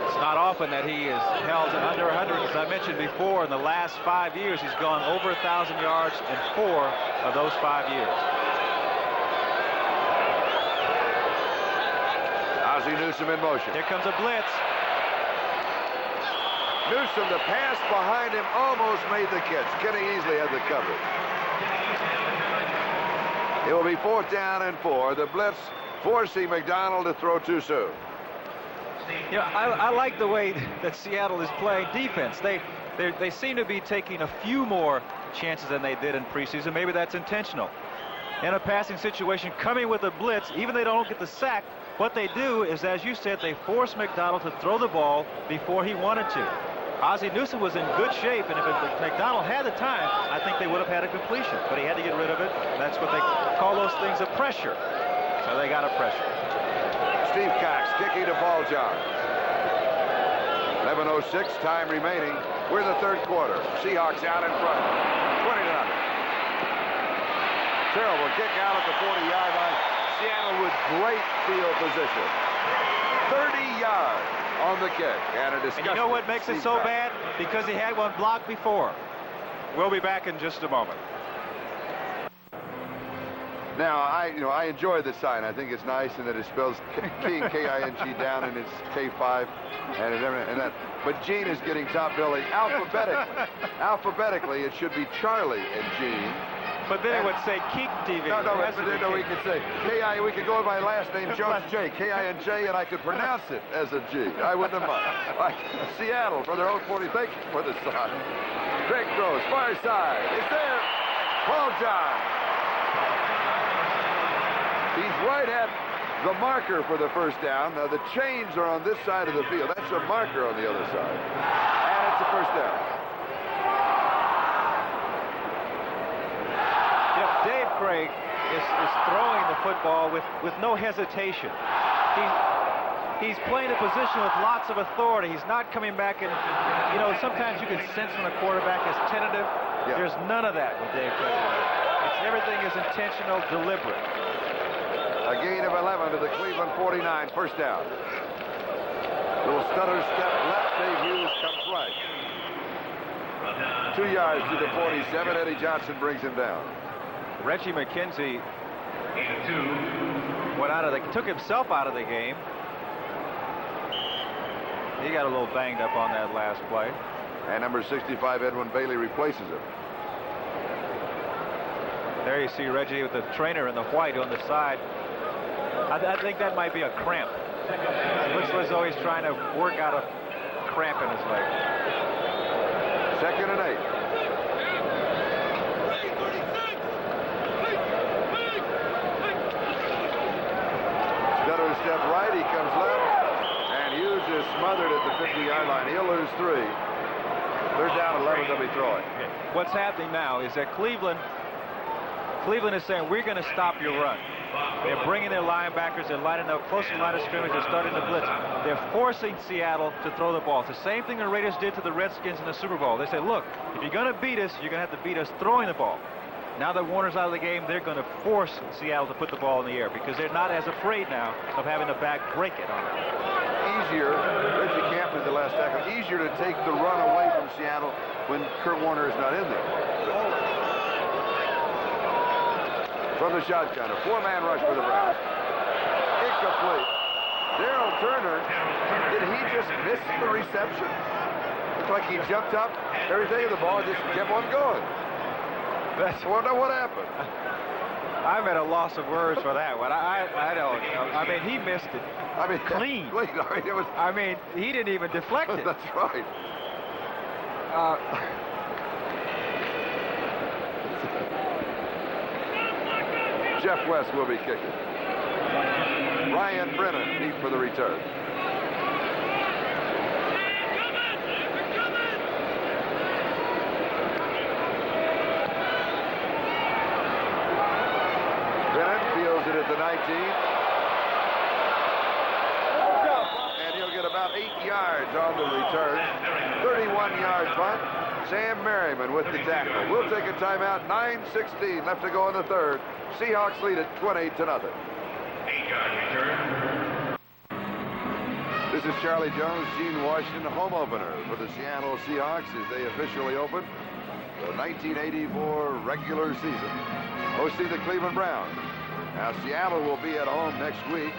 It's not often that he is held to under 100. As I mentioned before, in the last 5 years, he's gone over 1,000 yards in 4 of those 5 years. Ozzie Newsome in motion. Here comes a blitz. Newsome, the pass behind him almost made the catch. Kenny Easley had the coverage. It will be 4th down and 4. The blitz forcing McDonald to throw too soon. You know, I like the way that Seattle is playing defense. They seem to be taking a few more chances than they did in preseason. Maybe that's intentional. In a passing situation, coming with a blitz, even they don't get the sack, what they do is, as you said, they force McDonald to throw the ball before he wanted to. Ozzie Newsome was in good shape, and if McDonald had the time, I think they would have had a completion. But he had to get rid of it. That's what they call those things a pressure. So they got a pressure. Steve Cox kicking to Paul John. 11:06, time remaining. We're in the 3rd quarter. Seahawks out in front. 20-0. Terrible kick out at the 40-yard line. Seattle with great field position. 30 yards on the kick. And a discussion. And you know what makes it so bad? Because he had one blocked before. We'll be back in just a moment. Now, I enjoy the sign. I think it's nice, and that it spells King, K-I-N-G, down, and it's K5, and that. But Gene is getting top billing alphabetically. Alphabetically, it should be Charlie and Gene. But then it would say Keek TV. No, we could say K-I. We could go with my last name, Jones J, K-I-N-J, and I could pronounce it as a G. I wouldn't have mind. Like Seattle for their own 40. Thank you for the sign. Craig throws, far side. It's there. Paul John. He's right at the marker for the 1st down. Now, the chains are on this side of the field. That's a marker on the other side. And it's a 1st down. Dave Craig is throwing the football with no hesitation. He's playing a position with lots of authority. He's not coming back and, you know, sometimes you can sense when a quarterback is tentative. Yeah. There's none of that with Dave Craig. Everything is intentional, deliberate. A gain of 11 to the Cleveland 49, 1st down. Little stutter step left, Dave Hughes comes right. 2 yards to the 47, Eddie Johnson brings him down. Reggie McKenzie took himself out of the game. He got a little banged up on that last play. And number 65, Edwin Bailey, replaces him. There you see Reggie with the trainer in the white on the side. I think that might be a cramp. Looks as though he's trying to work out a cramp in his leg. 2nd and 8. Stutter step right, he comes left, and Hughes is smothered at the 50-yard line. He'll lose 3. 3rd down, 11, they'll be throwing. What's happening now is that Cleveland is saying, we're going to stop your run. They're bringing their linebackers, they're lining up close to the line of scrimmage, they're starting to blitz. They're forcing Seattle to throw the ball. It's the same thing the Raiders did to the Redskins in the Super Bowl. They say, look, if you're going to beat us, you're going to have to beat us throwing the ball. Now that Warner's out of the game, they're going to force Seattle to put the ball in the air because they're not as afraid now of having the back break it on them. Easier, Reggie Camp is the last tackle, easier to take the run away from Seattle when Kurt Warner is not in there. From the shotgun, a 4-man rush for the Browns. It incomplete. Daryl Turner, did he just miss the reception? Looked like he jumped up, everything, and the ball just kept on going. I wonder what happened. I'm at a loss of words for that one. I don't know. I mean, he missed it. I mean, clean. I mean, he didn't even deflect it. That's right. Jeff West will be kicking. Ryan Brennan deep for the return. Brennan feels it at the 19. And he'll get about 8 yards on the return. 31-yard punt. Sam Merriman with the tackle. We'll take a timeout. 9:16 left to go in the third. Seahawks lead it 20-0. 8-yard return. This is Charlie Jones, Gene Washington, home opener for the Seattle Seahawks as they officially open the 1984 regular season, hosting the Cleveland Browns. Now, Seattle will be at home next week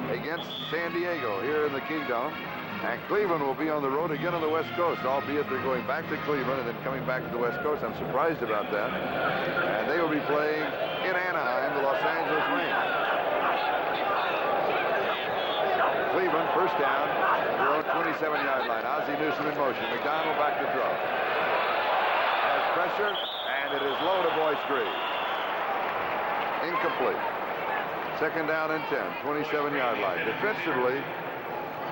against San Diego here in the Kingdom. And Cleveland will be on the road again on the West Coast, albeit they're going back to Cleveland and then coming back to the West Coast. I'm surprised about that. And they will be playing in Anaheim, the Los Angeles Rams. Cleveland, first down, their own 27-yard line. Ozzie Newsome in motion. McDonald back to throw. Has pressure, and it is low to Boyce Green. Incomplete. Second down and 10, 27-yard line. Defensively,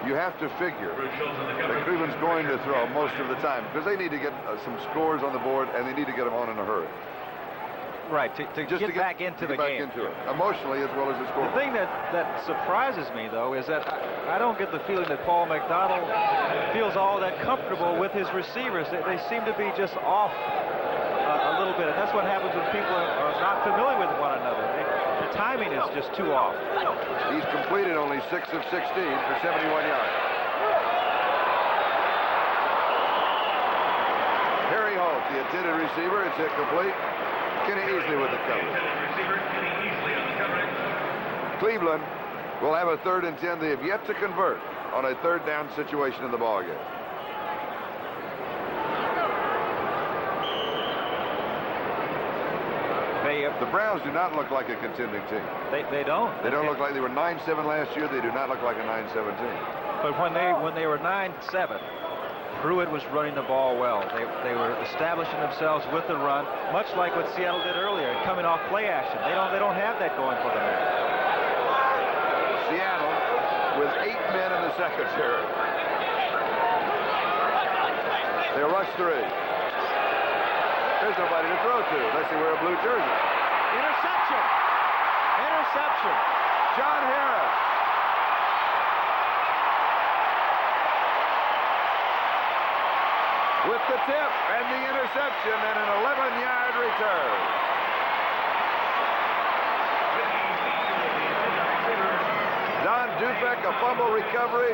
you have to figure that Cleveland's going to throw most of the time because they need to get some scores on the board and they need to get them on in a hurry. Right, to get back into the game. Emotionally as well as the score. The thing that surprises me, though, is that I don't get the feeling that Paul McDonald feels all that comfortable with his receivers. They seem to be just off a little bit, and that's what happens when people are not familiar with one another. The timing is just too off. He's completed only 6 of 16 for 71 yards. Harry Holt, the intended receiver, it's incomplete. Kenny Easley with the coverage. Cleveland will have a 3rd and 10. They have yet to convert on a 3rd down situation in the ballgame. The Browns do not look like a contending team. They don't. They don't look like they were 9-7 last year. They do not look like a 9-7 team. But when they were 9-7, Pruitt was running the ball well. They were establishing themselves with the run, much like what Seattle did earlier, coming off play action. They don't have that going for them now. Seattle with 8 men in the secondary. They rush 3. There's nobody to throw to unless they wear a blue jersey. Interception! Interception! John Harris. With the tip and the interception and an 11-yard return. Don Dufek, a fumble recovery.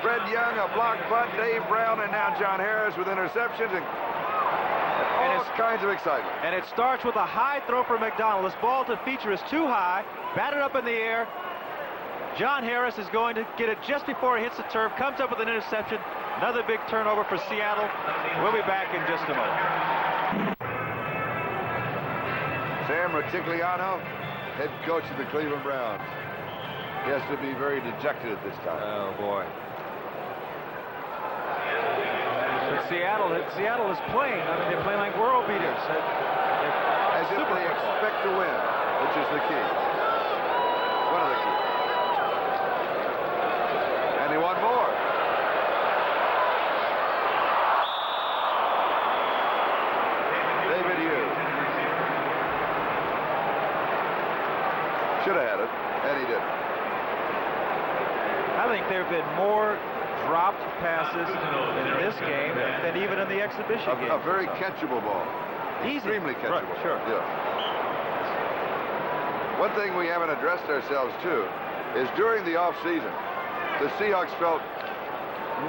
Fred Young, a block punt. Dave Brown, and now John Harris with interceptions. And all kinds of excitement. And it starts with a high throw for McDonald. This ball to feature is too high. Batted up in the air. John Harris is going to get it just before he hits the turf. Comes up with an interception. Another big turnover for Seattle. We'll be back in just a moment. Sam Rutigliano, head coach of the Cleveland Browns. He has to be very dejected at this time. Oh, boy. Seattle is playing. I mean, they're playing like world beaters. As if they expect to win, which is the key. One of the keys. And they want more. David Hughes. Should have had it, and he didn't. I think there have been more dropped passes in this game than even in the exhibition game. A very catchable ball. Easy. Extremely catchable. Right, sure. Yeah. One thing we haven't addressed ourselves to is during the offseason, the Seahawks felt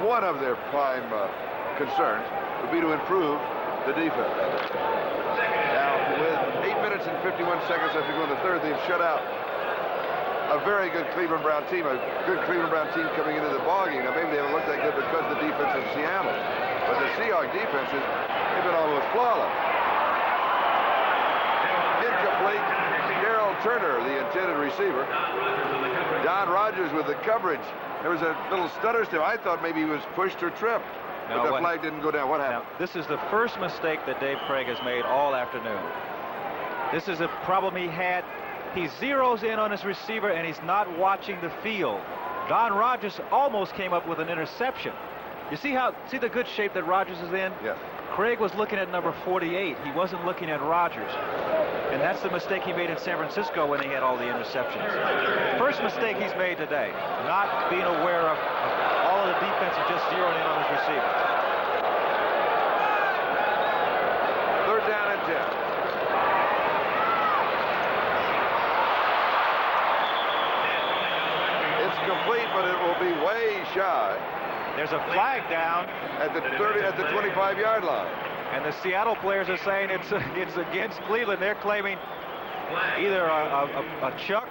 one of their prime concerns would be to improve the defense. Now, with 8 minutes and 51 seconds left to go in the third, they've shut out a very good Cleveland Brown team, a good Cleveland Brown team coming into the ballgame. Now, maybe they haven't looked that good because of the defense of Seattle. But the Seahawks defense, they've been almost flawless. Incomplete. Darrell Turner, the intended receiver. Don Rogers with the coverage. There was a little stutter step. I thought maybe he was pushed or tripped. No, but the flag didn't go down. What happened? Now, this is the first mistake that Dave Craig has made all afternoon. This is a problem he had. He zeroes in on his receiver, and he's not watching the field. Don Rogers almost came up with an interception. You see the good shape that Rogers is in? Yes. Craig was looking at number 48. He wasn't looking at Rogers. And that's the mistake he made in San Francisco when he had all the interceptions. First mistake he's made today, not being aware of all of the defense and just zeroing in on his receiver. Third down and 10. It's complete, but it will be way shy. There's a flag down at the 25-yard line. And the Seattle players are saying it's against Cleveland. They're claiming either a chuck,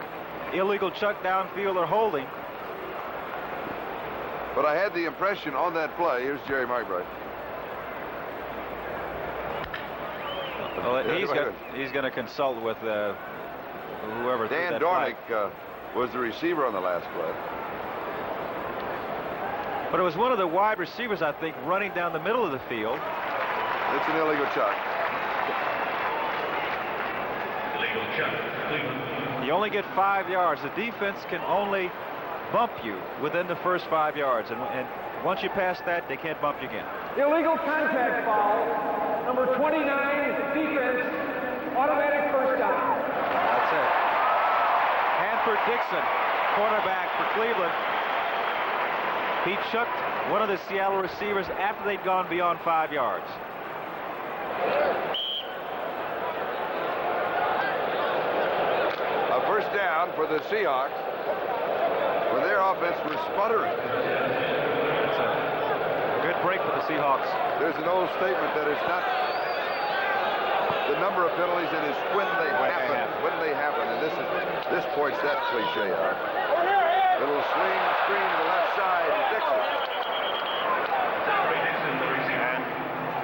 illegal chuck downfield, or holding. But I had the impression on that play. Here's Jerry McBride. Well, he's going to consult with whoever. Dan Dornick was the receiver on the last play. But it was one of the wide receivers, I think, running down the middle of the field. It's an illegal chuck. Illegal chuck. You only get 5 yards. The defense can only bump you within the first 5 yards. And once you pass that, they can't bump you again. Illegal contact foul. Number 29, defense, automatic first down. That's it. Hanford Dixon, cornerback for Cleveland. He chucked one of the Seattle receivers after they'd gone beyond 5 yards. A first down for the Seahawks when their offense was sputtering. It's a good break for the Seahawks. There's an old statement that it's not the number of penalties, it is when they happen. When they happen, and this points that cliche out. Little swing screen to the left side, Dixon.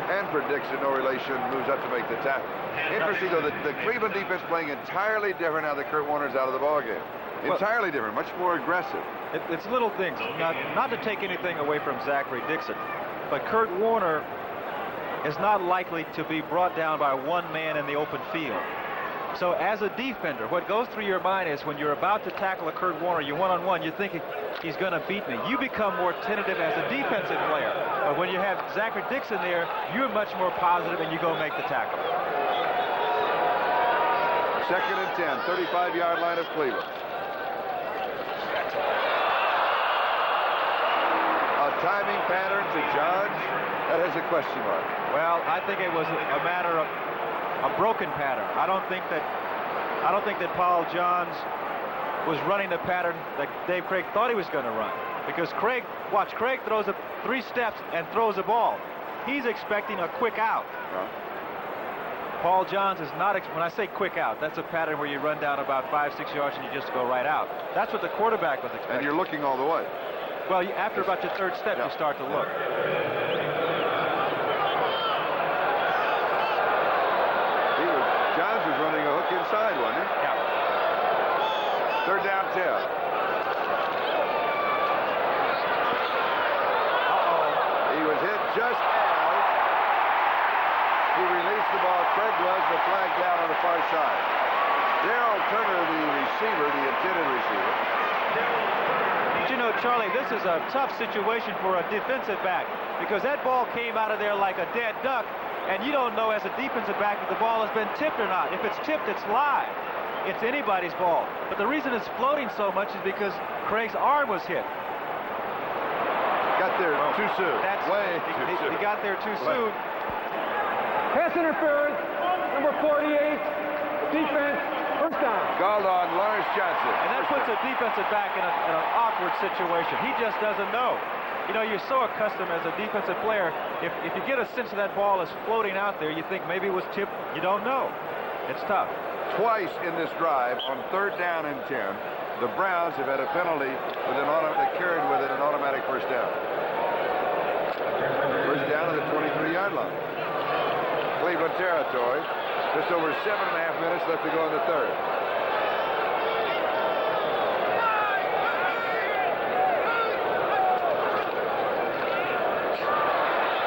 Hanford Dixon, no relation, moves up to make the tackle. Interesting, though, the Cleveland defense playing entirely different now that Kurt Warner's out of the ballgame. Entirely different, much more aggressive. It's little things. Not to take anything away from Zachary Dixon, but Kurt Warner is not likely to be brought down by one man in the open field. So as a defender, what goes through your mind is when you're about to tackle a Kurt Warner, you're one-on-one, you're thinking, he's going to beat me. You become more tentative as a defensive player. But when you have Zachary Dixon there, you're much more positive and you go make the tackle. Second and 10, 35-yard line of Cleveland. A timing pattern to judge, that has a question mark. Well, I think it was a matter of a broken pattern. I don't think that Paul Johns was running the pattern that Dave Craig thought he was going to run. Because Craig throws 3 steps and throws a ball. He's expecting a quick out. Paul Johns is not. When I say quick out, that's a pattern where you run down about 5-6 yards and you just go right out. That's what the quarterback was expecting. And you're looking all the way. Well, after about your 3rd step, you start to look. Johns was running a hook inside, wasn't he? Yeah. Third down 10. He was hit just as he released the ball. Craig was, the flag down on the far side. Darrell Turner, the receiver, the intended receiver. But you know, Charlie, this is a tough situation for a defensive back because that ball came out of there like a dead duck. And you don't know as a defensive back if the ball has been tipped or not. If it's tipped, it's live. It's anybody's ball. But the reason it's floating so much is because Craig's arm was hit. Got there too soon. He got there too soon. Pass interference, number 48, defense, first down. Called on Lars Johnson. And that puts a defensive back in an awkward situation. He just doesn't know. You know, you're so accustomed as a defensive player, if you get a sense that that ball is floating out there, you think maybe it was tipped. You don't know. It's tough. Twice in this drive on 3rd down and 10, the Browns have had a penalty with that carried with it an automatic first down. First down at the 23-yard line. Cleveland territory. Just over 7.5 minutes left to go in the third.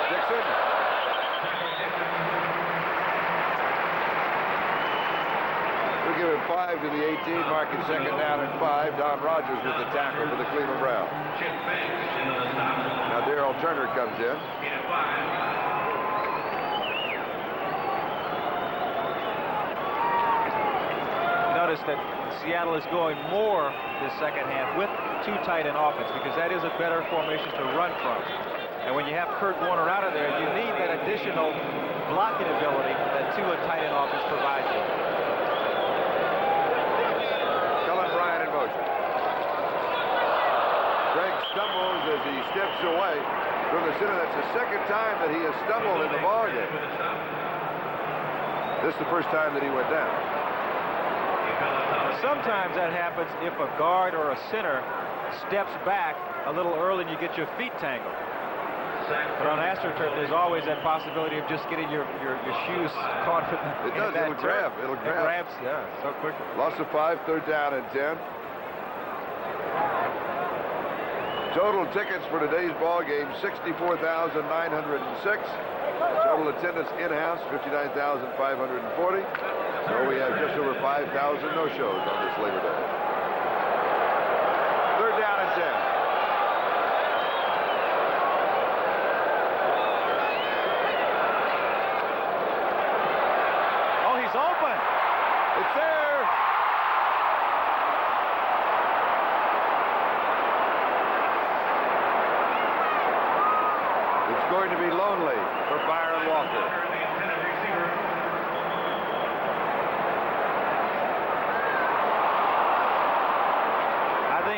Dixon. We'll give it 5 to the 18, marking second down and 5. Don Rogers with the tackle for the Cleveland Browns. Now Darrell Turner comes in. Notice that Seattle is going more this second half with two tight end offense because that is a better formation to run from. And when you have Kurt Warner out of there, you need that additional blocking ability that two tight end offense provides you. Cullen Bryant in motion. Greg stumbles as he steps away from the center. That's the second time that he has stumbled in the ballgame. This is the first time that he went down. Sometimes that happens if a guard or a center steps back a little early and you get your feet tangled. But on AstroTurf, there's always that possibility of just getting your shoes caught in It does. It'll grab. It'll grab. It grabs, yeah, so quickly. Loss of 5, third down and 10. Total tickets for today's ball game, 64,906. Total attendance in-house, 59,540. So we have just over 5,000 no-shows on this Labor Day. Third down and 10. Oh, he's open. It's there. It's going to be lonely for Byron Walker.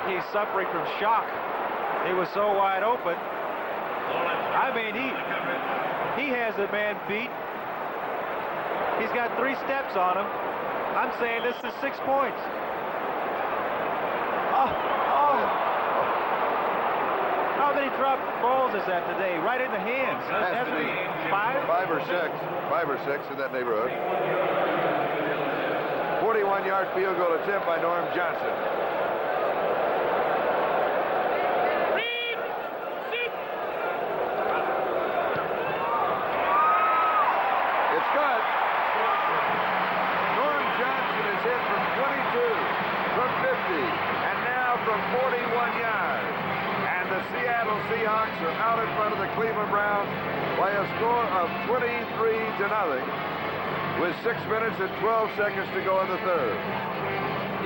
He's suffering from shock. He was so wide open. I mean, he has the man beat. He's got 3 steps on him. I'm saying this is 6 points. Oh. How many dropped balls is that today? Right in the hands. Has to be 5? 5 or 6. 5 or 6 in that neighborhood. 41-yard field goal attempt by Norm Johnson. From 41 yards. And the Seattle Seahawks are out in front of the Cleveland Browns by a score of 23-0 with 6 minutes and 12 seconds to go in the third.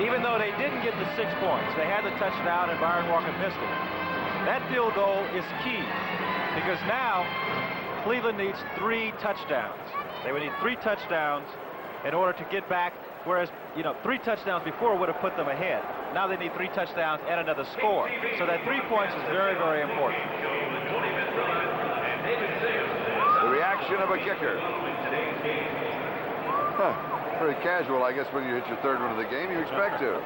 Even though they didn't get the 6 points, they had the touchdown and Byron Walker missed it. That field goal is key because now Cleveland needs 3 touchdowns. They would need 3 touchdowns in order to get back, whereas, 3 touchdowns before would have put them ahead. Now they need 3 touchdowns and another score. So that 3 points is very, very important. The reaction of a kicker. Very casual, I guess, when you hit your third one of the game. You expect to.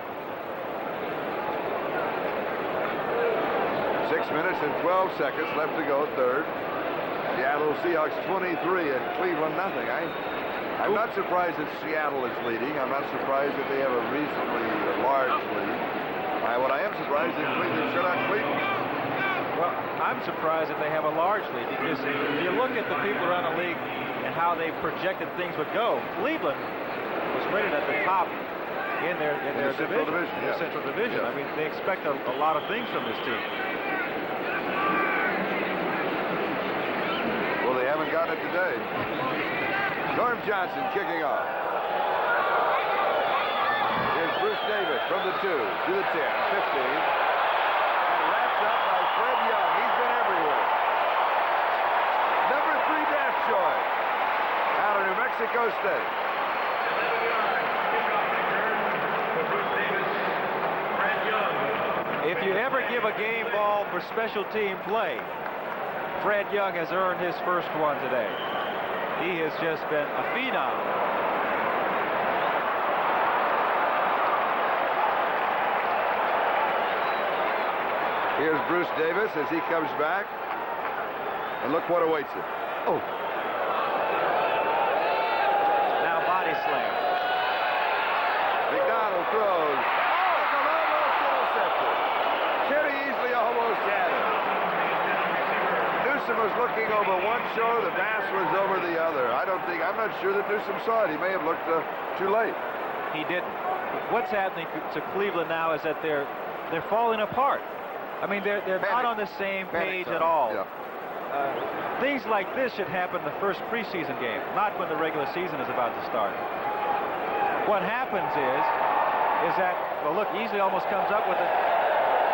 6 minutes and 12 seconds left to go, third. Seattle Seahawks 23 and Cleveland nothing. I'm not surprised that Seattle is leading. I'm not surprised that they have a reasonably large lead. What I am surprised is Cleveland shut out Cleveland. Well, I'm surprised that they have a large lead because if you look at the people around the league and how they projected things would go, Cleveland was rated at the top in their Central Division. Their Central Division. Yeah. I mean, they expect a lot of things from this team. Well, they haven't gotten it today. Norm Johnson kicking off. Here's Bruce Davis from the 2 to the 10, 15. And wrapped up by Fred Young. He's been everywhere. Number 3 draft choice out of New Mexico State. If you ever give a game ball for special team play, Fred Young has earned his first one today. He has just been a phenom. Here's Bruce Davis as he comes back. And look what awaits him. Oh. Now body slam. McDonald throws. Oh, it's an almost intercepted. Very easily almost had it. Newsom was looking over one shoulder. The pass was over the other. I'm not sure that Newsom saw it. He may have looked too late. He didn't. What's happening to Cleveland now is that they're falling apart. I mean, they're not on the same page at all. Yeah. Things like this should happen in the first preseason game, not when the regular season is about to start. What happens is that, well, look, Easley almost comes up with it.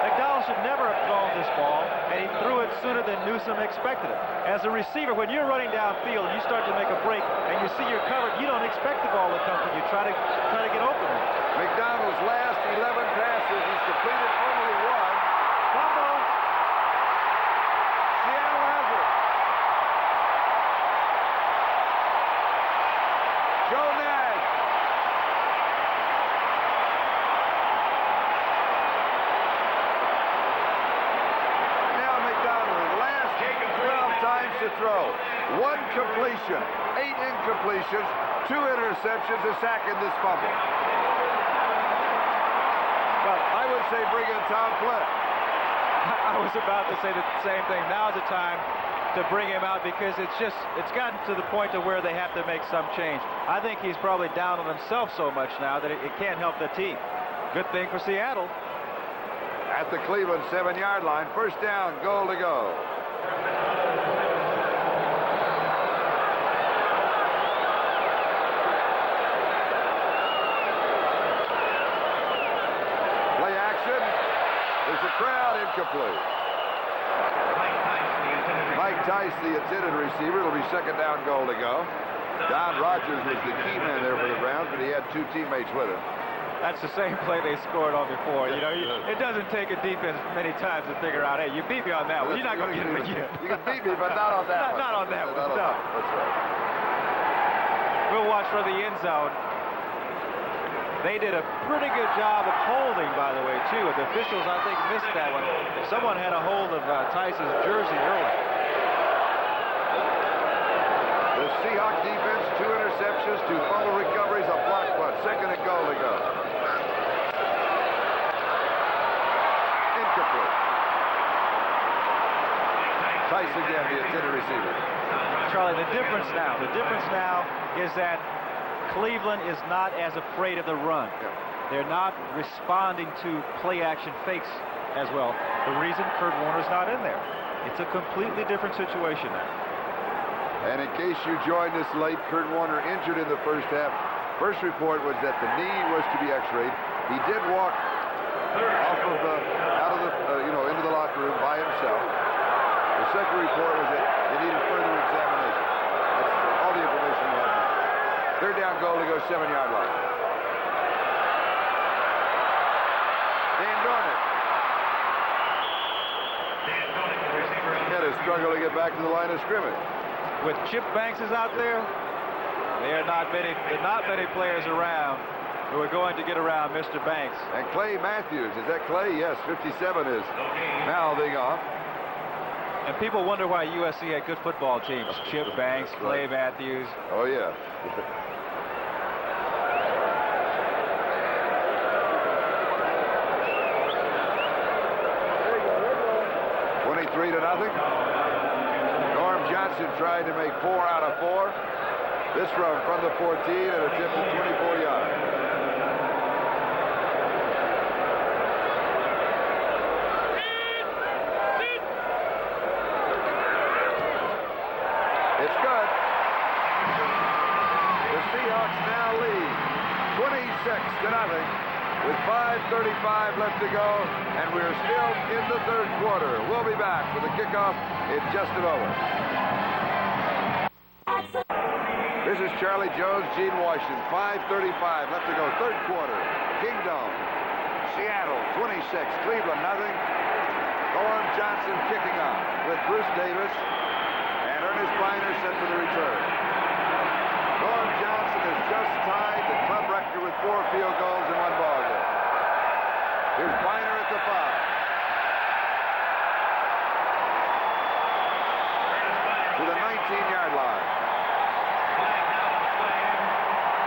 McDonald should never have thrown this ball, and he threw it sooner than Newsom expected it. As a receiver, when you're running downfield and you start to make a break and you see you're covered, you don't expect the ball to come to you. Try to get open. McDonald's last 11 passes, he's completed only one. Fumble. Seattle has it. Joe Nash. Now McDonald, last 12 times to throw. 1 completion, 8 incompletions, 2 interceptions, a sack in this fumble. Well, I would say bring in Tom Flynn. I was about to say the same thing. Now's the time to bring him out because it's gotten to the point to where they have to make some change. I think he's probably down on himself so much now that it can't help the team. Good thing for Seattle. At the Cleveland 7-yard line, first down, goal to go. Play action. There's a crowd, incomplete. Mike Tice, the intended receiver. It'll be second down, goal to go. Don Rogers was the key man there for the Browns, but he had 2 teammates with him. That's the same play they scored on before. You know, it doesn't take a defense many times to figure out, hey, you beat me on that one. You're not going to get me again. You can beat me, but not on that one. Not on that one. No. That's right. We'll watch for the end zone. They did a pretty good job of holding, by the way, too. The officials, I think, missed that one. Someone had a hold of Tice's jersey early. The Seahawks defense, 2 interceptions, 2 fumble recoveries, a block punt. Second and goal to go. Incomplete. Tice again, the intended receiver. Charlie, the difference now is that Cleveland is not as afraid of the run. Yeah. They're not responding to play-action fakes as well. The reason Kurt Warner's not in there. It's a completely different situation now. And in case you joined us late, Kurt Warner injured in the first half. First report was that the knee was to be x-rayed. He did walk off of into the locker room by himself. The second report was that he needed further examination. That's all the information we have now. Third down, goal to go, 7-yard line. Dan Dornick. Had to struggle to get back to the line of scrimmage. With Chip Banks is out there, there are not many players around who are going to get around Mr. Banks. And Clay Matthews, is that Clay? Yes, 57 is mouthing off. And people wonder why USC had good football teams. Chip Banks, Clay Matthews. Oh, yeah. 23-0. Norm Johnson tried to make 4 out of 4. This run from the 14 and attempted 24 yards. It's good. The Seahawks now lead 26-0 with 5:35 left to go, and we're still in the third quarter. We'll be back with the kickoff in just a moment. This is Charlie Jones, Gene Washington. 5:35 left to go, third quarter. Kingdom, Seattle 26, Cleveland nothing. Norm Johnson kicking off with Bruce Davis and Ernest Biner set for the return. Norm Johnson has just tied the club record with 4 field goals in 1 ball game. Here's Biner at the 5. to the 19-yard line.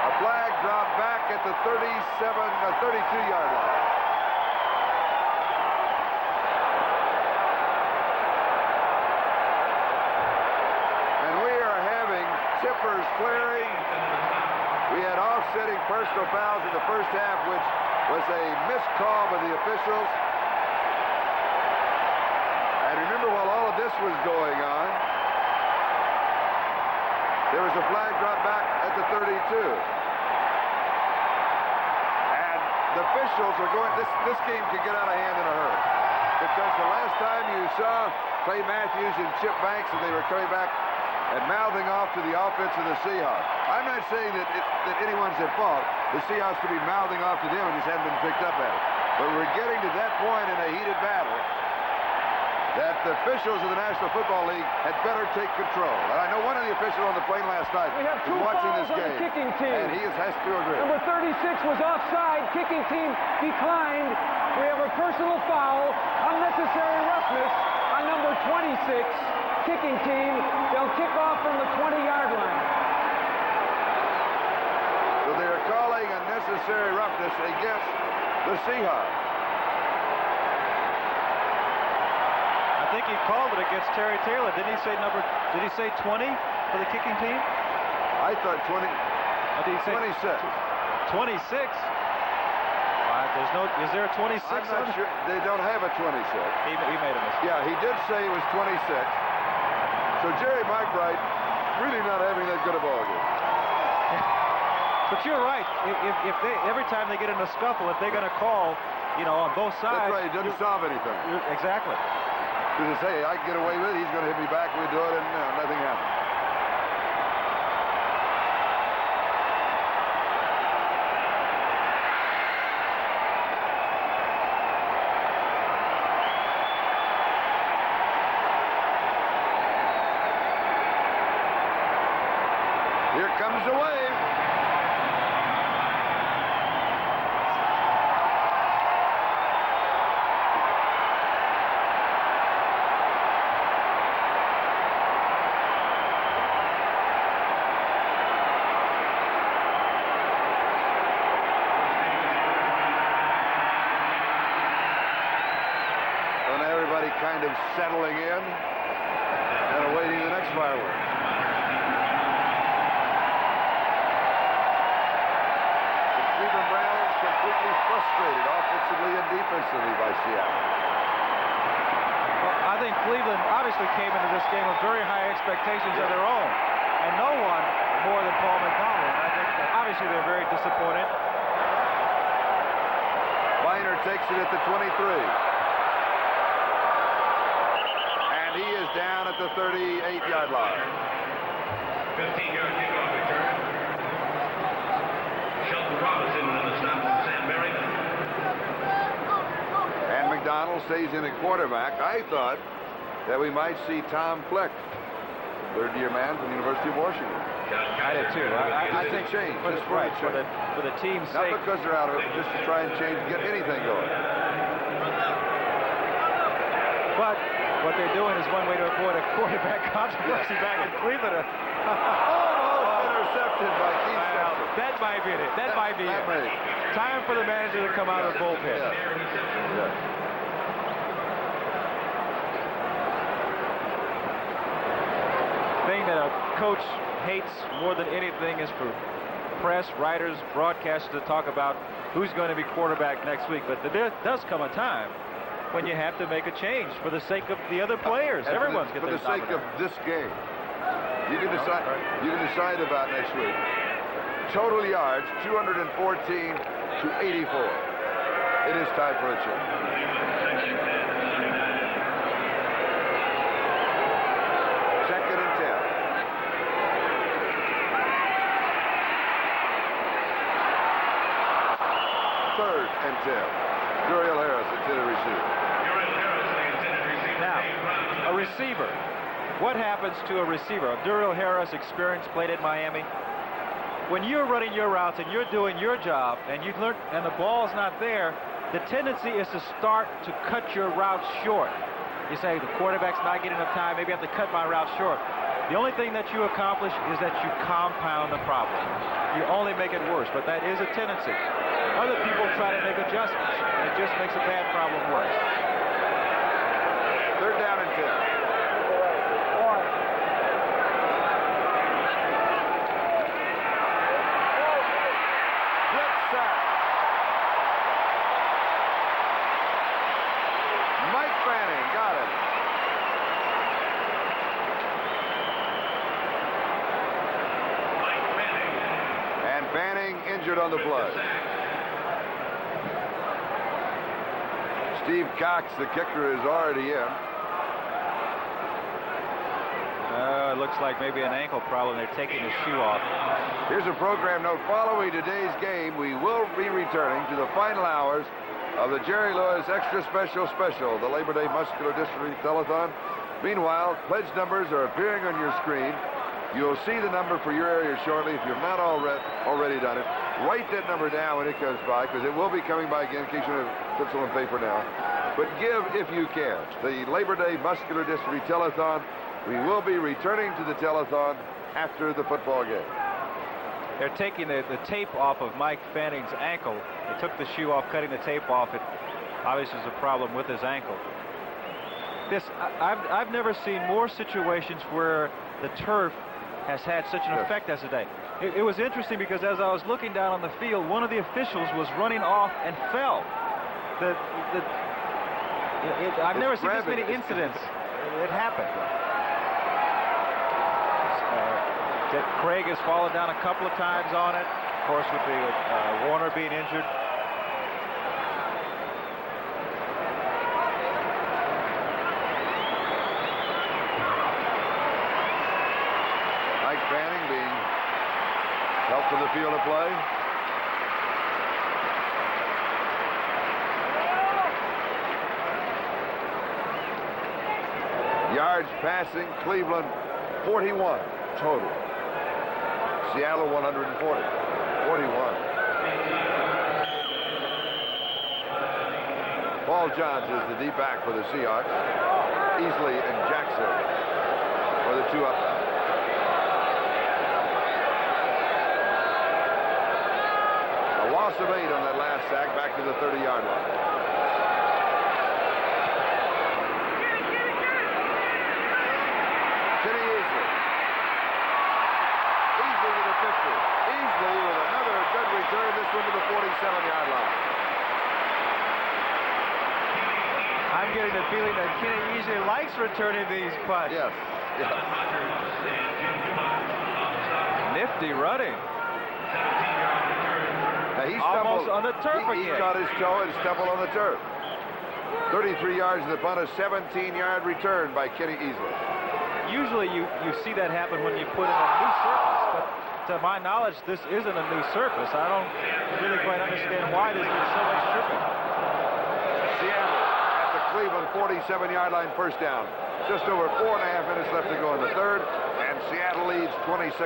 A flag dropped back at the 32-yard line. And we are having tippers clearing. We had offsetting personal fouls in the first half, which was a missed call by the officials. And remember, while all of this was going on, there was a flag dropped back at the 32. And the officials are going, this game can get out of hand in a hurry. Because the last time you saw Clay Matthews and Chip Banks, and they were coming back and mouthing off to the offense of the Seahawks. I'm not saying that anyone's at fault. The Seahawks could be mouthing off to them and just hadn't been picked up at it. But we're getting to that point in a heated battle that the officials of the National Football League had better take control. And I know one of the officials on the plane last night was watching this game, kicking team. and he has to agree. Number 36 was offside. Kicking team declined. We have a personal foul, unnecessary roughness on number 26. Kicking team. They'll kick off from the 20-yard line. So they are calling unnecessary roughness against the Seahawks. I think he called it against Terry Taylor. Did he say 20 for the kicking team? I thought 20. Did he say 26. 26. There's no. Is there a 26? I'm not sure. They don't have a 26. He made a mistake. Yeah, he did say it was 26. So Jerry McBride really not having that good a ball game. But you're right. If they every time they get in a scuffle, if they're going to call, on both sides. That's right. It doesn't solve anything. Exactly. Because they say, I can get away with it. He's going to hit me back. We do it, and nothing happens. Here comes the wave. So now everybody kind of settling in and awaiting the next firework. Cleveland Browns completely frustrated offensively and defensively by Seattle. Well, I think Cleveland obviously came into this game with very high expectations of their own, and no one more than Paul McDonald. I think that obviously they're very disappointed. Weiner takes it at the 23. And he is down at the 38-yard line. 15-yard kickoff return. Shelton Robinson on the stop for Sam Merrick. And McDonald stays in at quarterback. I thought that we might see Tom Fleck, third-year man from the University of Washington. I did too. I think change for the team's Not sake. because they're out of it, just to try and change and get anything going. But what they're doing is one way to avoid a quarterback controversy back in Cleveland. Almost intercepted by Keith Stetson. That might be it. That might be it. Time for the manager to come out of the bullpen. Thing that a coach hates more than anything is for press, writers, broadcasters to talk about who's going to be quarterback next week. But there does come a time when you have to make a change for the sake of the other players. Everyone's going to for the sake of this game. You can decide. You can decide about next week. Total yards 214 to 84. It is time for a change. Second and 10. Third and 10. Duriel Harris, intended receiver. Now, a receiver. What happens to a receiver? Duriel Harris, experience, played at Miami. When you're running your routes and you're doing your job and you've learned and the ball's not there, the tendency is to start to cut your routes short. you say the quarterback's not getting enough time, maybe I have to cut my route short. The only thing that you accomplish is that you compound the problem. You only make it worse, but that is a tendency. Other people try to make adjustments, and it just makes a bad problem worse. 3rd down and 10. Blitz sack. Mike Fanning got it. And Fanning injured on the play. Steve Cox, the kicker, is already in. It looks like maybe an ankle problem. They're taking his shoe off. Here's a program note. Following today's game, we will be returning to the final hours of the Jerry Lewis Extra Special, the Labor Day Muscular Dystrophy Telethon. Meanwhile, pledge numbers are appearing on your screen. You'll see the number for your area shortly. If you've not already done it, write that number down when it comes by, because it will be coming by again in case you have pencil and paper now. But give if you can. The Labor Day Muscular Dystrophy Telethon. We will be returning to the telethon after the football game. They're taking the tape off of Mike Fanning's ankle. They took the shoe off, cutting the tape off. It obviously is a problem with his ankle. I've never seen more situations where the turf has had such an effect as today. It was interesting because as I was looking down on the field, one of the officials was running off and fell. I've never seen this many incidents. It happened. Craig has fallen down a couple of times on it, of course, with the Warner being injured. Mike Fanning being helped to the field of play. Yards passing, Cleveland 41 total. Seattle 140. 41. Paul Johns is the deep back for the Seahawks. Easley and Jackson are the two up. A loss of 8 on that last sack, back to the 30-yard line. Kenny Easley. Easley to the 50. Easley with another good return, this one to the 47-yard line. I'm getting the feeling that Kenny Easley likes returning these punts. Yes. Yes. Nifty running. Now he almost stumbled on the turf he again. caught his toe and stumbled on the turf. 33 yards to the punt, a 17-yard return by Kenny Easley. Usually you see that happen when you put in a new surface, but to my knowledge, this isn't a new surface. I don't really quite understand why there's been so much tripping. Seattle at the Cleveland 47-yard line, first down. Just over 4.5 minutes left to go in the third, and Seattle leads 26-0.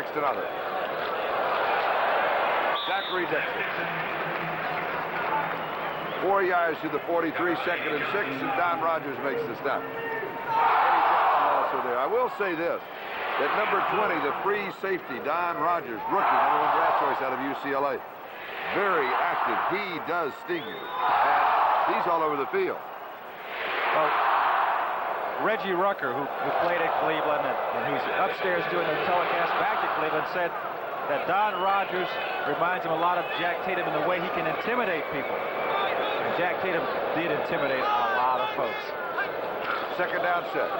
Zachary Dixon. 4 yards to the 43, second and 6, and Don Rogers makes the stop. Eddie Johnson also there. I will say this, that number 20, the free safety, Don Rogers, rookie, number 1 draft choice out of UCLA. Very active. He does sting you. And he's all over the field. Well, Reggie Rucker, who played at Cleveland and who's upstairs doing the telecast back to Cleveland, said that Don Rogers reminds him a lot of Jack Tatum in the way he can intimidate people. And Jack Tatum did intimidate a lot of folks. Second down set.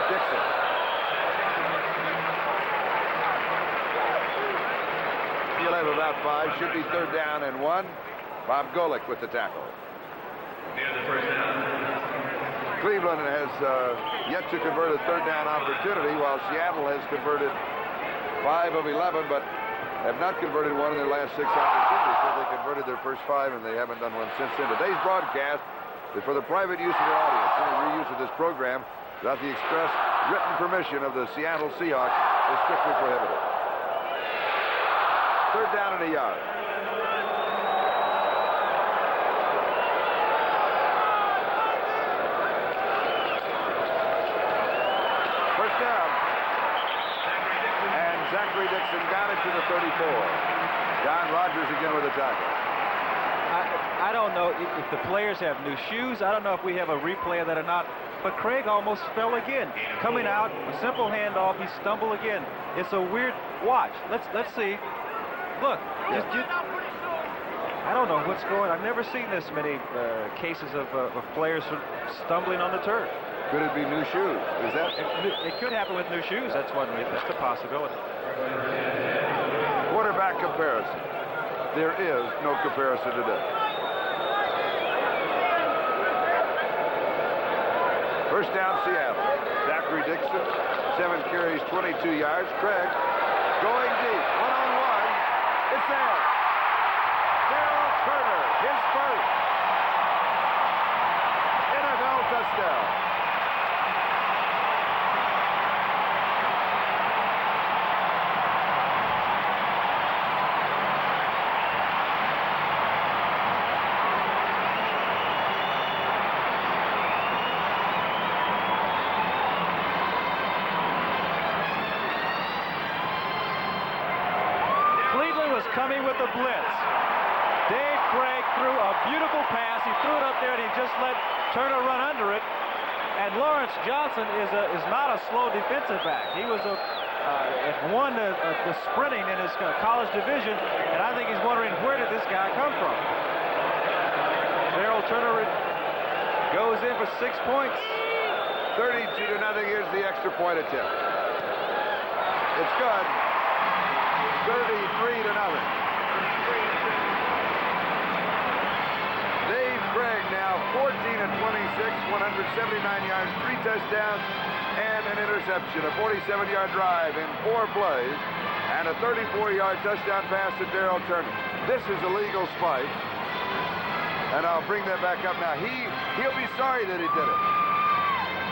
Dixon. He'll have about 5. Should be third down and 1. Bob Golick with the tackle. Cleveland has yet to convert a third down opportunity, while Seattle has converted 5 of 11, but have not converted one in their last 6 opportunities. So they converted their first 5, and they haven't done one since then. Today's broadcast is for the private use of the audience. Any reuse of this program without the express written permission of the Seattle Seahawks is strictly prohibited. Third down and a yard. Zachary Dixon got it to the 34. Don Rogers again with a tackle. I don't know if the players have new shoes. I don't know if we have a replay of that or not. But Craig almost fell again. Coming out, a simple handoff, he stumbled again. It's a weird watch. Let's see. Look, I don't know what's going on. I've never seen this many cases of players stumbling on the turf. Could it be new shoes? Is that? It could happen with new shoes. That's one reason. That's a possibility. Quarterback comparison. There is no comparison today. First down, Seattle. Zachary Dixon, 7 carries, 22 yards. Craig going deep, one-on-one. It's there. Daryl Turner, his first. NFL touchdown. Coming with the blitz. Dave Craig threw a beautiful pass. He threw it up there and he just let Turner run under it. And Lawrence Johnson is not a slow defensive back. He was won the sprinting in his college division, and I think he's wondering, where did this guy come from? Daryl Turner goes in for 6 points. 32-0. Here's the extra point attempt. It's good. 33-0. Dave Craig now 14 of 26, 179 yards, 3 touchdowns, and an interception. A 47-yard drive in 4 plays, and a 34-yard touchdown pass to Daryl Turner. This is a legal spike, and I'll bring that back up now. He'll be sorry that he did it.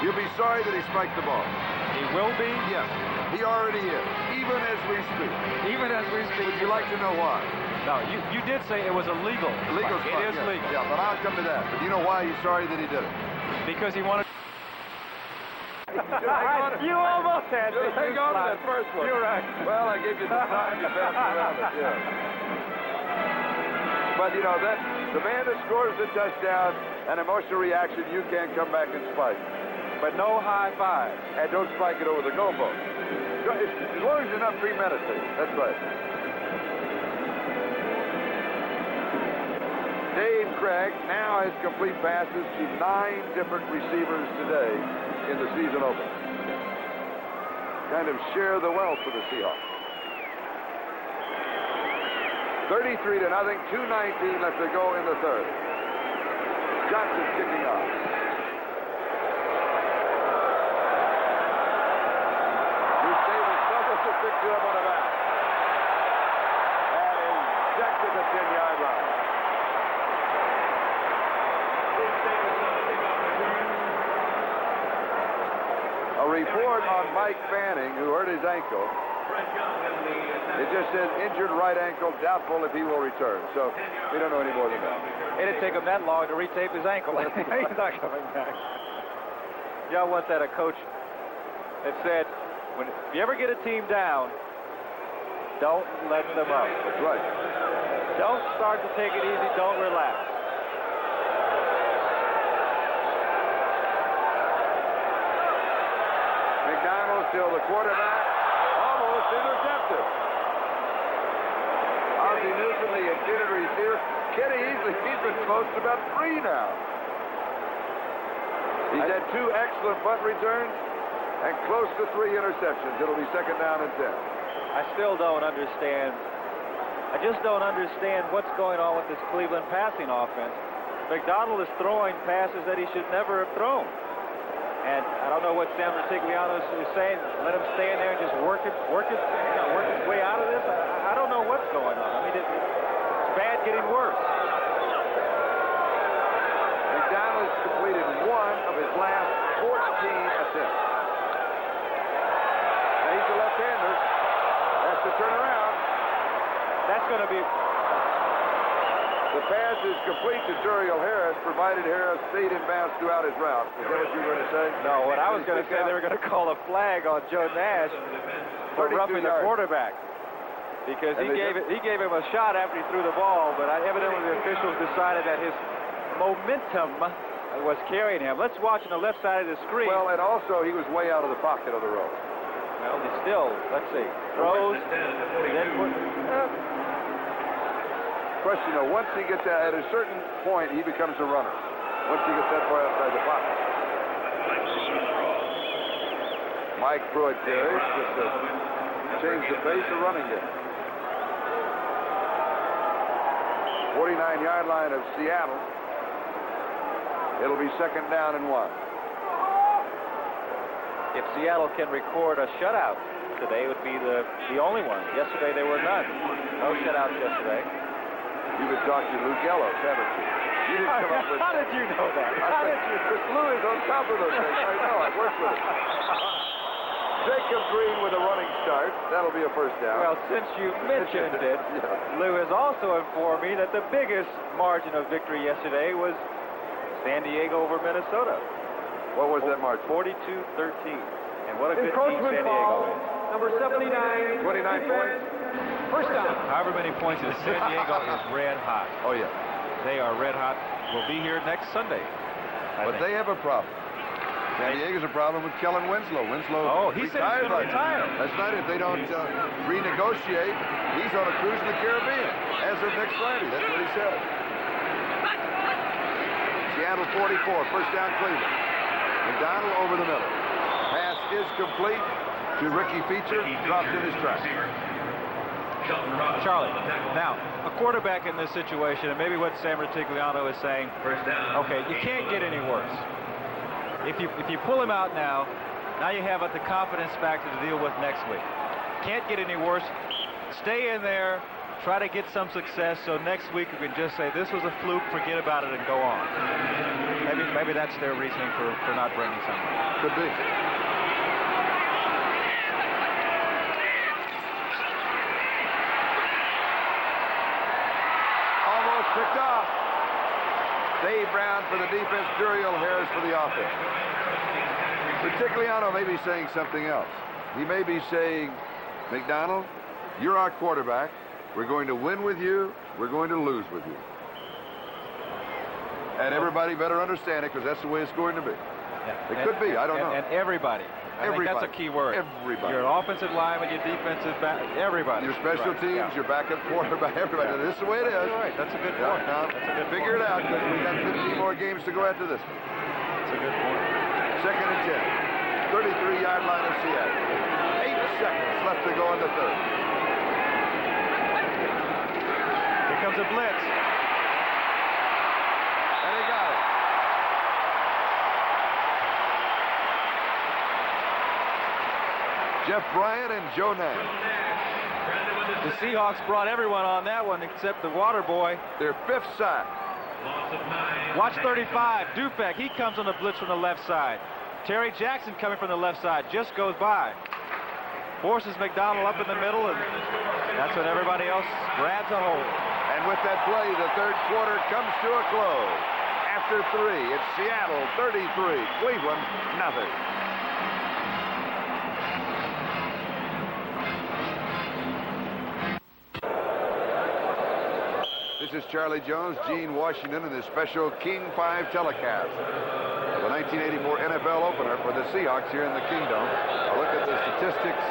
He'll be sorry that he spiked the ball. He will be? Yes. He already is, even as we speak. Even as we speak. Would you like to know why? No, you did say it was a legal. Legal spike. spike. It is legal. Yeah, but I'll come to that. But you know why he's sorry that he did it? Because he wanted. You almost had to. Hang on to that first one. You're right. Well, I gave you some time to pass around it. Yeah. But you know that the man that scores the touchdown, an emotional reaction, you can't come back and spike. But no high five, and don't spike it over the goalpost. As long as you're not premeditated. That's right. Dave Craig now has complete passes to 9 different receivers today in the season opener. Kind of share the wealth for the Seahawks. 33-0, 2:19 left to go in the third. Johnson kicking off. Picked it up on the back. And ejected the 10-yard line. A report on Mike Fanning, who hurt his ankle. It just says injured right ankle, doubtful if he will return. So we don't know any more than that. It didn't take him that long to retape his ankle. He's not coming back. Y'all once had a coach that said, if you ever get a team down, don't let them up. That's right. Don't start to take it easy. Don't relax. McDonald still the quarterback. Almost intercepted. Ozzie Newsom, the intended receiver. Kenny Easley, he's been close to about 3 now. He's had 2 excellent punt returns and close to 3 interceptions. It'll be second down and 10. I still don't understand. I just don't understand what's going on with this Cleveland passing offense. McDonald is throwing passes that he should never have thrown. And I don't know what Sam Rutigliano is saying. Let him stay in there and just work his way out of this. I don't know what's going on. I mean, it's bad getting worse. McDonald has completed 1 of his last 14 attempts. Now he's a left-hander. Has to turn around. That's going to be... The pass is complete to Turiel Harris, provided Harris stayed in bounds throughout his route. Is that what you were going to say? No, what I was going to say, they were going to call a flag on Joe Nash. for roughing the quarterback, because he gave him a shot after he threw the ball, but evidently the officials decided that his momentum was carrying him. Let's watch on the left side of the screen. Well, and also he was way out of the pocket of the row. Well, he still, let's see, throws, Question, once he gets at a certain point, he becomes a runner. Once he gets that far outside the pocket. Mike Pruitt carries just to change the pace of running game. 49-yard line of Seattle. It'll be 2nd down and 1. If Seattle can record a shutout today, it would be the only one. Yesterday there were none. No shutouts yesterday. You've been talking to Lou Gellos, haven't you? You didn't come up with How did you know that? How did you? Lou is on top of those things. I know. I've worked with him. Jacob Green with a running start. That'll be a 1st down. Well, since you mentioned it, Lou has also informed me that the biggest margin of victory yesterday was San Diego over Minnesota. What was that margin? 42-13. And what a good team San Diego is. Number 79. 29 points. 1st down. However many points is San Diego is red hot. Oh, yeah. They are red hot. We'll be here next Sunday. But they have a problem. San Diego's a problem with Kellen Winslow. Oh, he said he's going to retire. That's right. If they don't renegotiate, he's on a cruise to the Caribbean as of next Friday. That's what he said. Seattle 44, 1st down Cleveland. McDonald over the middle. Pass is complete to Ricky Feature. Dropped in his tracks. Charlie, now, a quarterback in this situation, and maybe what Sam Retigliano is saying, okay, you can't get any worse. If you pull him out now you have the confidence factor to deal with next week. Can't get any worse. Stay in there, try to get some success, so next week you can just say, this was a fluke, forget about it, and go on. Maybe that's their reasoning for not bringing someone. Could be. Picked off. Dave Brown for the defense, Duriel Harris for the offense. Retigliano may be saying something else. He may be saying, McDonald, you're our quarterback. We're going to win with you. We're going to lose with you. And everybody better understand it, because that's the way it's going to be. Yeah. It could be. I don't know. And everybody. I think that's a key word. Everybody. Your offensive lineman, your defensive back, everybody. Your special teams, your backup quarterback, everybody. This is the way it is. That's right. That's a good point. Now, figure it out, because we got 15 more games to go after this one. That's a good point. 2nd and 10. 33-yard line of Seattle. 8 seconds left to go in the 3rd. Here comes a blitz. And he got it. Jeff Bryant and Joe Nance. The Seahawks brought everyone on that one except the water boy. Their 5th sack. Watch 35. Dufek, he comes on the blitz from the left side. Terry Jackson coming from the left side just goes by. Forces McDonald up in the middle, and that's when everybody else grabs a hold. And with that play, the 3rd quarter comes to a close. After 3, it's Seattle 33, Cleveland nothing. This is Charlie Jones, Gene Washington, and this special King 5 telecast. The 1984 NFL opener for the Seahawks here in the Kingdom. A look at the statistics.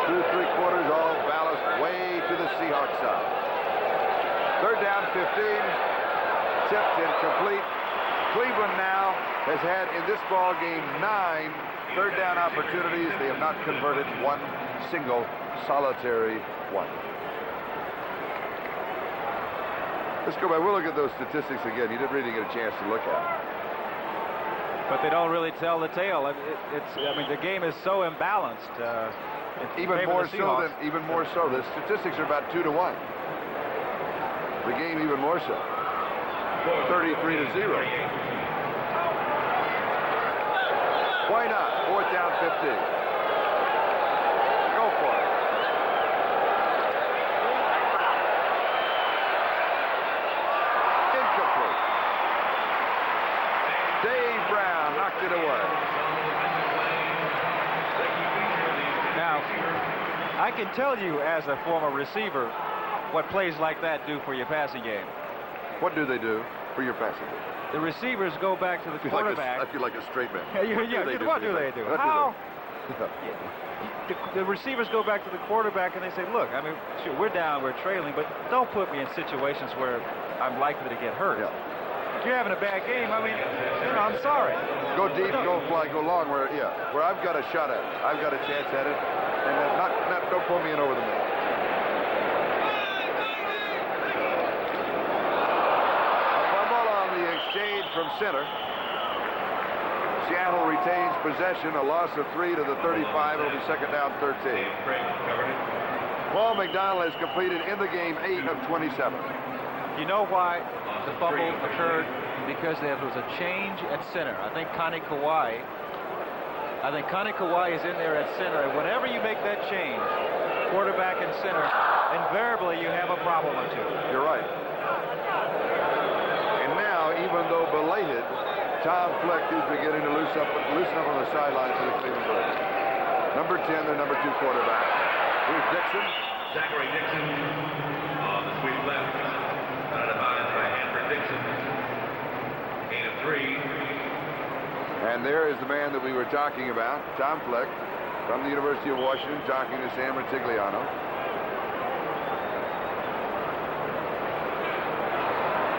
2 3/4, all ballast way to the Seahawks side. 3rd down, 15. Tipped, incomplete. Cleveland now has had in this ball game 9 3rd down opportunities. They have not converted one single solitary one. Let's go back. We'll look at those statistics again. You didn't really get a chance to look at them. But they don't really tell the tale. I mean, the game is so imbalanced. Even more so. The statistics are about 2 to 1. The game even more so. 33 to 0. Why not? 4th down, 15. Go for it. Incomplete. Dave Brown knocked it away. Now, can tell you as a former receiver what plays like that do for your passing game. What do they do for your passing game? The receivers go back to the quarterback. I feel like a straight man. What do they do? How? The receivers go back to the quarterback and they say, look, I mean, sure, we're down, we're trailing, but don't put me in situations where I'm likely to get hurt. Yeah. If you're having a bad game, I mean, I'm sorry. Go deep, go fly, go long, where I've got a shot at it. I've got a chance at it, and don't pull me in over the middle. A fumble on the exchange from center. Seattle retains possession, a loss of 3 to the 35. It'll be second down, 13. Paul McDonald has completed in the game 8 of 27. You know why the fumble occurred? Because there was a change at center. I think Connie Kawhi is in there at center, and whenever you make that change, quarterback and center, invariably you have a problem or two. You're right. And now, even though belated, Tom Fleck is beginning to loosen up on the sideline for the Cleveland Browns. Number 10, their number 2 quarterback. Here's Dixon. Zachary Dixon on the sweep left. Divided by Hanford Dixon. Gain of 3. And there is the man that we were talking about, Tom Fleck, from the University of Washington, talking to Sam Ratigliano.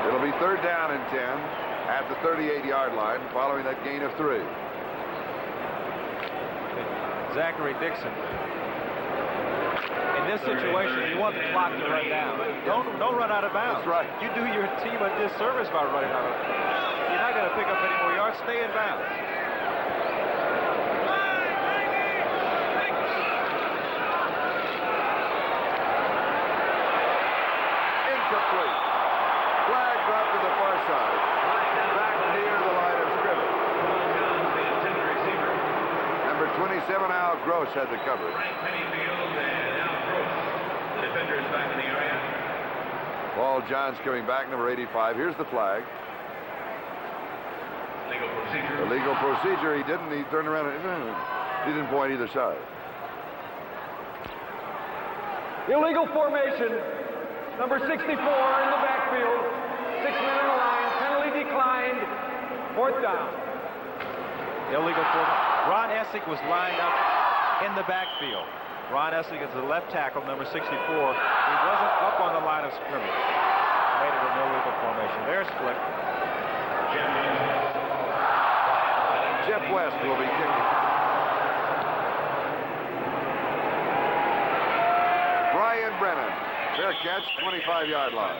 It'll be third down and 10. At the 38-yard line, following that gain of 3. Zachary Dixon. In this situation, you want the clock to run down. Don't run out of bounds. That's right. You do your team a disservice by running out of bounds. You're not going to pick up any more yards. Stay in bounds. Incomplete. Flag dropped to the far side. Back near the line of scrimmage. Number 27, Al Gross, had the coverage. Paul Johns coming back, number 85. Here's the flag. Illegal procedure. He turned around and he didn't point either side. Illegal formation. Number 64 in the backfield. 6 men in the line. Penalty declined. 4th down. Illegal formation. Ron Essig was lined up in the backfield. Ron Essig is the left tackle, number 64. He wasn't up on the line of scrimmage. Made it an illegal formation. There's Flick. Jeff West will be kicking. Brian Brennan. Fair catch, 25-yard line.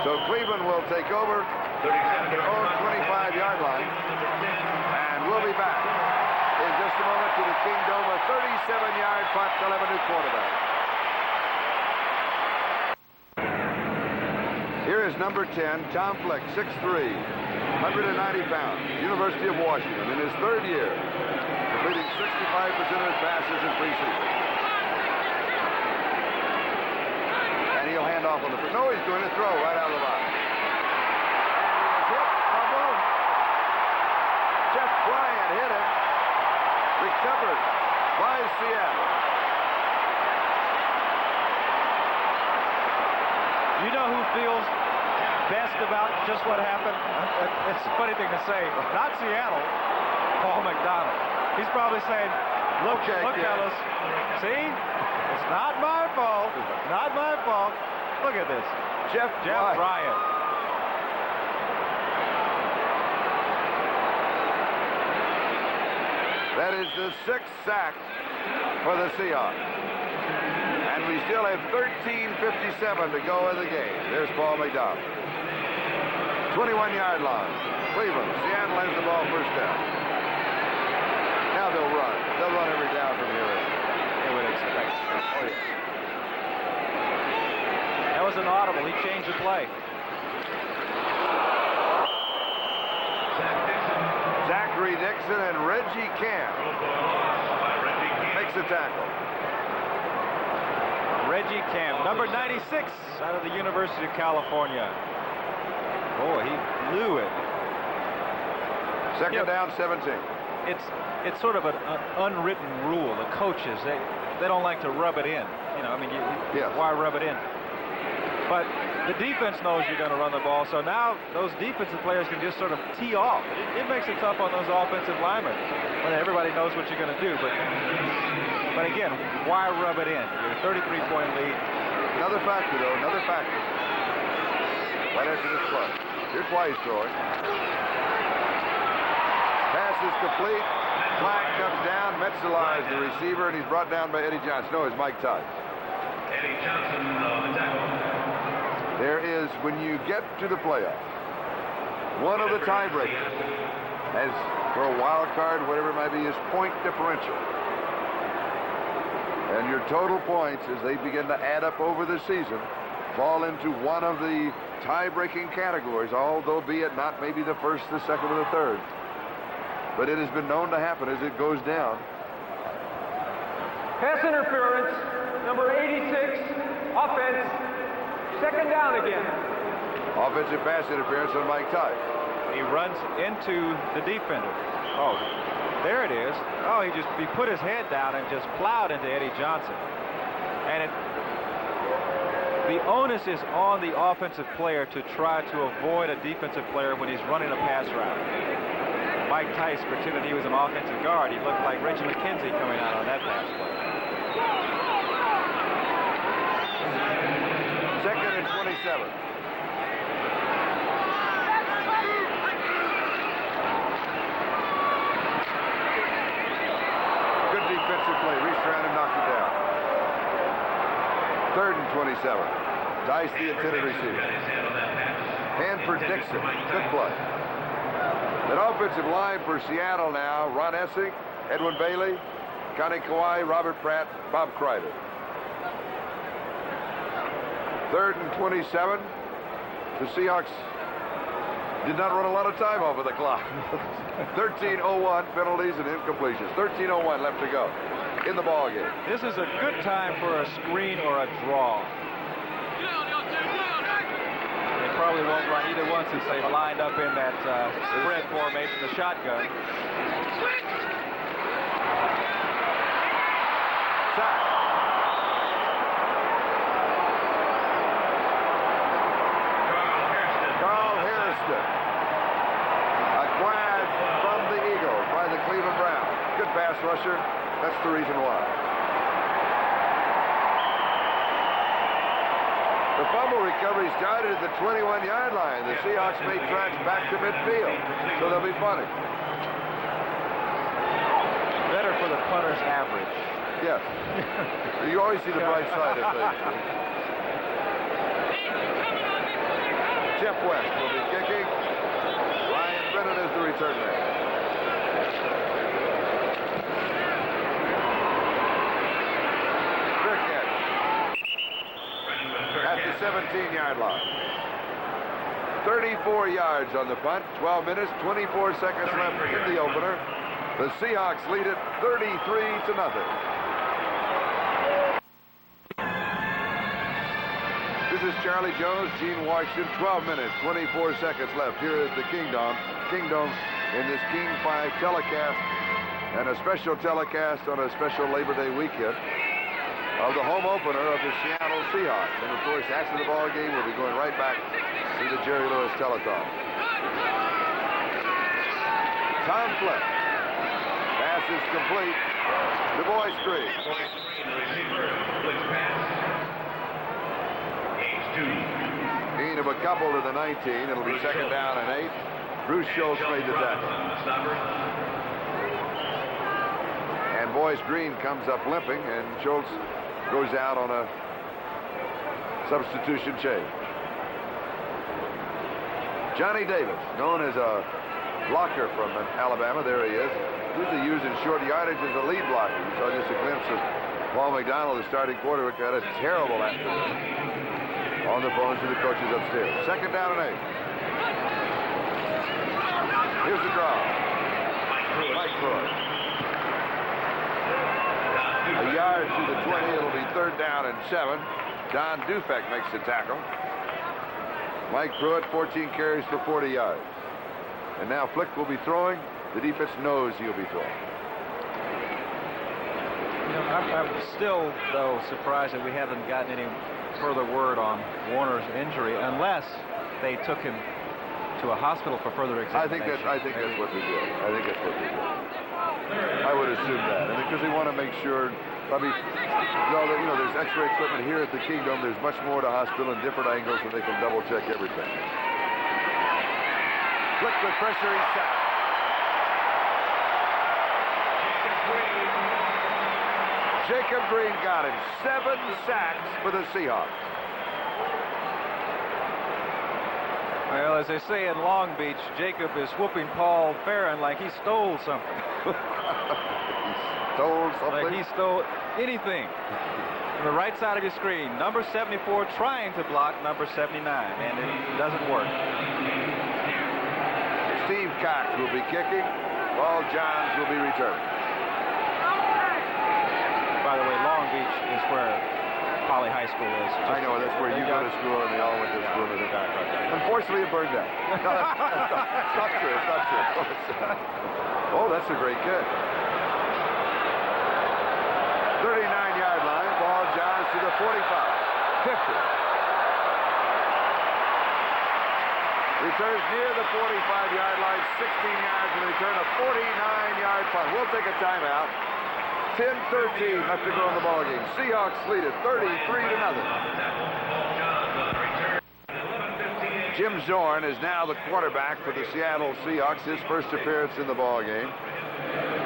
So Cleveland will take over their own 25-yard line. And we'll be back in just a moment to the Kingdome. A 37-yard punt. They'll have a new quarterback. Here is number 10, Tom Fleck, 6'3", 190 pounds, University of Washington, in his 3rd year, completing 65% of his passes in preseason. And he'll hand off on the... No, he's doing a throw right out of the box. And he is hit. Fumble. Jeff Bryant hit him. Recovered by Seattle. You know who feels best about just what happened? It's a funny thing to say. Not Seattle. Paul McDonald. He's probably saying, look, fellas, see? It's not my fault. Not my fault. Look at this. Jeff Bryant. That is the 6th sack for the Seahawks. And we still have 13:57 to go in the game. There's Paul McDonald. 21-yard line. Cleveland. Seattle has the ball, first down. Now they'll run. They'll run every down from here in. They would expect. Oh, yeah. That was an audible. He changed the play. Zachary Dixon and Reggie Camp makes the tackle. Reggie Camp, number 96 out of the University of California. Boy, he blew it. Second down, 17. it's sort of an unwritten rule. The coaches, they don't like to rub it in. You know, I mean, why rub it in? But the defense knows you're going to run the ball, so now those defensive players can just sort of tee off. It makes it tough on those offensive linemen when everybody knows what you're going to do. But again, why rub it in? You're a 33-point lead. Another factor, though, another factor. Right after this play. Here's why he's throwing. Pass is complete. Flag comes down. Metzelaar is the receiver, and he's brought down by Eddie Johnson. No, it's Mike Tice. Eddie Johnson on the tackle. There is, when you get to the playoffs, one of the tiebreakers, as for a wild card, whatever it might be, is point differential. And your total points, as they begin to add up over the season, fall into one of the tie-breaking categories, although be it not maybe the first, the second, or the third. But it has been known to happen as it goes down. Pass interference, number 86, offense, second down again. Offensive pass interference on Mike Tice. He runs into the defender. Oh, there it is. Oh, he put his head down and just plowed into Eddie Johnson. And the onus is on the offensive player to try to avoid a defensive player when he's running a pass route. Mike Tice pretended he was an offensive guard. He looked like Reggie McKenzie coming out on that pass play. Second and 27. Good defensive play. Reached around and knocked it down. Third and 27. Tice, the intended receiver. Hanford Dixon. Good play. An offensive line for Seattle now. Ron Essig, Edwin Bailey, Connie Kawhi, Robert Pratt, Bob Kreider. Third and 27. The Seahawks did not run a lot of time off of the clock. 13:01 penalties and incompletions. 13:01 left to go in the ball game. This is a good time for a screen or a draw. They probably won't run either one since they've lined up in that spread formation, the shotgun. Sack. Carl Hairston. Acquired from the Eagles by the Cleveland Browns. Good pass rusher. That's the reason why. The fumble recovery started at the 21-yard line. The Seahawks made tracks back to midfield, so they'll be punting. Better for the punter's average. Yes. You always see the bright side of things. Jeff West will be kicking. Ryan Brennan is the return man. At the 17-yard line. 34 yards on the punt, 12 minutes, 24 seconds left in the opener. The Seahawks lead it 33-0. This is Charlie Jones, Gene Washington, 12 minutes, 24 seconds left here at the Kingdom in this King 5 telecast, and a special telecast on a special Labor Day weekend of the home opener of the Seattle Seahawks. And of course, after the ball game, we'll be going right back to the Jerry Lewis Telethon. Tom Fleck. Pass is complete. Du Bois Green. Gain of a couple to the 19. It'll be second down and 8. Bruce Schultz made the tackle. And Boyce Green comes up limping, and Schultz goes out on a substitution change. Johnny Davis, known as a blocker from Alabama, there he is. Usually used in short yardage as a lead blocker. You saw just a glimpse of Paul McDonald, the starting quarterback, had a terrible afternoon on the phones to the coaches upstairs. Second down and 8. Here's the draw. Mike Pruitt. A yard to the 20. It'll be third down and 7. Don Dufek makes the tackle. Mike Pruitt, 14 carries for 40 yards. And now Flick will be throwing. The defense knows he'll be throwing. I'm still, though, surprised that we haven't gotten any further word on Warner's injury, unless they took him to a hospital for further examination. I think that's what they did. I would assume that. Because they want to make sure. Probably, there's X-ray equipment here at the Kingdom. There's much more to hospital in different angles, and they can double-check everything. Flick with pressure, he's sacked. Jacob Green got him. 7 sacks for the Seahawks. Well, as they say in Long Beach, Jacob is whooping Paul Farron like he stole something. Stole something? Like he stole anything. On the right side of your screen, number 74 trying to block number 79, and it doesn't work. Steve Cox will be kicking. Paul Johns will be returning. By the way, Long Beach is where Poly High School is. I know, that's where you go to school, and they all went to school. Unfortunately, it burned down. No, it's not true. It's not true. Oh, that's a great kick. 39-yard line. Paul Johns to the 45. 50. Returns near the 45-yard line. 16 yards and return a 49-yard punt. We'll take a timeout. 10-13 left to go in the ballgame. Seahawks lead it 33-0. Jim Zorn is now the quarterback for the Seattle Seahawks. His first appearance in the ballgame.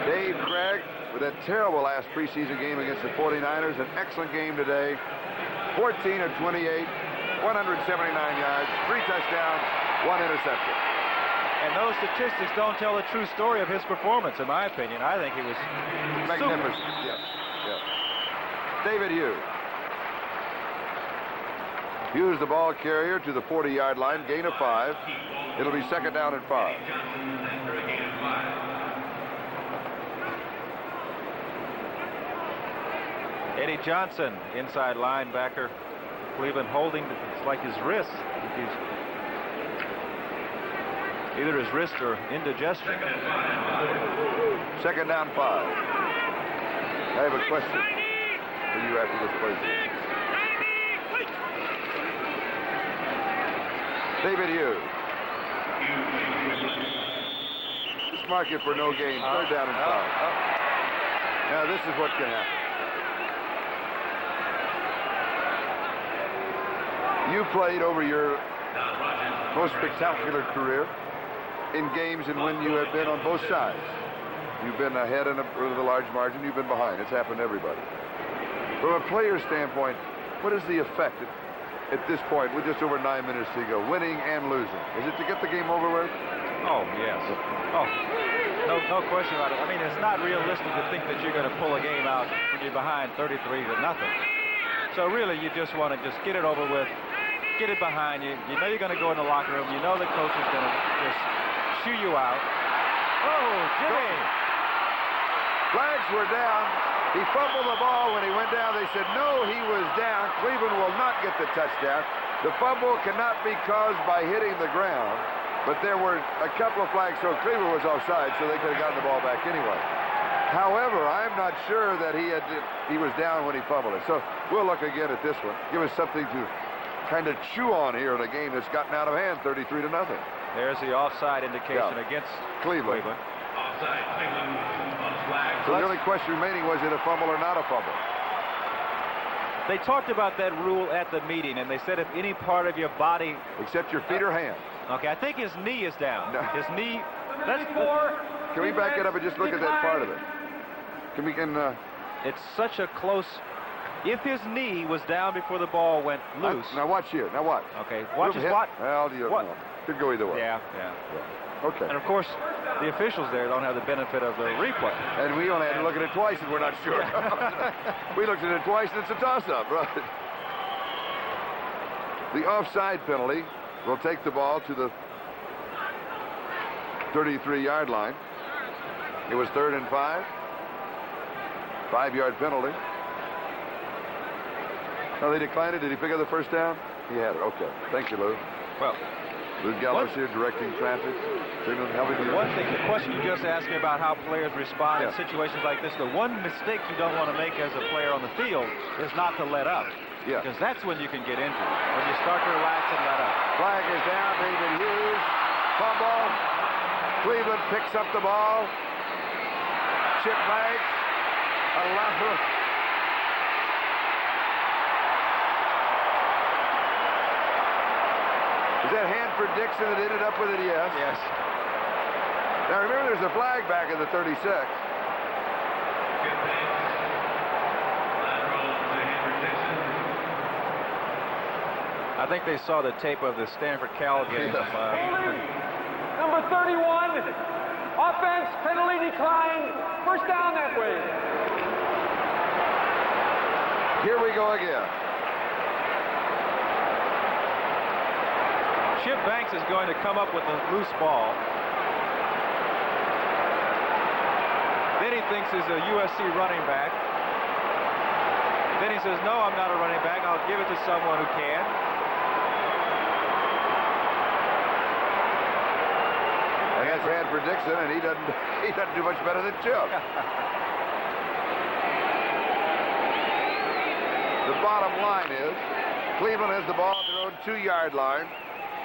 Dave Craig with a terrible last preseason game against the 49ers. An excellent game today. 14 of 28, 179 yards, 3 touchdowns, 1 interception. And those statistics don't tell the true story of his performance, in my opinion. I think he was magnificent. Yes. David Hughes. Hughes, the ball carrier, to the 40-yard line, gain of 5. It'll be 2nd down and 5. Eddie Johnson, inside linebacker. Cleveland holding, it's like his wrist. Either his wrist or indigestion. 2nd down, 5. I have a question for you after this play. David Hughes. Just mark it for no gain. 3rd down and 5. Now this is what can happen. You played over your most spectacular career in games in when you have been on both sides. You've been ahead in with a large margin. You've been behind. It's happened to everybody. From a player's standpoint, what is the effect at this point with just over 9 minutes to go, winning and losing? Is it to get the game over with? Oh, yes. Oh, no question about it. I mean, it's not realistic to think that you're going to pull a game out when you're behind 33-0. So really, you just want to just get it over with, get it behind you. You know you're going to go in the locker room. You know the coach is going to just shoo you out. Oh, Jimmy! Flags were down. He fumbled the ball when he went down. They said, no, he was down. Cleveland will not get the touchdown. The fumble cannot be caused by hitting the ground. But there were a couple of flags, so Cleveland was offside, so they could have gotten the ball back anyway. However, I'm not sure that he was down when he fumbled it. So we'll look again at this one. Give us something to kind of chew on here in a game that's gotten out of hand 33-0. There's the offside indication against Cleveland. Offside, Cleveland on flag. So the only question remaining, was it a fumble or not a fumble? They talked about that rule at the meeting, and they said if any part of your body... Except your feet or hands. Okay, I think his knee is down. No. His knee... Can we back it up and just look at that part of it? It's such a close... If his knee was down before the ball went loose... Now watch here. Now what? Okay, watch his what? Well, you know. Could go either way. Yeah. Okay. And of course, the officials there don't have the benefit of the replay. And we only had to look at it twice and we're not sure. We looked at it twice and it's a toss-up, right? The offside penalty will take the ball to the 33-yard line. It was 3rd and 5. 5-yard penalty. Now they declined it. Did he pick up the first down? He had it. Okay. Thank you, Lou. Well, Lou Gallows here directing traffic, signaling, helping you. One thing, the question you just asked me about how players respond in situations like this, the one mistake you don't want to make as a player on the field is not to let up. Yeah. Because that's when you can get injured, when you start to relax and let up. Flag is down, David Hughes. Fumble. Cleveland picks up the ball. Chip Banks. A lateral. Is that Hanford Dixon that ended up with it? Yes. Yes. Now remember, there's a flag back in the 36. I think they saw the tape of the Stanford-Cal game. Number 31, offense, penalty declined, first down that way. Here we go again. Chip Banks is going to come up with a loose ball. Then he thinks he's a USC running back. Then he says, no, I'm not a running back. I'll give it to someone who can. And that's Hanford Dixon, and he doesn't do much better than Chip. The bottom line is Cleveland has the ball at their own 2-yard line.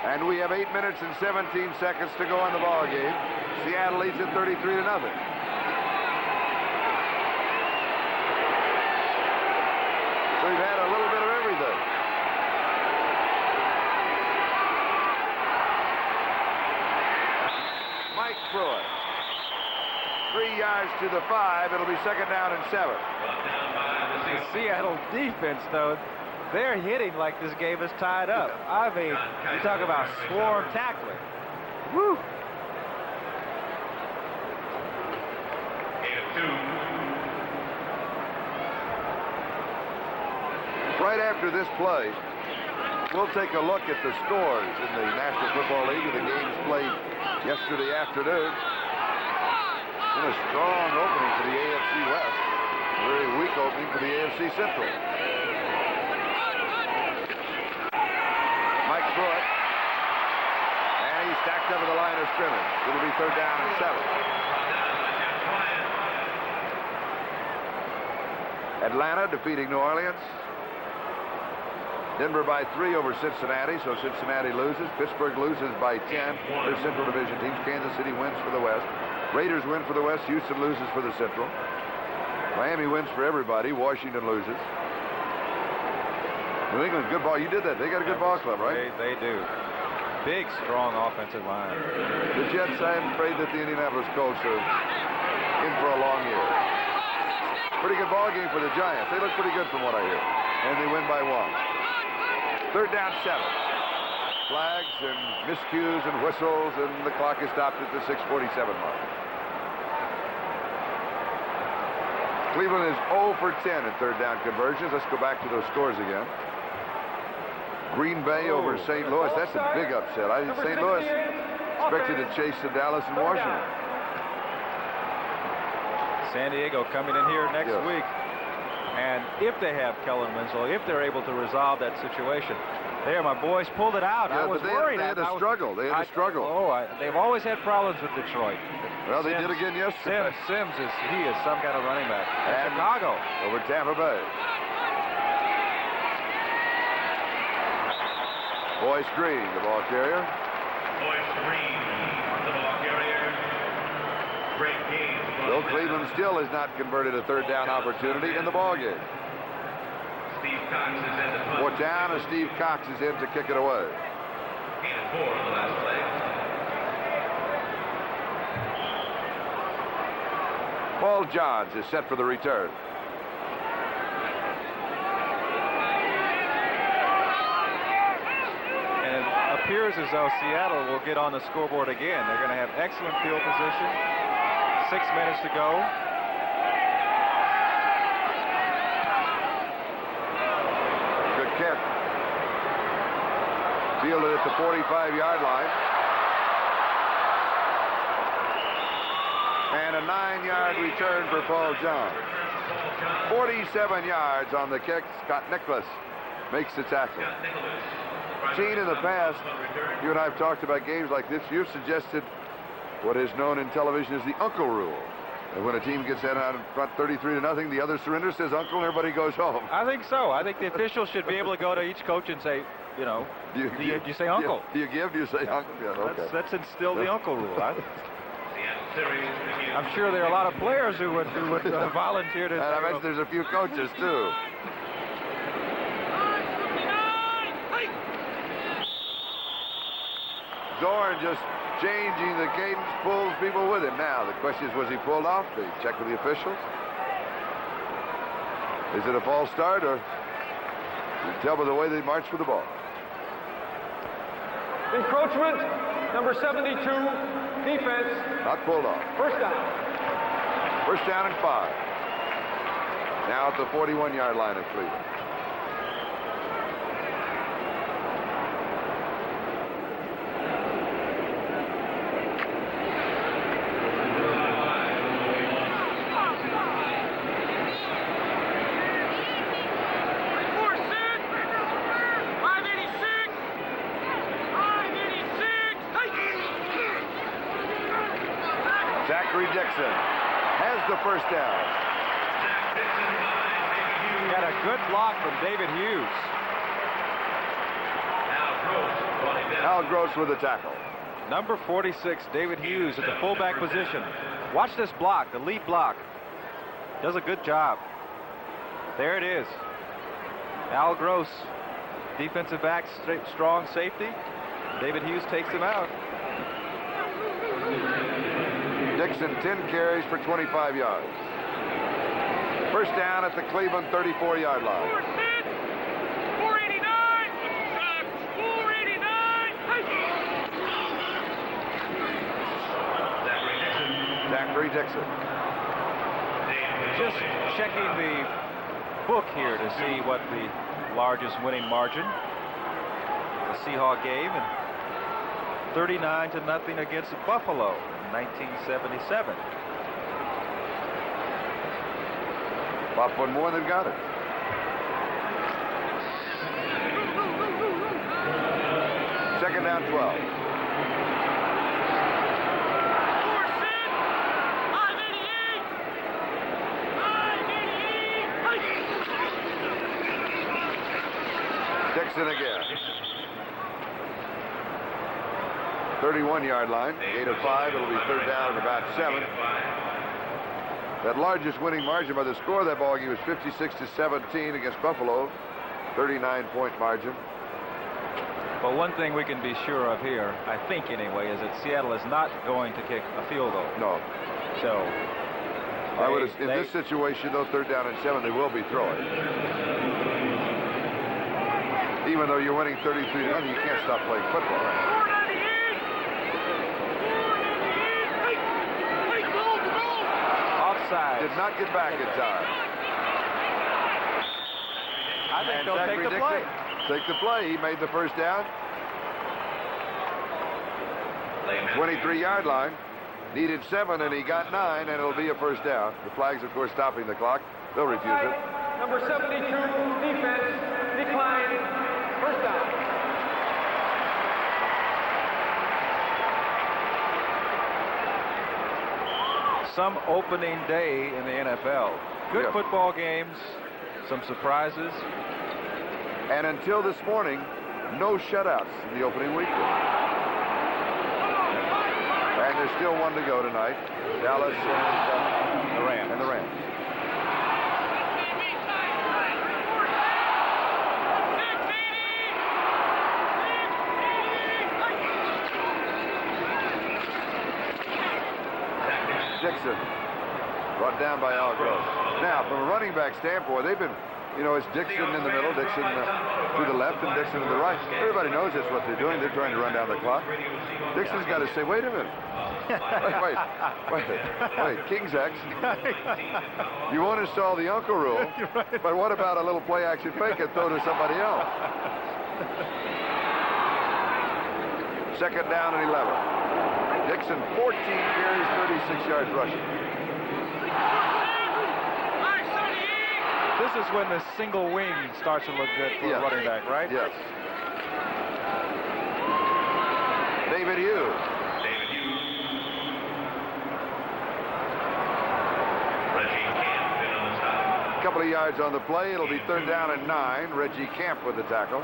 And we have 8 minutes and 17 seconds to go in the ball game. Seattle leads it 33-0. So we've had a little bit of everything. Mike Pruitt. 3 yards to the 5. It'll be second down and 7. The Seattle defense, though, they're hitting like this game is tied up. I mean, you talk about swarm tackling. Woo! Right after this play, we'll take a look at the scores in the National Football League of the games played yesterday afternoon. In a strong opening for the AFC West. A very weak opening for the AFC Central. Mike Pruitt. And he's stacked up at the line of scrimmage. It'll be third down and 7. Atlanta defeating New Orleans. Denver by 3 over Cincinnati, so Cincinnati loses. Pittsburgh loses by 10. Their Central Division teams. Kansas City wins for the West. Raiders win for the West. Houston loses for the Central. Miami wins for everybody. Washington loses. New England, good ball. You did that. They got a good ball club, right? They do. Big, strong offensive line. The Jets, I'm afraid that the Indianapolis Colts are in for a long year. Pretty good ball game for the Giants. They look pretty good from what I hear. And they win by 1. Third down 7. Flags and miscues and whistles, and the clock is stopped at the 6:47 mark. Cleveland is 0 for 10 in third down conversions. Let's go back to those scores again. Green Bay over St. Louis. That's a big upset. St. Louis expected to chase the Dallas and Washington. San Diego coming in here next week. And if they have Kellen Winslow, if they're able to resolve that situation, there, my boys pulled it out. Yeah, I was but worried. They had to struggle. They had to struggle. They've always had problems with Detroit. Well, they did again yesterday. Sims is some kind of running back. And Chicago over Tampa Bay. Boyce Green, the ball carrier. Boyce Green, the ball carrier. Great game. Bill Cleveland still has not converted a third down opportunity in the ball game. Steve Cox is in the punt. Fourth down, and Steve Cox is in to kick it away. And 4 on the last play. Paul Johns is set for the return. And it appears as though Seattle will get on the scoreboard again. They're going to have excellent field position. 6 minutes to go. Good kick. Fielded at the 45-yard line. And a 9-yard return for Paul Johns. 47 yards on the kick. Scott Nicholas makes the tackle. Gene, in the past, you and I have talked about games like this. You've suggested what is known in television as the uncle rule. And when a team gets out in front 33-0, the other surrender, says uncle, and everybody goes home. I think so. I think the officials should be able to go to each coach and say, you know, do you say uncle? Do you give? Do you say uncle? Yeah, okay. Let's instill the uncle rule. I'm sure there are a lot of players who would volunteer to. And I bet there's a few coaches too. Zorn just changing the cadence, pulls people with him. Now the question is, was he pulled off? They check with the officials. Is it a false start, or you can tell by the way they march for the ball? Encroachment, number 72, defense. Not pulled off. First down. First down and 5. Now at the 41-yard line of Cleveland. The first down. Got a good block from David Hughes. Al Gross with the tackle. Number 46, David Hughes at the fullback position. Watch this block, the lead block. Does a good job. There it is. Al Gross, defensive back, strong safety. David Hughes takes him out. Dixon, 10 carries for 25 yards. First down at the Cleveland 34-yard line. 489! 489! Zachary Dixon. Just checking the book here to see what the largest winning margin the Seahawks gave, and 39-0 against Buffalo. 1977. About one more than got it. Second down, 12. Dixon again. 31-yard line, gain of 5. It'll be third down and about 7. That largest winning margin by the score of that ball game was 56-17 against Buffalo. 39-point margin. But one thing we can be sure of here, I think anyway, is that Seattle is not going to kick a field goal. No. So in this situation, though, third down and 7, they will be throwing. Even though you're winning 33-0, you can't stop playing football. Offside. Did not get back in time. I think they'll take the play. Take the play. He made the first down. 23-yard line. Needed 7, and he got 9, and it'll be a first down. The flag's, of course, stopping the clock. They'll refuse it. Number 72, defense, decline, first down. Some opening day in the NFL. Good football games, some surprises. And until this morning, no shutouts in the opening weekend. And there's still one to go tonight. Dallas and the Rams. Dixon, brought down by Al Gross. Now, from a running back standpoint, they've been, it's Dixon in the middle, Dixon to the left, and Dixon to the right. Everybody knows that's what they're doing. They're trying to run down the clock. Dixon's got to say, wait a minute. Wait, King's X. You won't install the uncle rule, but what about a little play action fake and throw to somebody else? Second down and 11. Dixon, 14 carries, 36 yards rushing. This is when the single wing starts to look good for a running back, right? Yes. David Hughes. A couple of yards on the play. It'll be 3rd down and 9. Reggie Camp with the tackle.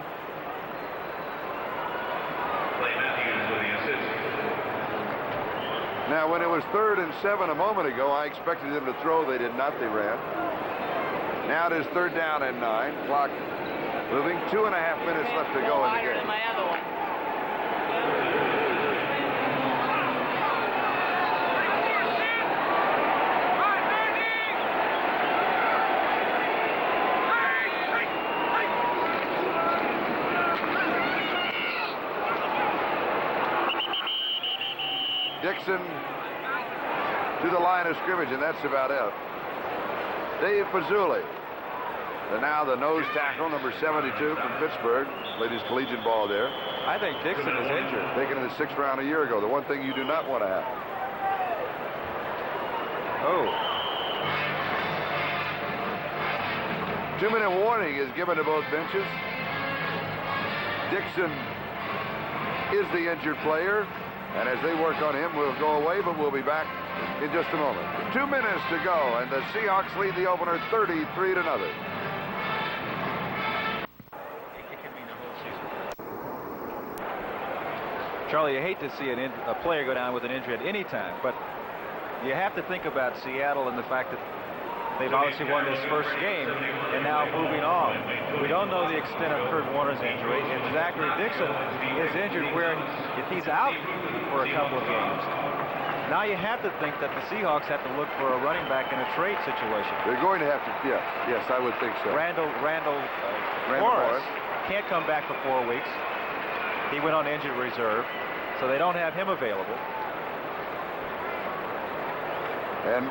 Now, when it was 3rd and 7 a moment ago, I expected them to throw. They did not. They ran. Now it is 3rd down and 9. Clock moving. 2.5 minutes left to go in the game. Dixon to the line of scrimmage, and that's about it. Dave Fazzulli, now the nose tackle, number 72 from Pittsburgh, played his collegiate ball there. I think Dixon is injured. Taken in the 6th round a year ago. The one thing you do not want to have. Oh. 2-minute warning is given to both benches. Dixon is the injured player. And as they work on him, we'll go away, but we'll be back in just a moment. 2 minutes to go, and the Seahawks lead the opener 33-0. Charlie, you hate to see a player go down with an injury at any time, but you have to think about Seattle and the fact that they've obviously won this first game and now moving on. We don't know the extent of Kurt Warner's injury, and Zachary Dixon is injured where if he's out for a couple of games, now you have to think that the Seahawks have to look for a running back in a trade situation. They're going to have to, yes, I would think so. Randall Morris can't come back for 4 weeks. He went on injured reserve, so they don't have him available. And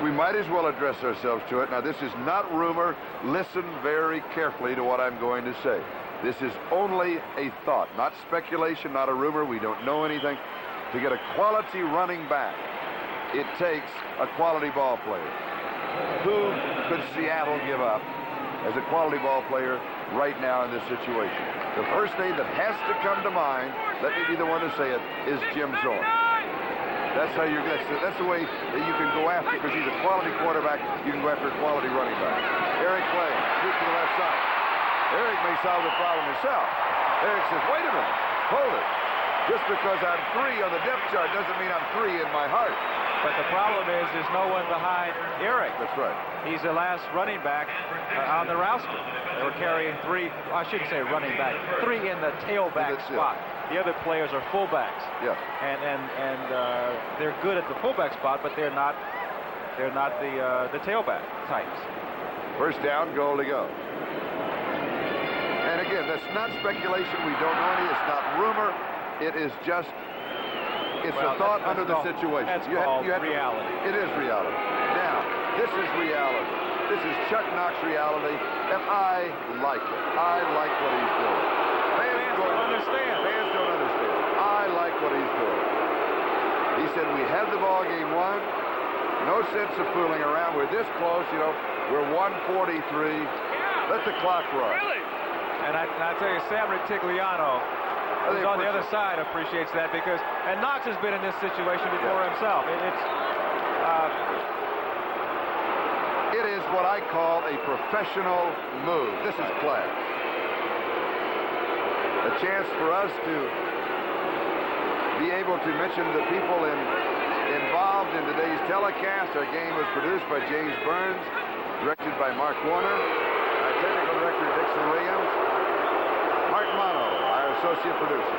we might as well address ourselves to it. Now, this is not rumor. Listen very carefully to what I'm going to say. This is only a thought, not speculation, not a rumor. We don't know anything. To get a quality running back, it takes a quality ball player. Who could Seattle give up as a quality ball player right now in this situation? The first name that has to come to mind, let me be the one to say it, is Jim Zorn. That's how you're. That's the way that you can go after, because he's a quality quarterback. You can go after a quality running back. Eric Clay, shoot to the left side. Eric may solve the problem himself. Eric says, "Wait a minute, hold it. Just because I'm 3 on the depth chart doesn't mean I'm 3 in my heart." But the problem is there's no one behind Eric. That's right. He's the last running back on the roster. They were carrying 3. I shouldn't say running back. 3 in the tailback spot. Yeah. The other players are fullbacks. Yeah. And they're good at the fullback spot, but they're not the tailback types. First down, goal to go. And again, that's not speculation. We don't know any. It's not rumor. It is just. It's a thought under the situation. That's called reality. It is reality. Now, this is reality. This is Chuck Knox reality, and I like it. I like what he's doing. Fans don't understand. Fans don't understand. I like what he's doing. He said, we have the ball game won. No sense of fooling around. We're this close, you know. We're 143. Let the clock run. Really? And I tell you, Sam Retigliano, who's on the other side, appreciates that, because, and Knox has been in this situation before himself. It is what I call a professional move. This is class. A chance for us to be able to mention the people involved in today's telecast. Our game was produced by James Burns, directed by Mark Warner, our technical director Dixon Williams, Mark Mono, our associate producer.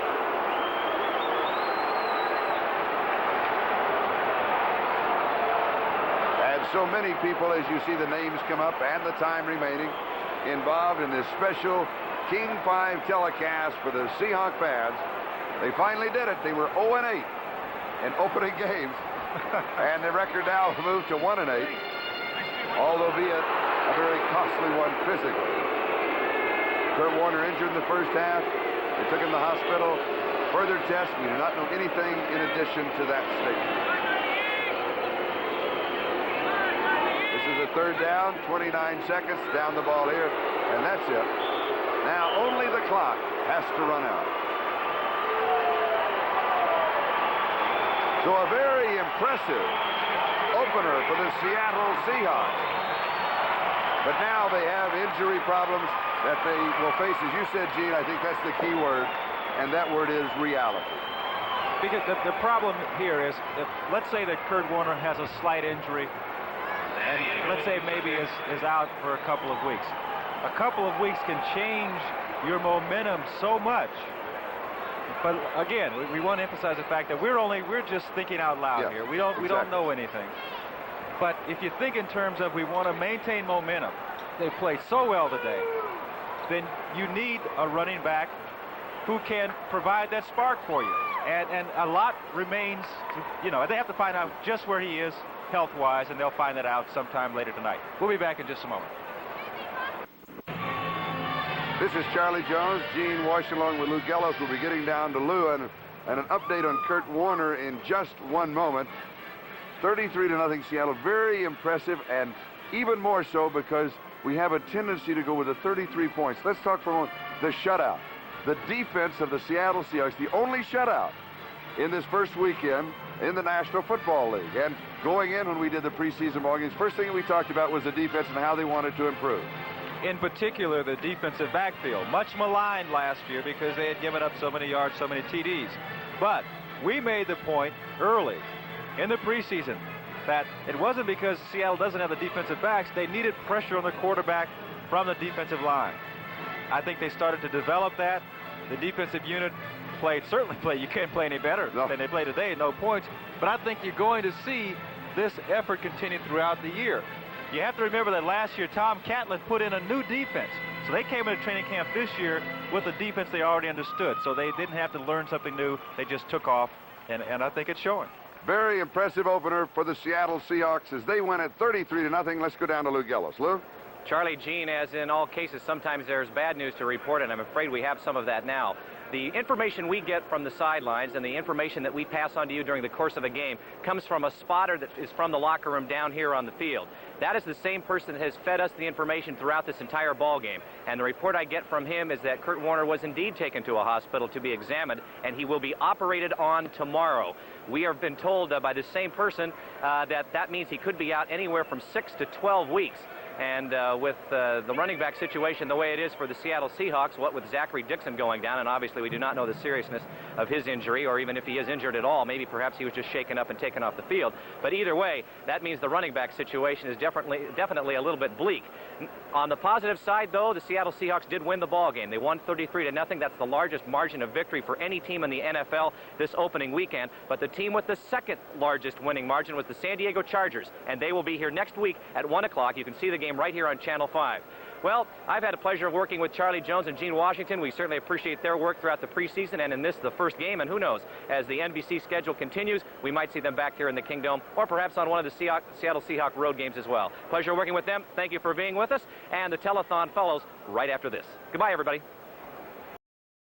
And so many people, as you see the names come up and the time remaining, involved in this special King 5 telecast for the Seahawk fans. They finally did it. They were 0-8 in opening games, and the record now moved to 1-8, although be it a very costly one physically. Kurt Warner injured in the first half. They took him to the hospital. Further tests, we do not know anything in addition to that statement. This is a third down, 29 seconds down the ball here, and that's it. Now only the clock has to run out. So a very impressive opener for the Seattle Seahawks. But now they have injury problems that they will face. As you said, Gene, I think that's the key word, and that word is reality. Because the problem here is, if, let's say that Kurt Warner has a slight injury, and let's say maybe is out for a couple of weeks. A couple of weeks can change your momentum so much. But again, we want to emphasize the fact that we're just thinking out loud here. We don't know anything. But if you think in terms of we want to maintain momentum, they played so well today, then you need a running back who can provide that spark for you. And a lot remains, they have to find out just where he is health-wise, and they'll find that out sometime later tonight. We'll be back in just a moment. This is Charlie Jones. Gene Washington along with Lou Gellos will be getting down to Lou, and an update on Kurt Warner in just one moment. 33-0 Seattle. Very impressive, and even more so because we have a tendency to go with the 33 points. Let's talk for a moment. The shutout. The defense of the Seattle Seahawks, the only shutout in this first weekend in the National Football League. And going in when we did the preseason ball games, first thing we talked about was the defense and how they wanted to improve. In particular, the defensive backfield, much maligned last year because they had given up so many yards, so many TDs. But we made the point early in the preseason that it wasn't because Seattle doesn't have the defensive backs. They needed pressure on the quarterback from the defensive line. I think they started to develop that. The defensive unit certainly played. You can't play any better than they played today, no points. But I think you're going to see this effort continue throughout the year. You have to remember that last year, Tom Catlin put in a new defense. So they came into training camp this year with a defense they already understood. So they didn't have to learn something new. They just took off, and I think it's showing. Very impressive opener for the Seattle Seahawks as they win at 33-0. Let's go down to Lou Gellos. Lou? Charlie, Gene, as in all cases, sometimes there's bad news to report, and I'm afraid we have some of that now. The information we get from the sidelines and the information that we pass on to you during the course of a game comes from a spotter that is from the locker room down here on the field. That is the same person that has fed us the information throughout this entire ball game. And the report I get from him is that Kurt Warner was indeed taken to a hospital to be examined, and he will be operated on tomorrow. We have been told by the same person that means he could be out anywhere from 6 to 12 weeks. And with the running back situation the way it is for the Seattle Seahawks, what with Zachary Dixon going down, and obviously we do not know the seriousness of his injury, or even if he is injured at all, maybe perhaps he was just shaken up and taken off the field. But either way, that means the running back situation is definitely a little bit bleak. On the positive side, though, the Seattle Seahawks did win the ball game. They won 33-0. That's the largest margin of victory for any team in the NFL this opening weekend. But the team with the second largest winning margin was the San Diego Chargers, and they will be here next week at 1 o'clock. You can see the game right here on Channel 5. Well, I've had the pleasure of working with Charlie Jones and Gene Washington. We certainly appreciate their work throughout the preseason and in this, the first game. And who knows, as the NBC schedule continues, we might see them back here in the Kingdome or perhaps on one of the Seattle Seahawks road games as well. Pleasure working with them. Thank you for being with us. And the telethon follows right after this. Goodbye, everybody.